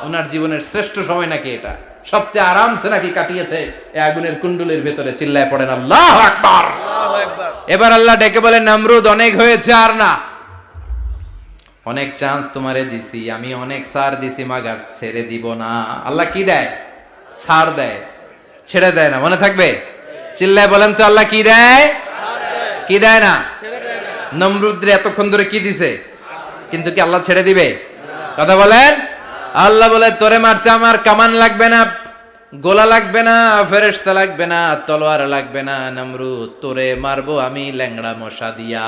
ওনার জীবনের শ্রেষ্ঠ সময় নাকি এটা, সবচেয়ে আরামসে নাকি কাটিয়েছে এই আগুনের কুণ্ডলীর ভেতরে। চিল্লায় পড়েন আল্লাহু আকবার। এবার আল্লাহ ডেকে বলেন, নমরুদ অনেক হয়েছে, আর না, অনেক চান্স তোমারে দিছি আমি, অনেক ছাড় দিছি, মাগার ছেড়ে দিব না। আল্লাহ কি দেয়? ছাড় দেয়, ছেড়ে দেয় না। মনে থাকবে? চিল্লায় বলেন তো, আল্লাহ কি দেয়? কি দেয় না? নমরুদরে এতক্ষণ ধরে কি দিছে, কিন্তু কি আল্লাহ ছেড়ে দিবে? কথা বলেন। আল্লাহ বলে, তোরে মারতে আমার কামান লাগবে না, গোলা লাগবে না, ফেরেশতা লাগবে না, তলোয়ার লাগবে না, নমরুদ তোরে মারবো আমি ল্যাংড়া মশা দিয়া।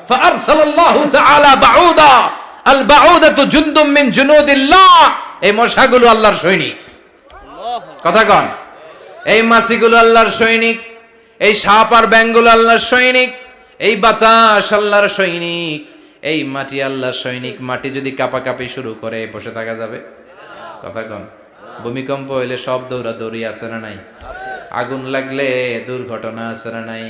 ফাআরসালাল্লাহু তাআলা বাউদা, আল বাউদাতু জুনদুম মিন জুনুদিল্লাহ। এই মশাগুলো আল্লাহর সৈনিক। কথা কন। এই মাছিগুলো আল্লাহর সৈনিক, এই সাপ আর ব্যাঙগুলো আল্লাহর সৈনিক, এই বাতাস আল্লাহর সৈনিক, এই মাটি আল্লাহর সৈনিক। মাটি যদি কাঁপাকাঁপি শুরু করে বসে থাকা যাবে? কথা কন। ভূমিকম্প হইলে সব দৌড়াদৌড়ি আছে না নাই? আগুন লাগলে দুর্ঘটনা আছে না নাই?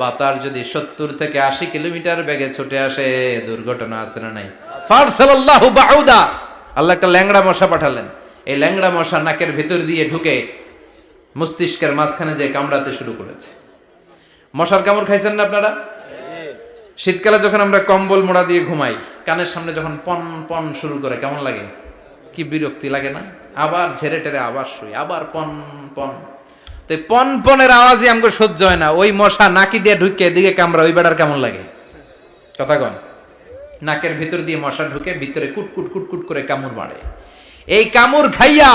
বাতাস যদি 70 থেকে 80 কিলোমিটার বেগে ছুটে আসে, দুর্ঘটনা আছে না নাই? ফারসালাল্লাহু বাউদা, আল্লাহ একটা ল্যাংড়া মশা পাঠালেন। এই ল্যাংড়া মশা নাকের ভিতর দিয়ে ঢুকে মস্তিষ্কের মাঝখানে যে কামড়াতে শুরু করেছে। মশার কামড় খাইছেন না আপনারা? শীতকালে যখন আমরা কম্বল মোড়া দিয়ে ঘুমাই, কানের সামনে যখন পন পন শুরু করে কেমন লাগে? কি বিরক্তি লাগে না? আবার ঝেড়ে টেরে আবার শুই, আবার পন পন। তো পন পনের আওয়াজই আমাকে সহ্য হয় না। ওই মশা নাকি দিয়ে ঢুকে এদিকে কামড়া, ওই বেড়ার কেমন লাগে? কথা কন। নাকের ভিতর দিয়ে মশা ঢুকে ভিতরে কুটকুট কুটকুট করে কামড় মারে। এই কামড় খাইয়া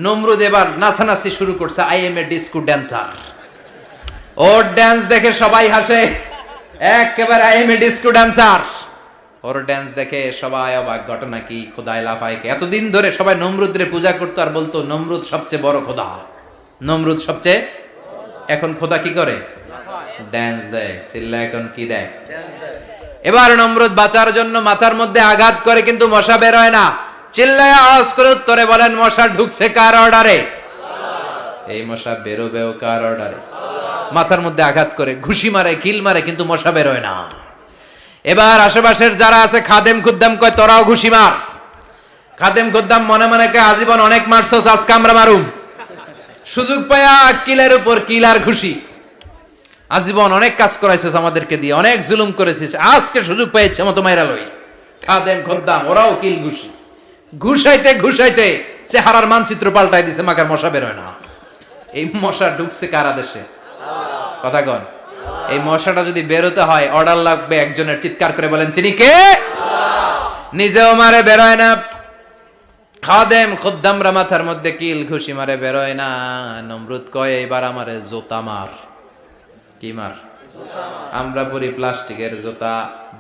নমরুদ এবার নাচানাচি শুরু করছে। I M A disco dancer. Or dance দেখে সবাই হাসে, একেবারে I M A disco dancer. Or dance দেখে সবাই অবাক। ঘটনা কি? খোদায় লাফাইকে। এতদিন ধরে সবাই নমরুদরে পূজা করতো আর বলতো নমরুদ সবচেয়ে বড় খোদা, নমরুদ সবচেয়ে। এখন খোদা কি করে? ড্যান্স দেয়। চিল্লা এখন কি দেয়? এবার নমরুদ বাঁচার জন্য মাথার মধ্যে আঘাত করে, কিন্তু মশা বের হয় না। চিল্লায় আওয়াজ করে উত্তরে বলেন, মশা ঢুকছে কার অর্ডারে? এই মশা বেরোবেও কার অর্ডারে? মাথার মধ্যে আঘাত করে ঘুষি মারে, কিল মারে, কিন্তু মশা বের হয় না। এবার আশেপাশের যারা আছে খাদেম খুদ্দাম কয়, তোরাও ঘুষি মার। খাদেম খুদ্দাম মনে মনে কয়, আজীবন অনেক মারছস, আজকে আমরা মারুম। সুযোগ পায়া কিলের উপর কিল আর ঘুষি। আজীবন অনেক কাজ করাইছিস আমাদেরকে দিয়ে, অনেক জুলুম করেছিস, আজকে সুযোগ পেয়েছে মতো মাইরা লই। খাদেম খুদ্দাম ওরাও কিল ঘুষি। ঘুষাইতে ঘুষাইতে চেহারার মানচিত্র পাল্টাই দিছে, মাকার মশা বের হয় না। এই মশা ঢুকছে কার আদেশে? কথা কন। এই মশাটা যদি বেরোতে হয়, অর্ডার লাগবে একজনের। চিৎকার করে বলেন, তিনি কে? নিজেও মারে, বেরোয় না। খাদেম খুদ্দামরা মাথার মধ্যে কিল ঘুষি মারে, বেরোয় না। নমরুদ কয়, এবার আমারে জোতা মার। কি মার? আমরা পরি প্লাস্টিকের জুতা,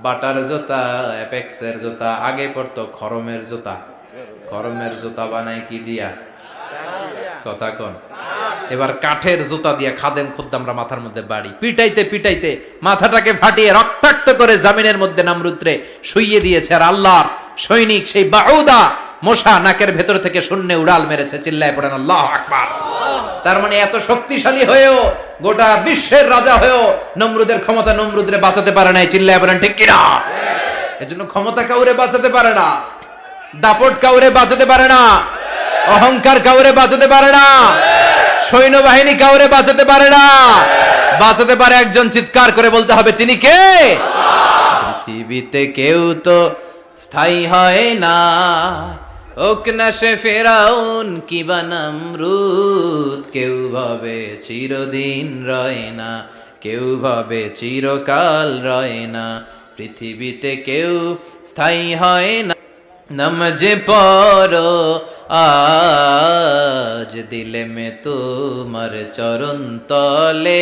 বাটার জুতা, অ্যাপেক্সের জুতা। আগে পড়তো খরমের জুতা। খরমের জুতা বানাই কি দিয়া? কথা কন। এবার কাঠের জুতা দিয়া খাদেম খুদ্দামরা মাথার মধ্যে বাড়ি। পিটাইতে পিটাইতে মাথাটাকে ফাটিয়ে রক্তাক্ত করে জামিনের মধ্যে নমরুদরে শুইয়ে দিয়েছে। আর আল্লাহর সৈনিক সেই বাউদা মশা নাকের ভেতর থেকে শূন্যে উড়াল মেরেছে। চিল্লায় পড়েন আল্লাহু আকবার। তার মানে এত শক্তিশালী হয়েও, গোটা বিশ্বের রাজা হয়েও নমরুদের ক্ষমতা নমরুদরে বাঁচাতে পারে নাই। চিল্লায় পড়েন ঠিক কিনা? এজন্য ক্ষমতা কাউরে বাঁচাতে পারে না, দাপট কাউরে বাঁচাতে পারে না, অহংকার কাউরে বাঁচাতে পারে না, সৈন্যবাহিনী কাউরে বাঁচাতে পারে না। বাঁচাতে পারে একজন। চিৎকার করে বলতে হবে, তিনি কে? পৃথিবীতে কেউ তো স্থায়ী হয় না, হোক না সে ফেরাউন কিবা নমরুদ। কেউ ভাবে চিরদিন রয় না, কেউ ভাবে চিরকাল রয় না। পৃথিবীতে কেউ স্থায়ী হয় না। নমজে পড়ো আজ দিলে মে তোমার চরণ তলে,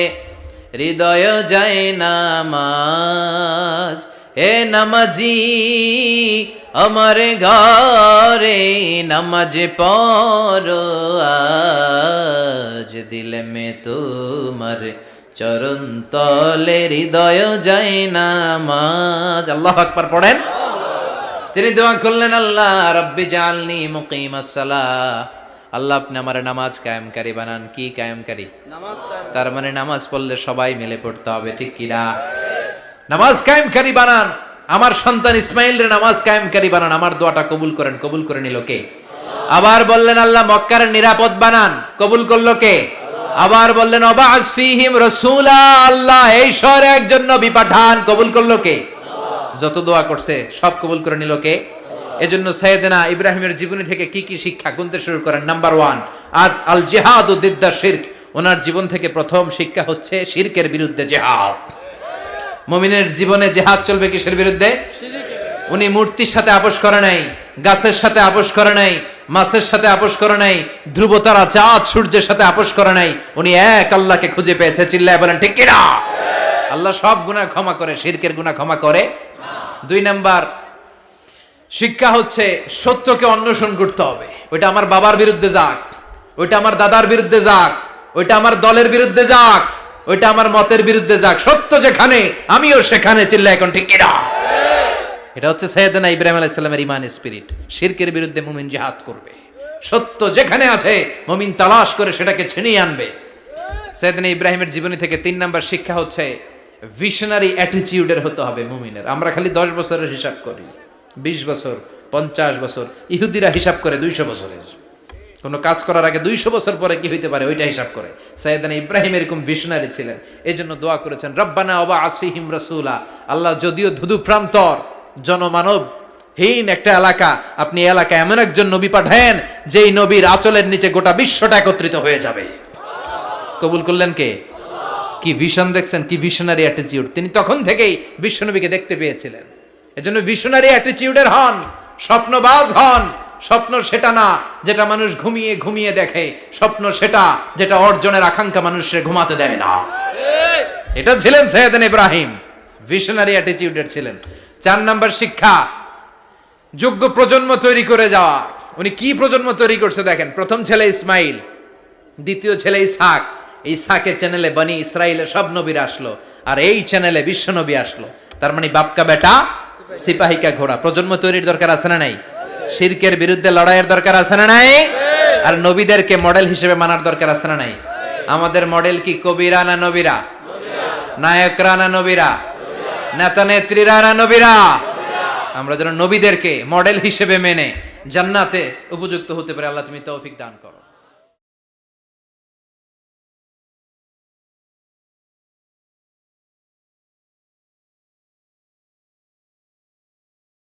হৃদয় যায় নামাজ। হে নামাজি আমার ঘরে, নামাজে পড়ো আজ দিলে মে তোমার চরণ তলে, হৃদয় যায় নামাজ। আল্লাহু আকবার পড়েন। তিনি দোয়া করলেন, আল্লাহ রব্বি জাআলনি মুকিমাস সালাহ। আল্লাহ আপনি আমার নামাজ কায়েমকারী বানান। কি কায়েমকারী? নামাজ। তার মানে নামাজ পড়লে সবাই মিলে পড়তে হবে, ঠিক কি না? নামাজ কায়েমকারী বানান, আমার সন্তান ইসমাইলরে নামাজ কায়েমকারী বানান, আমার দোয়াটা কবুল করেন। কবুল করে নিল কে? আবার বললেন আল্লাহ মক্কার নিরাপদ বানান, কবুল করলো কে? আবার বললেন ওয়াবা'আস ফীহিম রাসূলা, আল্লাহ এই শহরে একজন নবী পাঠান, কবুল করলো কে? যত দোয়া করছে সব কবুল করে নিল কে? এজন্য সাইয়েদনা ইব্রাহিমের জীবনী থেকে কি কি শিক্ষা গুনতে শুরু করেন। নাম্বার 1, আল জিহাদু দিদ্দা শিরক। ওনার জীবন থেকে প্রথম শিক্ষা হচ্ছে শিরকের বিরুদ্ধে জিহাদ। মুমিনের জীবনে জিহাদ চলবে কিসের বিরুদ্ধে? উনি মূর্তির সাথে আপোষ করে নাই, গাছের সাথে আপোষ করে নাই, মাছের সাথে আপোষ করে নাই, ধ্রুব তারা চাঁদ সূর্যের সাথে আপোষ করে নাই। উনি এক আল্লাহকে খুঁজে পেয়েছে। চিল্লায় বলেন ঠিক কিনা? আল্লাহ সব গুনাহ ক্ষমা করে, শিরকের গুনাহ ক্ষমা করে। 2 নাম্বার শিক্ষা হচ্ছে সত্যকে অন্বেষণ করতে হবে। ওইটা আমার বাবার বিরুদ্ধে যাক, ওইটা আমার দাদার বিরুদ্ধে যাক, ওইটা আমার দলের বিরুদ্ধে যাক, ওইটা আমার মতের বিরুদ্ধে যাক, সত্য যেখানে আমিও সেখানে। চিল্লায় এখন ঠিক কিনা? এটা হচ্ছে সাইয়েদনা ইব্রাহিম আলাইহিস সালামের ঈমান স্পিরিট। শিরকের বিরুদ্ধে মুমিন জিহাদ করবে। সত্য যেখানে আছে মুমিন তালাশ করে সেটাকে ছিনিয়ে আনবে। সাইয়েদনা ইব্রাহিমের জীবনী থেকে 3 নাম্বার শিক্ষা হচ্ছে ভিশনারি অ্যাটিটিউডের হতে হবে মুমিনের। আমরা খালি 10 বছরের হিসাব করি, 20 বছর, 50 বছর। ইহুদিরা হিসাব করে 200 বছরের। কোনো কাজ করার আগে 200 বছর পরে কি হইতে পারে ওইটা হিসাব করে। সাইয়েদনা ইব্রাহিম এরকম ভিশনারি ছিলেন। এজন্য দোয়া করেছেন রব্বানা ওয়াবা'আস ফীহিম রাসূলা। আল্লাহ যদিও ধুধু প্রান্তর জনমানব হীন একটা এলাকা, আপনি এলাকায় এমন একজন নবী পাঠায়েন যেই নবীর আঁচলের নিচে গোটা বিশ্বটা একত্রিত হয়ে যাবে। কবুল করলেন কে? কি ভিশন দেখছেন, কি ভিশনারি অ্যাটিটিউড। তিনি তখন থেকেই বিশ্বনবীকে দেখতে পেয়েছিলেন। এজন্য ভিশনারি অ্যাটিটিউডের হন, স্বপ্নবাজ হন। স্বপ্ন সেটা না যেটা মানুষ ঘুমিয়ে ঘুমিয়ে দেখে, স্বপ্ন সেটা যেটা অর্জনের আকাঙ্ক্ষা মানুষের ঘুমাতে দেয় না। এটা ছিলেন সাইয়েদনা ইব্রাহিম, ভিশনারি অ্যাটিটিউডের ছিলেন। 4 নাম্বার শিক্ষা যোগ্য প্রজন্ম তৈরি করে যাওয়া। উনি কি প্রজন্ম তৈরি করছে দেখেন। প্রথম ছেলে ইসমাইল, দ্বিতীয় ছেলে ইসহাক। ইসহাকের চ্যানেলে বনি ইসরাইলের সব নবীরা আসলো, আর এই চ্যানেলে বিশ্ব নবী আসলো। তার মানে বাপকা বেটা সিপাহিকা ঘোড়া। প্রজন্ম তৈরির দরকার আছে না নাই? শিরকের বিরুদ্ধে লড়াইয়ের দরকার আছে না নাই? আর নবীদেরকে মডেল হিসেবে মানার দরকার আছে না নাই? আমাদের মডেল কি কবিরা না নবীরা? নায়করা না নবীরা? নেতা নেত্রীরা না নবীরা? আমরা যেন নবীদেরকে মডেল হিসেবে মেনে জান্নাতে উপযুক্ত হতে পারে। আল্লাহ তুমি তৌফিক দান করো।